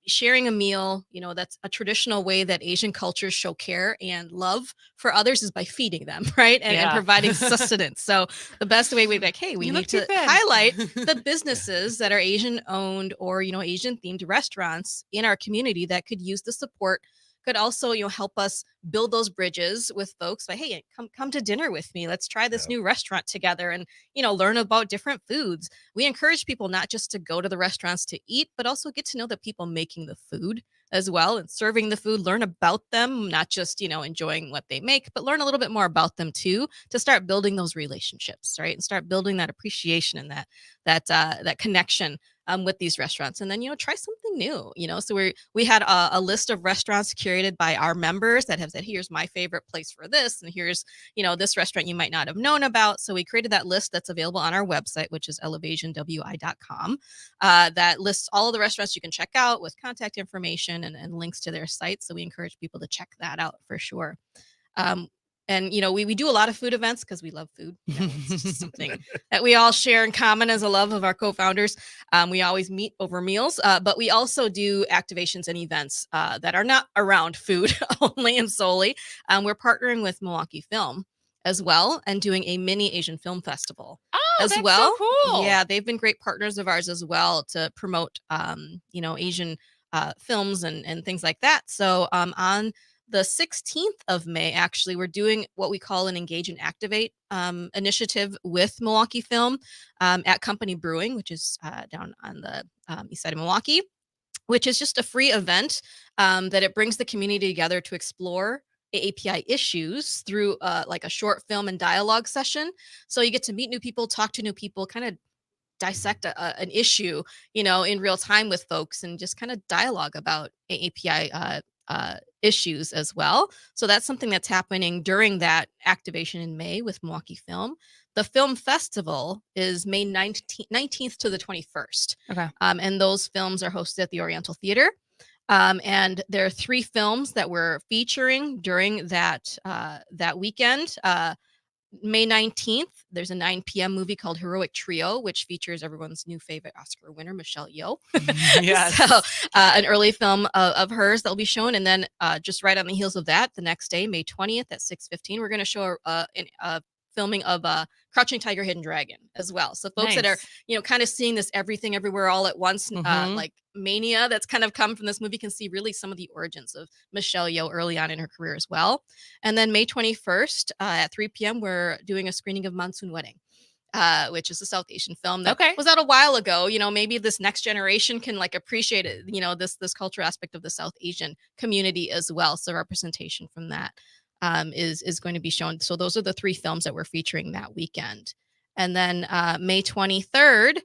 sharing a meal, that's a traditional way that Asian cultures show care and love for others is by feeding them, right? And providing sustenance. So the best way we'd be like, hey, we need to highlight the businesses that are Asian owned or, Asian themed restaurants in our community that could use the support, could also, help us build those bridges with folks like, hey, come to dinner with me. Let's try this new restaurant together and, learn about different foods. We encourage people not just to go to the restaurants to eat, but also get to know the people making the food as well and serving the food, learn about them, not just, enjoying what they make, but learn a little bit more about them too, to start building those relationships, right? And start building that appreciation and that connection with these restaurants. And then, try something new, so we had a list of restaurants curated by our members that have said, here's my favorite place for this. And here's, this restaurant you might not have known about. So we created that list that's available on our website, which is ElevAsianWI.com. That lists all of the restaurants you can check out with contact information and links to their sites. So we encourage people to check that out for sure. And, we do a lot of food events because we love food. It's just something that we all share in common as a love of our co-founders. We always meet over meals, but we also do activations and events that are not around food only and solely. We're partnering with Milwaukee Film as well and doing a mini Asian film festival as that's well. So cool. Yeah, they've been great partners of ours as well to promote, Asian films and things like that. So on the 16th of May, actually, we're doing what we call an Engage and Activate initiative with Milwaukee Film at Company Brewing, which is down on the east side of Milwaukee, which is just a free event that it brings the community together to explore AAPI issues through like a short film and dialogue session. So you get to meet new people, talk to new people, kind of dissect an issue, in real time with folks and just kind of dialogue about AAPI issues as well. So that's something that's happening during that activation in May with Milwaukee Film. The film festival is May 19th to the 21st. Okay. And those films are hosted at the Oriental Theater. And there are 3 films that we're featuring during that weekend. May 19th, there's a 9 p.m. movie called Heroic Trio, which features everyone's new favorite Oscar winner, Michelle Yeoh. Yes. So an early film of hers that will be shown. And then just right on the heels of that, the next day, May 20th at 6:15, we're going to show a filming of Crouching Tiger, Hidden Dragon as well. So folks that are, kind of seeing this everything everywhere all at once, like mania that's kind of come from this movie, can see really some of the origins of Michelle Yeoh early on in her career as well. And then May 21st at 3 p.m., we're doing a screening of Monsoon Wedding, which is a South Asian film that was out a while ago. Maybe this next generation can appreciate it, this cultural aspect of the South Asian community as well. So representation from that is going to be shown. So those are the 3 films that we're featuring that weekend. And then May 23rd,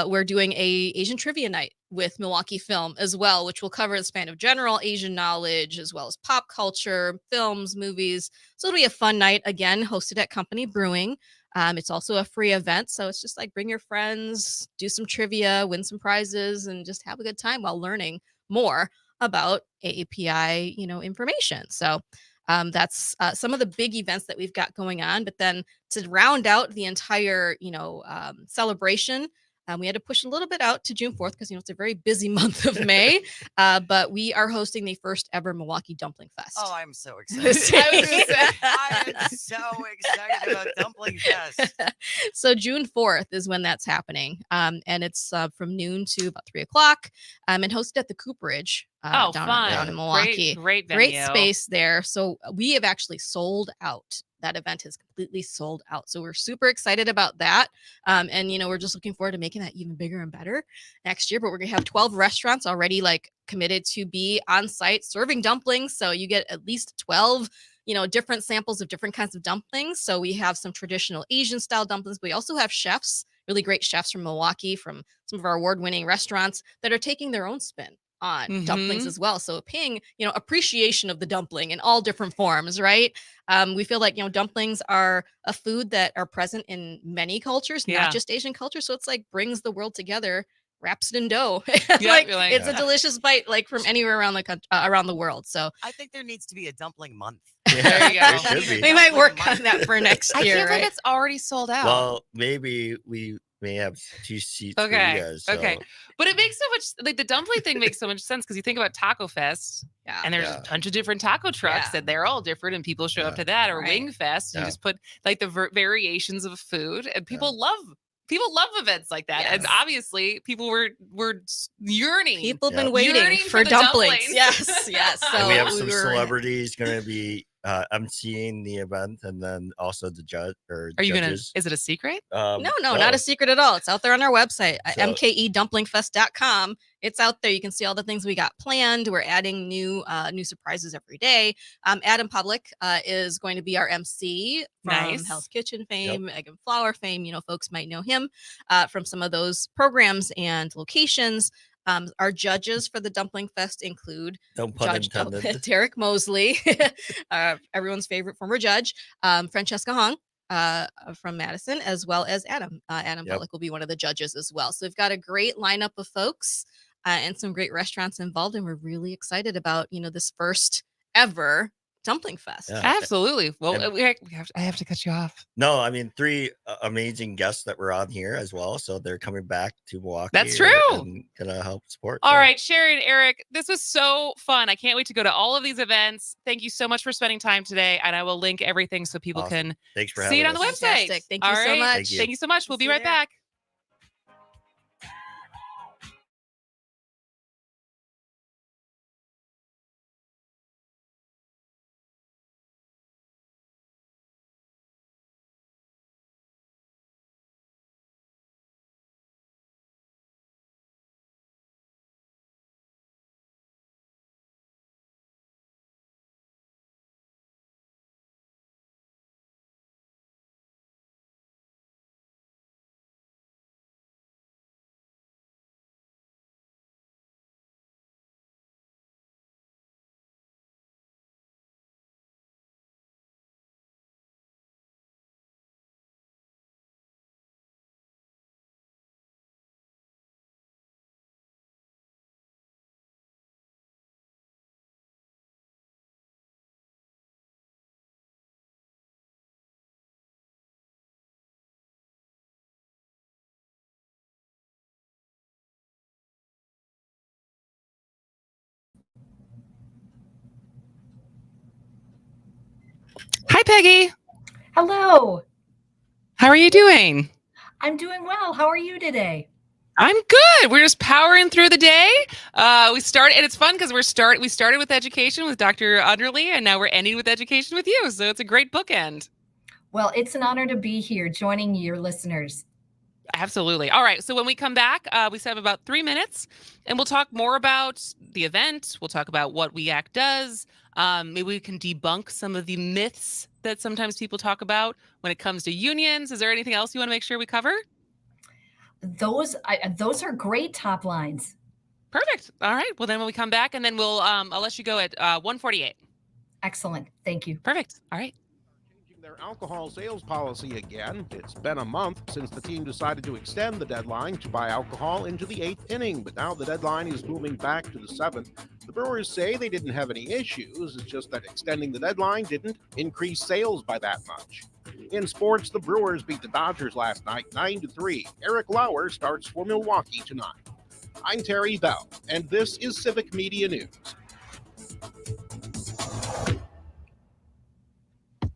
we're doing a Asian trivia night with Milwaukee Film as well, which will cover the span of general Asian knowledge as well as pop culture, films, movies. So it'll be a fun night, again, hosted at Company Brewing. It's also a free event. So it's just like bring your friends, do some trivia, win some prizes, and just have a good time while learning more about AAPI, information. So that's some of the big events that we've got going on. But then to round out the entire, celebration, we had to push a little bit out to June 4th because, it's a very busy month of May. But we are hosting the first ever Milwaukee Dumpling Fest. Oh, I'm so excited. I am so excited about Dumpling Fest. So June 4th is when that's happening. And it's from noon to about 3 o'clock and hosted at the Cooperage. Down in Milwaukee. Great venue. Great space there. So we have actually sold out that event is completely sold out. So we're super excited about that. And, we're just looking forward to making that even bigger and better next year. But we're going to have 12 restaurants already committed to be on site serving dumplings. So you get at least 12 different samples of different kinds of dumplings. So we have some traditional Asian style dumplings, but we also have chefs, really great chefs from Milwaukee, from some of our award-winning restaurants that are taking their own spin on dumplings as well. So paying, appreciation of the dumpling in all different forms, right? We feel like, dumplings are a food that are present in many cultures, not just Asian culture. So it's brings the world together, wraps it in dough. It's a delicious bite, from anywhere around the country, around the world. So I think there needs to be a dumpling month. there you go. We might work on that for next year. I feel right? like it's already sold out. Well, maybe we may have 2 seats for you guys. So. Okay. But it makes so much, the dumpling thing makes so much sense because you think about Taco Fest and there's a bunch of different taco trucks and they're all different and people show up to that, or Wing Fest. You just put the variations of food, and people love events like that. And obviously people were yearning. People have been waiting for dumplings. Yes. So and we have some celebrities going to be emceeing the event, and then also the judge or Are you judges. is it a secret? No, not a secret at all. It's out there on our website, mkedumplingfest.com. It's out there. You can see all the things we got planned. We're adding new surprises every day. Adam Public is going to be our MC from Hell's Kitchen fame, Egg and Flour fame. Folks might know him from some of those programs and locations. Our judges for the Dumpling Fest include Judge Derek Mosley, everyone's favorite former judge, Francesca Hong from Madison, as well as Adam. Adam Bullock will be one of the judges as well. So we've got a great lineup of folks and some great restaurants involved, and we're really excited about this first ever Dumpling Fest. Absolutely. Well, I have to cut you off. No, I mean 3 amazing guests that were on here as well, so they're coming back to Milwaukee. That's true. And gonna help support. All right, Shary and Erik, this was so fun. I can't wait to go to all of these events. Thank you so much for spending time today, and I will link everything so people can see it on the website. Fantastic. Thank you so much. Thank you so much. We'll be right back. Hi, Peggy. Hello. How are you doing? I'm doing well. How are you today? I'm good. We're just powering through the day. And it's fun because we started with education with Dr. Underly, and now we're ending with education with you. So it's a great bookend. Well, it's an honor to be here joining your listeners. Absolutely. All right. So when we come back, we have about 3 minutes, and we'll talk more about the event. We'll talk about what WEAC does. Maybe we can debunk some of the myths that sometimes people talk about when it comes to unions. Is there anything else you want to make sure we cover? Those are great top lines. Perfect. All right. Well, then when we come back, and then I'll let you go at 1:48. Excellent. Thank you. Perfect. All right. Their alcohol sales policy again. It's been a month since the team decided to extend the deadline to buy alcohol into the 8th inning, but now the deadline is moving back to the 7th. The Brewers say they didn't have any issues. It's just that extending the deadline didn't increase sales by that much. In sports, the Brewers beat the Dodgers last night 9-3. Eric Lauer starts for Milwaukee tonight. I'm Terry Bell, and this is Civic Media News.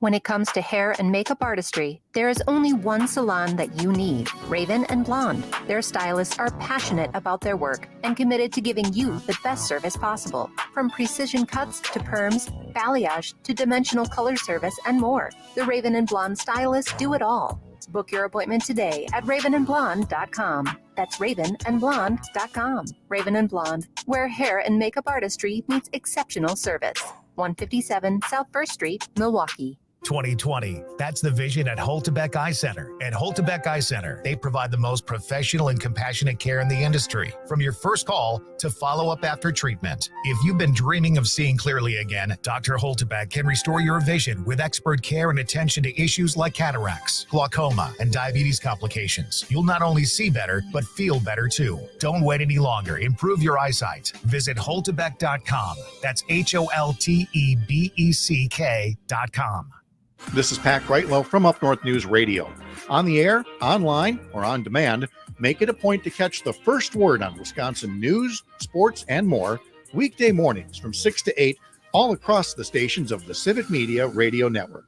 When it comes to hair and makeup artistry, there is only one salon that you need, Raven and Blonde. Their stylists are passionate about their work and committed to giving you the best service possible. From precision cuts to perms, balayage to dimensional color service and more. The Raven and Blonde stylists do it all. Book your appointment today at ravenandblonde.com. That's ravenandblonde.com. Raven and Blonde, where hair and makeup artistry meets exceptional service. 157 South 1st Street, Milwaukee. 2020. That's the vision at Holtebeck Eye Center. At Holtebeck Eye Center, they provide the most professional and compassionate care in the industry, from your first call to follow-up after treatment. If you've been dreaming of seeing clearly again, Dr. Holtebeck can restore your vision with expert care and attention to issues like cataracts, glaucoma, and diabetes complications. You'll not only see better, but feel better too. Don't wait any longer. Improve your eyesight. Visit Holtebeck.com. That's HOLTEBECK.com. This is Pat Greitlow from Up North News Radio. On the air, online, or on demand, make it a point to catch the first word on Wisconsin news, sports, and more weekday mornings from 6 to 8 all across the stations of the Civic Media Radio Network.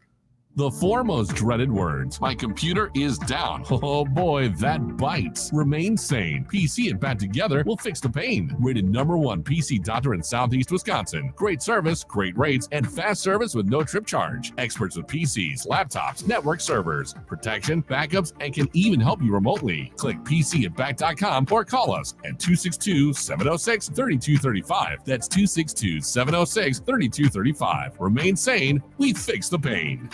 The four most dreaded words. My computer is down. Oh boy, that bites. Remain sane. PC and Pat together will fix the pain. Rated #1 PC doctor in Southeast Wisconsin. Great service, great rates, and fast service with no trip charge. Experts with PCs, laptops, network servers, protection, backups, and can even help you remotely. Click PCandBack.com or call us at 262-706-3235. That's 262-706-3235. Remain sane. We fix the pain.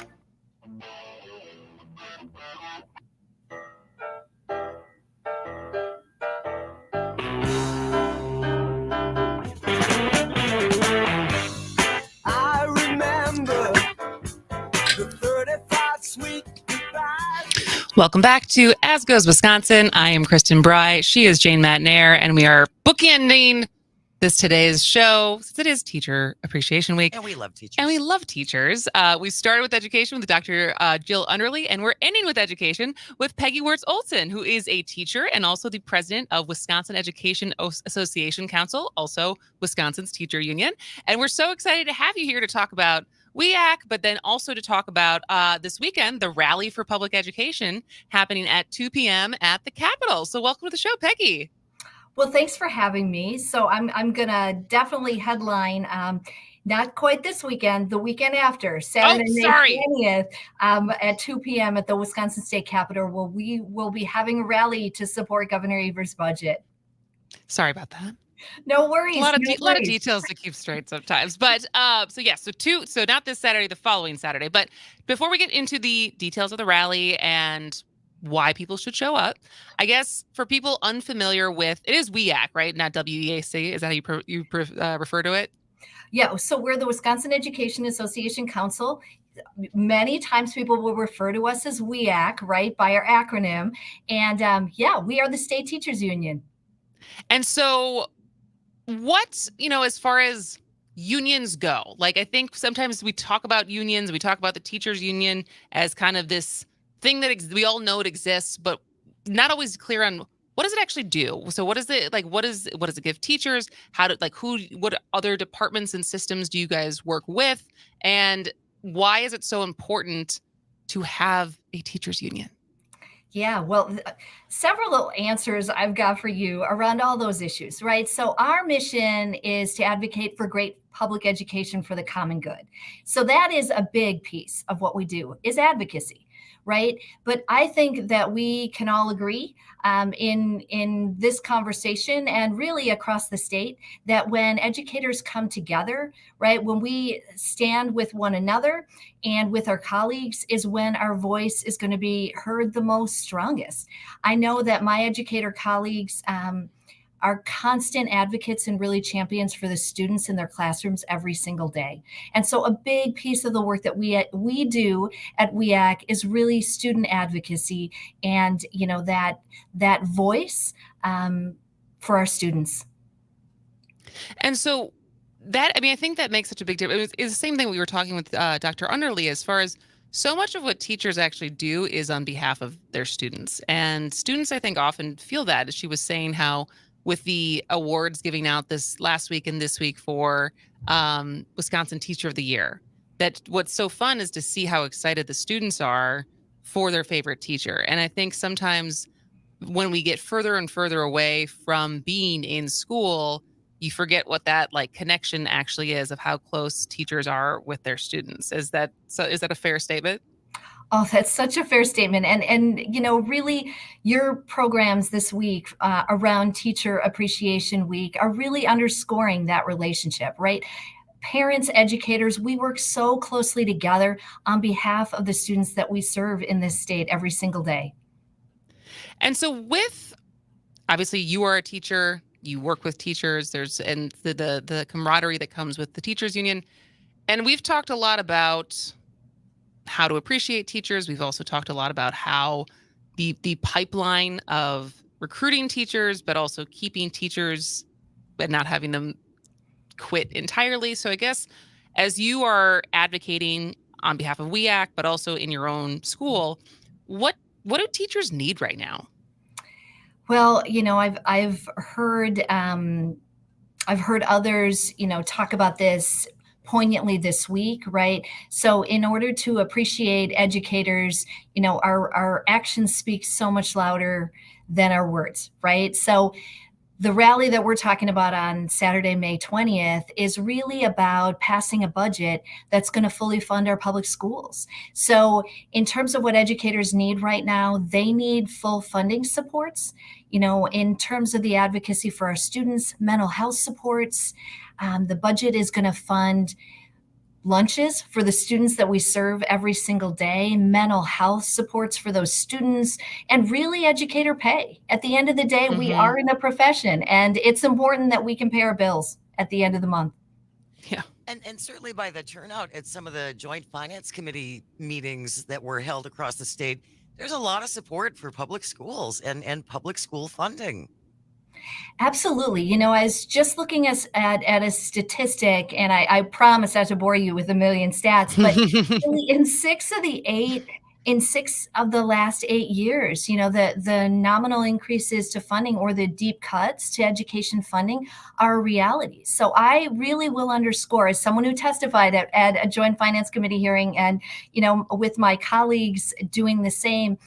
Welcome back to As Goes Wisconsin. I am Kristen Bry. She is Jane Matnair, and we are bookending today's show since it is Teacher Appreciation Week. And we love teachers. We started with education with Dr. Jill Underley, and we're ending with education with Peggy Wirtz Olesen, who is a teacher and also the president of Wisconsin Education Association Council, also Wisconsin's teacher union. And we're so excited to have you here to talk about WEAC, but then also to talk about this weekend, the Rally for Public Education happening at 2 p.m. at the Capitol. So welcome to the show, Peggy. Well, thanks for having me. So I'm going to definitely headline, not quite this weekend, the weekend after, Saturday, May 20th, at 2 p.m. at the Wisconsin State Capitol, where we will be having a rally to support Governor Evers' budget. Sorry about that. No worries. A lot of details to keep straight sometimes. But so not this Saturday, the following Saturday. But before we get into the details of the rally and why people should show up, I guess for people unfamiliar with, it is WEAC, right? Not WEAC. Is that how you refer to it? Yeah. So we're the Wisconsin Education Association Council. Many times people will refer to us as WEAC, right, by our acronym. And we are the state teachers union. And so what, as far as unions go, like I think sometimes we talk about unions, we talk about the teachers union as kind of this thing that we all know it exists, but not always clear on what does it actually do. So what is it like? What does it give teachers? What other departments and systems do you guys work with? And why is it so important to have a teachers union? Yeah, well, several little answers I've got for you around all those issues, right? So our mission is to advocate for great public education for the common good. So that is a big piece of what we do, is advocacy, right? But I think that we can all agree in this conversation and really across the state that when educators come together, right, when we stand with one another and with our colleagues is when our voice is going to be heard the most strongest. I know that my educator colleagues are constant advocates and really champions for the students in their classrooms every single day. And so a big piece of the work that we do at WEAC is really student advocacy and, that voice for our students. And so I think that makes such a big difference. It's the same thing we were talking with Dr. Underley as far as so much of what teachers actually do is on behalf of their students. And students, I think, often feel that, as she was saying, how with the awards giving out this last week and this week for Wisconsin Teacher of the Year, that what's so fun is to see how excited the students are for their favorite teacher. And I think sometimes when we get further and further away from being in school, you forget what that like connection actually is of how close teachers are with their students. Is that a fair statement? Oh, that's such a fair statement. And really your programs this week around Teacher Appreciation Week are really underscoring that relationship, right? Parents, educators, we work so closely together on behalf of the students that we serve in this state every single day. And so obviously you are a teacher, you work with teachers, and the camaraderie that comes with the teachers union. And we've talked a lot about how to appreciate teachers. We've also talked a lot about how the pipeline of recruiting teachers, but also keeping teachers and not having them quit entirely. So I guess as you are advocating on behalf of WEAC, but also in your own school, what do teachers need right now? Well, I've heard others, talk about this poignantly this week, right? So in order to appreciate educators, our actions speak so much louder than our words, right? So the rally that we're talking about on Saturday, May 20th is really about passing a budget that's going to fully fund our public schools. So in terms of what educators need right now, they need full funding supports, in terms of the advocacy for our students, mental health supports. The budget is going to fund lunches for the students that we serve every single day, mental health supports for those students, and really educator pay. At the end of the day, we are in a profession, and it's important that we can pay our bills at the end of the month. Yeah. And certainly by the turnout at some of the Joint Finance Committee meetings that were held across the state, there's a lot of support for public schools and public school funding. Absolutely. I was just looking at a statistic, and I promise not to bore you with a million stats, but really in six of the last 8 years, the nominal increases to funding or the deep cuts to education funding are a reality. So I really will underscore, as someone who testified at a Joint Finance Committee hearing and, with my colleagues doing the same,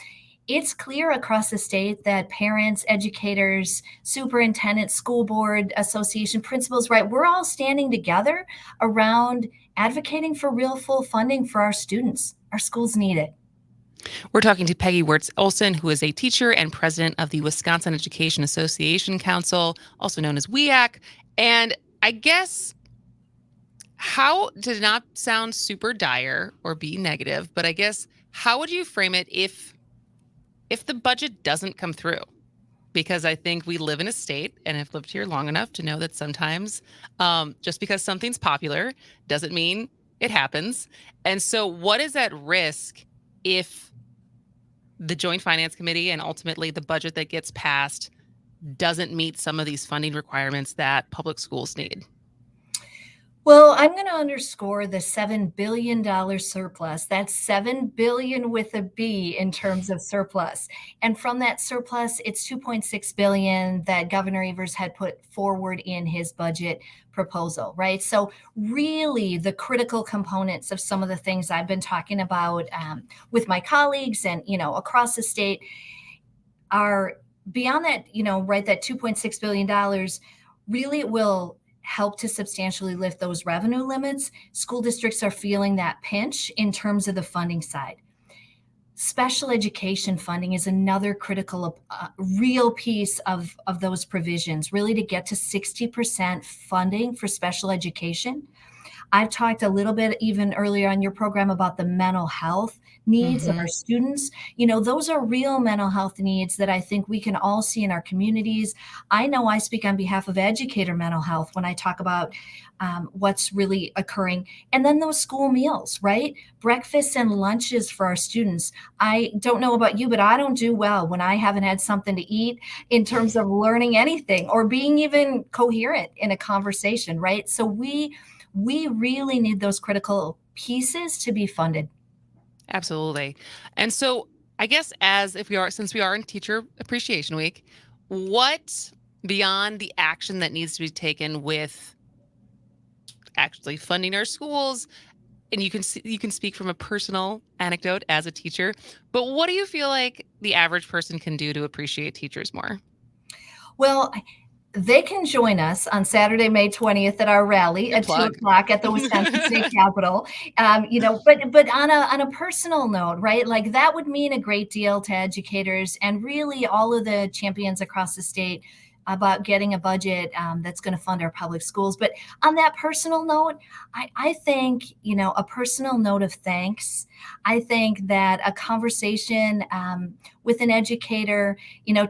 it's clear across the state that parents, educators, superintendents, school board association, principals, right, we're all standing together around advocating for real full funding for our students. Our schools need it. We're talking to Peggy Wirtz Olesen, who is a teacher and president of the Wisconsin Education Association Council, also known as WEAC. And I guess, how to not sound super dire or be negative, but I guess how would you frame it if the budget doesn't come through? Because I think we live in a state, and have lived here long enough to know that sometimes just because something's popular doesn't mean it happens. And so what is at risk if the Joint Finance Committee and ultimately the budget that gets passed doesn't meet some of these funding requirements that public schools need? Well, I'm going to underscore the $7 billion surplus. That's $7 billion with a B in terms of surplus. And from that surplus, it's $2.6 billion that Governor Evers had put forward in his budget proposal, right? So really the critical components of some of the things I've been talking about with my colleagues and, across the state are beyond that, right, that $2.6 billion really will help to substantially lift those revenue limits. School districts are feeling that pinch in terms of the funding side. Special education funding is another critical, real piece of those provisions, really to get to 60% funding for special education. I've talked a little bit even earlier on your program about the mental health needs of our students. Those are real mental health needs that I think we can all see in our communities. I know I speak on behalf of educator mental health when I talk about what's really occurring. And then those school meals, right? Breakfasts and lunches for our students. I don't know about you, but I don't do well when I haven't had something to eat in terms of learning anything or being even coherent in a conversation, right? So we really need those critical pieces to be funded. Absolutely. And so I guess since we are in Teacher Appreciation Week, what beyond the action that needs to be taken with actually funding our schools, and you can speak from a personal anecdote as a teacher, but what do you feel like the average person can do to appreciate teachers more? Well, they can join us on Saturday, May 20th at our rally Good at plug. 2:00 at the Wisconsin State Capitol. But on a personal note, right? Like that would mean a great deal to educators and really all of the champions across the state about getting a budget that's going to fund our public schools. But on that personal note, I think, a personal note of thanks. I think that a conversation with an educator,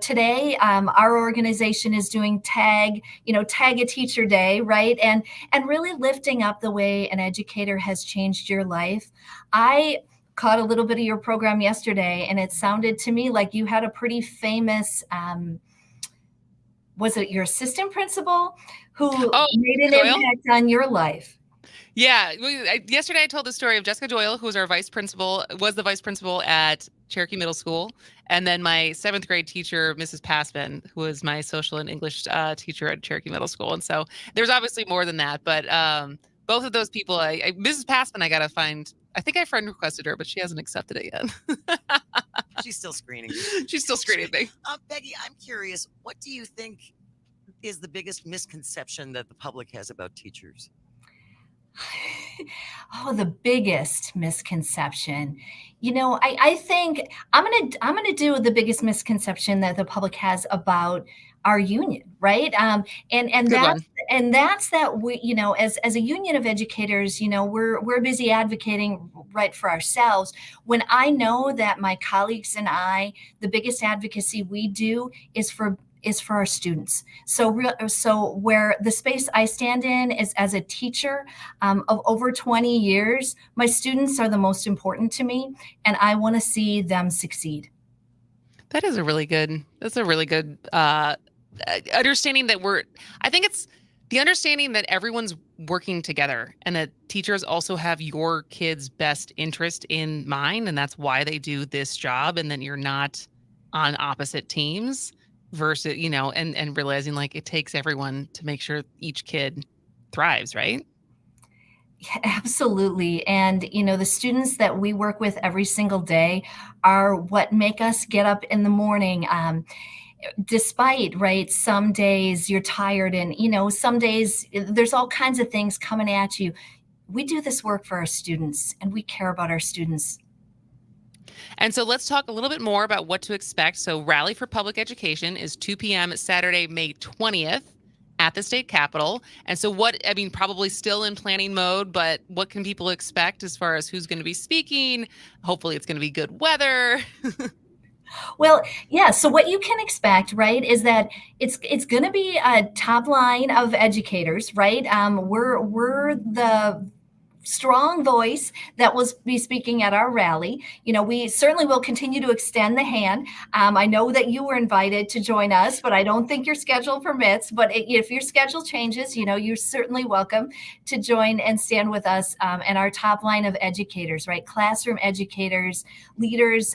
today our organization is doing tag a teacher day, right? And really lifting up the way an educator has changed your life. I caught a little bit of your program yesterday, and it sounded to me like you had a pretty famous was it your assistant principal who made an Doyle? impact on your life? Yeah. Yesterday I told the story of Jessica Doyle, who was the vice principal at Cherokee Middle School. And then my 7th grade teacher, Mrs. Passman, who was my social and English teacher at Cherokee Middle School. And so there's obviously more than that. But both of those people, Mrs. Passman, I got to find. I think I friend requested her, but she hasn't accepted it yet. She's still screening. She's still screening me. Peggy, I'm curious, what do you think is the biggest misconception that the public has about teachers? Oh, the biggest misconception. I think I'm gonna do the biggest misconception that the public has about our union, right? And that's that we, as a union of educators, we're busy advocating right for ourselves. When I know that my colleagues and I, the biggest advocacy we do is for our students. So where the space I stand in is as a teacher of over 20 years, my students are the most important to me, and I want to see them succeed. That's a really good understanding that I think it's the understanding that everyone's working together and that teachers also have your kids' best interest in mind. And that's why they do this job. And then you're not on opposite teams versus, and realizing like it takes everyone to make sure each kid thrives, right? Yeah, absolutely. And, the students that we work with every single day are what make us get up in the morning. Despite, right, some days you're tired and, some days there's all kinds of things coming at you. We do this work for our students and we care about our students. And so let's talk a little bit more about what to expect. So Rally for Public Education is 2 p.m. Saturday, May 20th at the state capitol. And so probably still in planning mode, but what can people expect as far as who's going to be speaking? Hopefully it's going to be good weather. Well, yeah. So what you can expect, right, is that it's going to be a top line of educators, right? We're the strong voice that will be speaking at our rally. We certainly will continue to extend the hand. I know that you were invited to join us, but I don't think your schedule permits. But if your schedule changes, you're certainly welcome to join and stand with us and our top line of educators, right? Classroom educators, leaders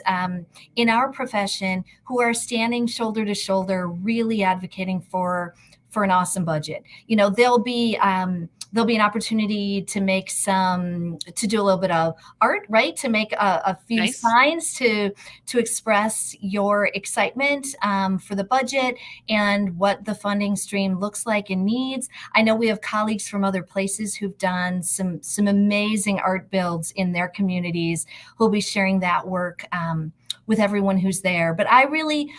in our profession who are standing shoulder to shoulder, really advocating for an awesome budget. There'll be an opportunity to do a little bit of art, right? To make a few signs to express your excitement for the budget and what the funding stream looks like and needs. I know we have colleagues from other places who've done some amazing art builds in their communities who'll be sharing that work with everyone who's there. But I really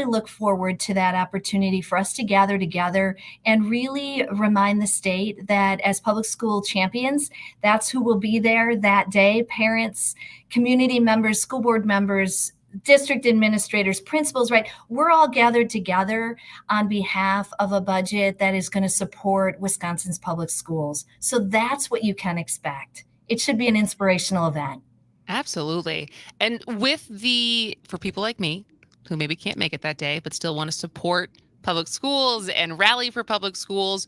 look forward to that opportunity for us to gather together and really remind the state that as public school champions, that's who will be there that day. Parents, community members, school board members, district administrators, principals, right? We're all gathered together on behalf of a budget that is going to support Wisconsin's public schools. So that's what you can expect. It should be an inspirational event. Absolutely. And for people like me who maybe can't make it that day, but still want to support public schools and rally for public schools,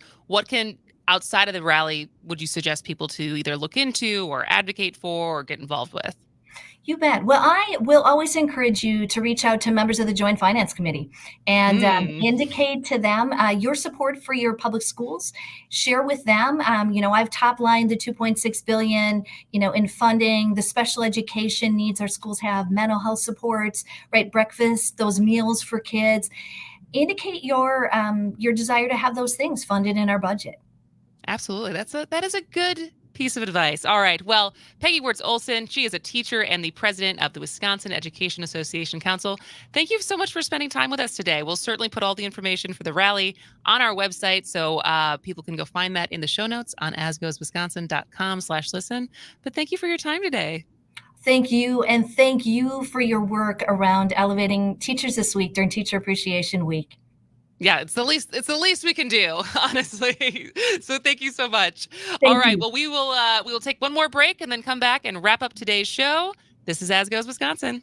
outside of the rally, would you suggest people to either look into or advocate for or get involved with? You bet. Well, I will always encourage you to reach out to members of the Joint Finance Committee and indicate to them your support for your public schools. Share with them, I've top lined the $2.6 billion, in funding, the special education needs our schools have, mental health supports, right, breakfast, those meals for kids. Indicate your desire to have those things funded in our budget. Absolutely. That is a good piece of advice. All right. Well, Peggy Wirtz Olesen, she is a teacher and the president of the Wisconsin Education Association Council. Thank you so much for spending time with us today. We'll certainly put all the information for the rally on our website, so people can go find that in the show notes on asgoeswisconsin.com/listen. But thank you for your time today. Thank you. And thank you for your work around elevating teachers this week during Teacher Appreciation Week. Yeah, it's the least we can do, honestly. So thank you so much. Thank All right. you. Well, we will take one more break and then come back and wrap up today's show. This is As Goes Wisconsin.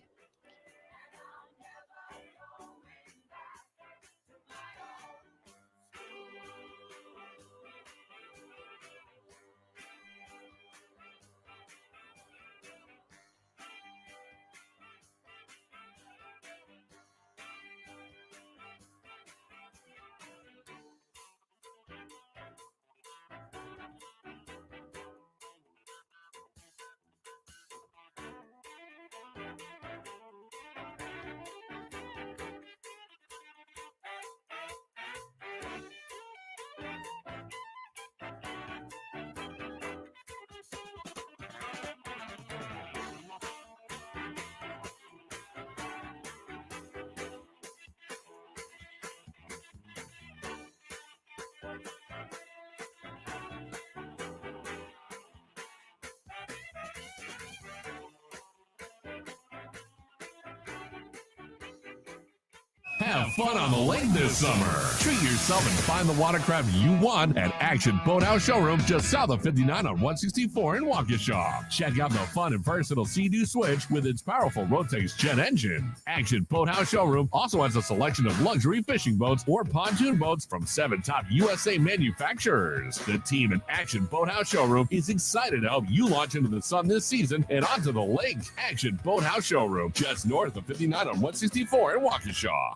Have fun on the lake this summer. Treat yourself and find the watercraft you want at Action Boathouse Showroom just south of 59 on 164 in Waukesha. Check out the fun and versatile Sea-Doo Switch with its powerful Rotax jet engine. Action Boathouse Showroom also has a selection of luxury fishing boats or pontoon boats from 7 top USA manufacturers. The team at Action Boathouse Showroom is excited to help you launch into the sun this season and onto the lake. Action Boathouse Showroom just north of 59 on 164 in Waukesha.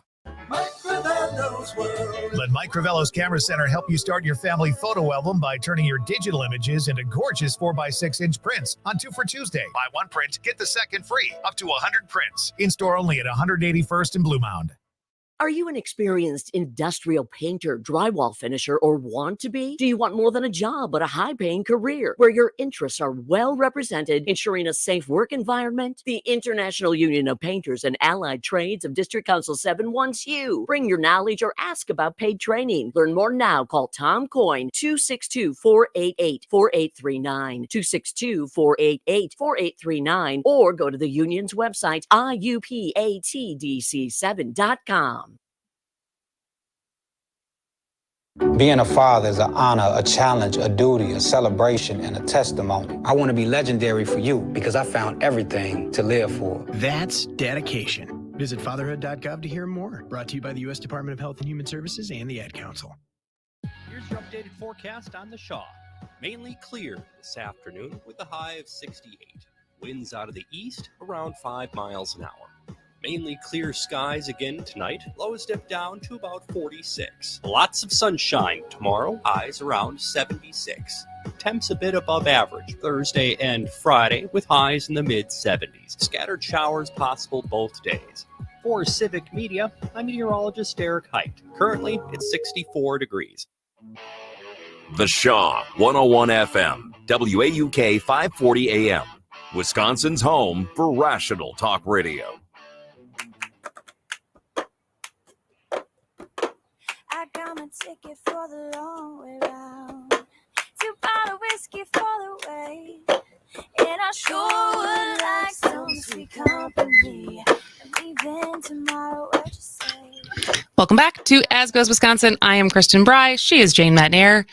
Let Mike Crivello's Camera Center help you start your family photo album by turning your digital images into gorgeous 4x6-inch prints on 2 for Tuesday. Buy one print, get the second free, up to 100 prints. In-store only at 181st and Blue Mound. Are you an experienced industrial painter, drywall finisher, or want to be? Do you want more than a job, but a high-paying career where your interests are well represented, ensuring a safe work environment? The International Union of Painters and Allied Trades of District Council 7 wants you. Bring your knowledge or ask about paid training. Learn more now. Call Tom Coyne, 262-488-4839, 262-488-4839, or go to the union's website, iupatdc7.com. Being a father is an honor, a challenge, a duty, a celebration, and a testimony. I want to be legendary for you because I found everything to live for. That's dedication. Visit fatherhood.gov to hear more. Brought to you by the U.S. Department of Health and Human Services and the Ad Council. Here's your updated forecast on the Shaw. Mainly clear this afternoon with a high of 68. Winds out of the east around 5 miles an hour. Mainly clear skies again tonight. Lows dip down to about 46. Lots of sunshine tomorrow. Highs around 76. Temps a bit above average Thursday and Friday with highs in the mid-70s. Scattered showers possible both days. For Civic Media, I'm meteorologist Erik. Currently, it's 64 degrees. The Shaw, 101 FM, WAUK 540 AM, Wisconsin's home for rational talk radio. I got my ticket for the long way round. 2 bottle whiskey for the way. And I sure would like some sweet company. I'm leaving tomorrow, what you say? Welcome back to As Goes Wisconsin. I am Kristen Bry. She is Jane Matnair.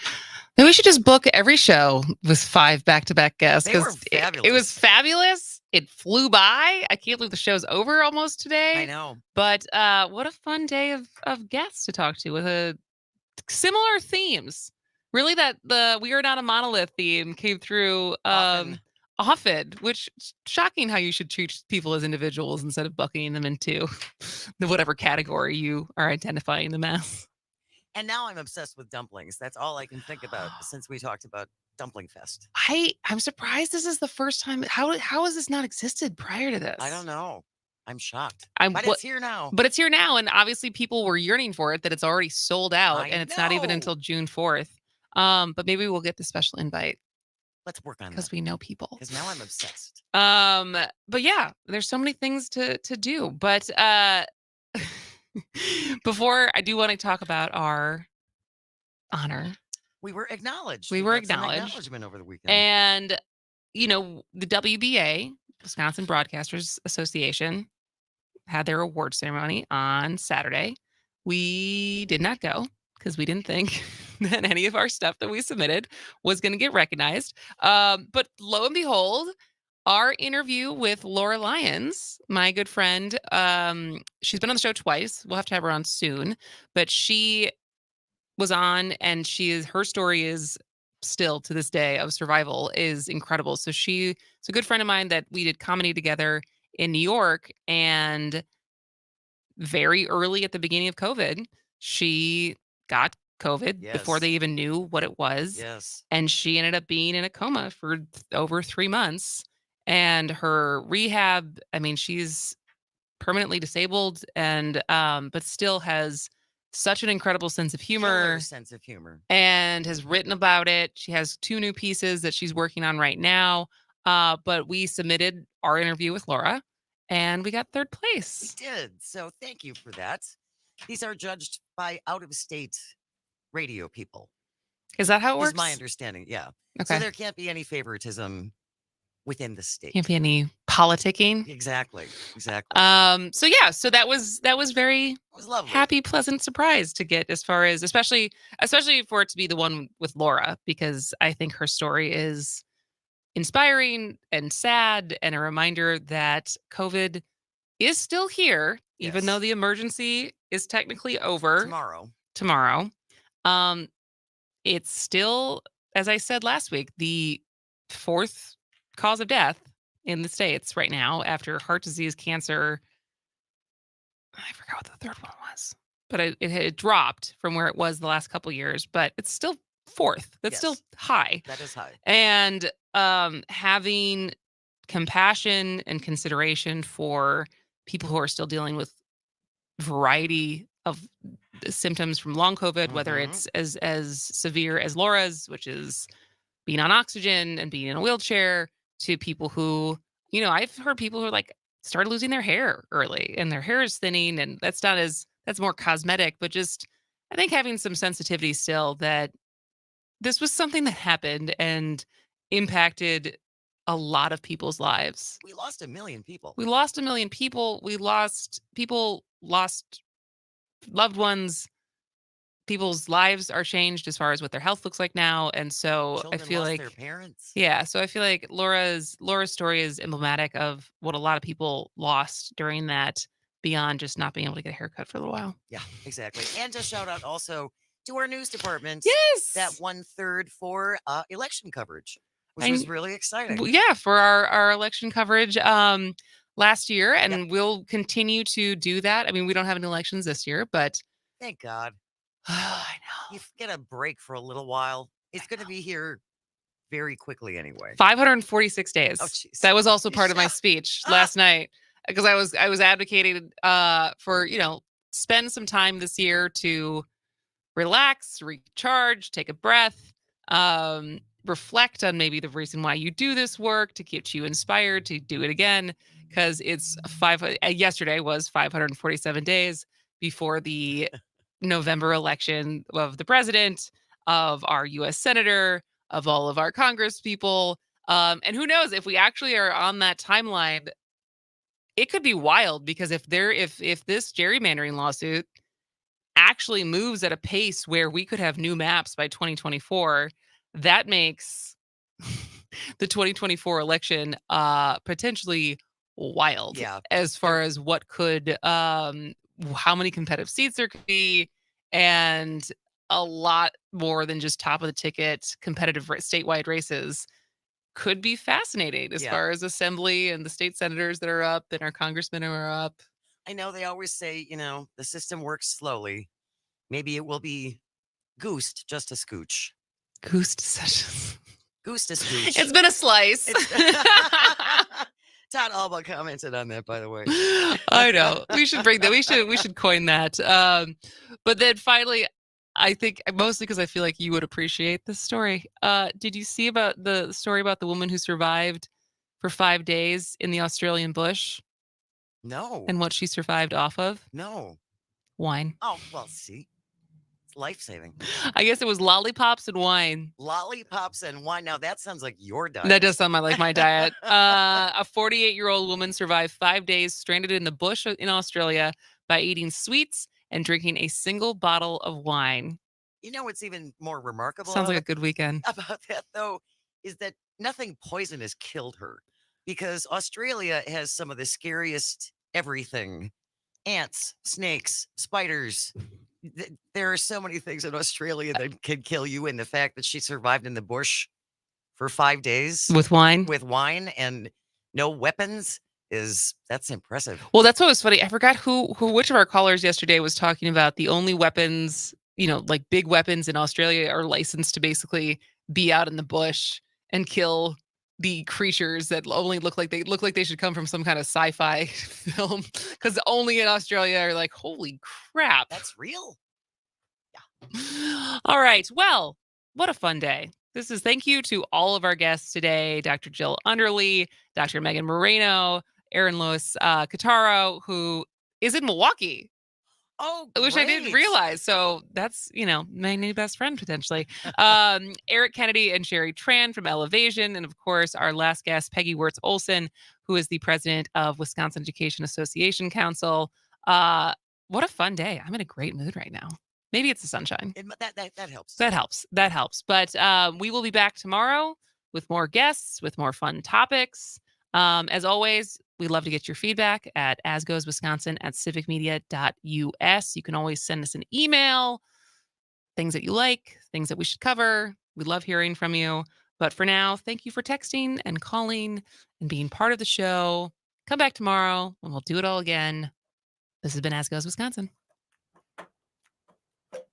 Maybe we should just book every show with 5 back-to-back guests because it was fabulous. It flew by. I can't believe the show's over almost today. I know. But what a fun day of guests to talk to with similar themes. Really, that the We Are Not a Monolith theme came through often, which is shocking how you should treat people as individuals instead of bucketing them into whatever category you are identifying them as. And now I'm obsessed with dumplings. That's all I can think about since we talked about Dumpling Fest. I'm surprised this is the first time. How has this not existed prior to this? I don't know. I'm shocked. But it's here now. But it's here now, and obviously people were yearning for it. That it's already sold out, and it's not even know. until June 4th. But maybe we'll get the special invite. Let's work on that because we know people. Because now I'm obsessed. But yeah, there's so many things to do. But before I do want to talk about our honor. We were acknowledged. We were got some acknowledged. Acknowledgement over the weekend. And, the WBA, Wisconsin Broadcasters Association, had their award ceremony on Saturday. We did not go because we didn't think that any of our stuff that we submitted was going to get recognized. But lo and behold, our interview with Laura Lyons, my good friend, she's been on the show twice. We'll have to have her on soon. But she was on, and her story is still to this day of survival is incredible. So she's a good friend of mine that we did comedy together in New York, and very early at the beginning of COVID, she got COVID before they even knew what it was. Yes. And she ended up being in a coma for over 3 months. And her rehab, she's permanently disabled and but still has such an incredible sense of humor. And has written about it. She has 2 new pieces that she's working on right now. But we submitted our interview with Laura, and we got 3rd place. We did. So thank you for that. These are judged by out-of-state radio people. Is that how it works? Is my understanding, yeah. Okay. So there can't be any favoritism within the state. Can't be any politicking. Exactly. So that was very lovely. Happy, pleasant surprise to get, as far as especially for it to be the one with Laura, because I think her story is inspiring and sad, and a reminder that COVID is still here, even though the emergency is technically over tomorrow. It's still, as I said last week, the 4th cause of death in the States right now after heart disease, cancer. I forgot what the 3rd one was, but it had dropped from where it was the last couple of years, but it's still 4th. That's still high. That is high. And having compassion and consideration for people who are still dealing with variety of symptoms from long COVID, whether it's as severe as Laura's, which is being on oxygen and being in a wheelchair, to people who, I've heard people who are started losing their hair early and their hair is thinning, and that's more cosmetic, but just, I think having some sensitivity still that this was something that happened and impacted a lot of people's lives. We lost 1 million people. We lost loved ones. People's lives are changed as far as what their health looks like now. And so Children I feel lost like their parents. Yeah. So I feel like Laura's story is emblematic of what a lot of people lost during that, beyond just not being able to get a haircut for a little while. Yeah, exactly. And to shout out also to our news department. Yes. That 1/3 for election coverage, which was really exciting. Yeah, for our election coverage last year. And we'll continue to do that. We don't have any elections this year, but thank God. I know. You get a break for a little while. It's going to be here very quickly anyway. 546 days. Oh, jeez. That was also part of my speech last night, because I was advocating for, spend some time this year to relax, recharge, take a breath, reflect on maybe the reason why you do this work, to get you inspired to do it again, because it's yesterday was 547 days before the November election of the president, of our U.S. senator, of all of our Congress people. And who knows, if we actually are on that timeline, it could be wild, because if this gerrymandering lawsuit actually moves at a pace where we could have new maps by 2024, that makes the 2024 election potentially wild. Yeah. As far as what could how many competitive seats there could be, and a lot more than just top of the ticket competitive statewide races. could be fascinating as far as assembly and the state senators that are up and our congressmen who are up. I know they always say, the system works slowly. Maybe it will be goosed just a scooch. Goosed sessions. Goosed a scooch. It's been a slice. Todd Alba commented on that, by the way. I know. We should bring that. We should coin that. But then finally, I think mostly because I feel like you would appreciate this story. Did you see about the story about the woman who survived for 5 days in the Australian bush? No. And what she survived off of? No. Wine. Oh, well, see. It's life-saving. I guess it was lollipops and wine. Lollipops and wine. Now, that sounds like your diet. That does sound like my diet. A 48-year-old woman survived 5 days stranded in the bush in Australia by eating sweets and drinking a single bottle of wine. You know what's even more remarkable? Sounds like a good weekend. About that, though, is that nothing poisonous killed her, because Australia has some of the scariest everything. Ants, snakes, spiders. There are so many things in Australia that could kill you, and the fact that she survived in the bush for 5 days with wine and no weapons that's impressive. Well, that's what was funny. I forgot which of our callers yesterday was talking about the only weapons, like big weapons in Australia are licensed to basically be out in the bush and kill the creatures that only look like they should come from some kind of sci-fi film, because only in Australia are like, holy crap, that's real. Yeah. All right. Well, what a fun day. Thank you to all of our guests today, Dr. Jill Underly, Dr. Megan Moreno, Erin Loos, Cataro, who is in Milwaukee. Oh, which I didn't realize. So that's, my new best friend potentially. Erik Kennedy and Shary Tran from ElevAsian. And of course, our last guest, Peggy Wirtz Olesen, who is the president of Wisconsin Education Association Council. What a fun day. I'm in a great mood right now. Maybe it's the sunshine. That helps. That helps. But we will be back tomorrow with more guests, with more fun topics. As always, we'd love to get your feedback at asgoeswisconsin@civicmedia.us. You can always send us an email, things that you like, things that we should cover. We love hearing from you. But for now, thank you for texting and calling and being part of the show. Come back tomorrow and we'll do it all again. This has been As Goes Wisconsin.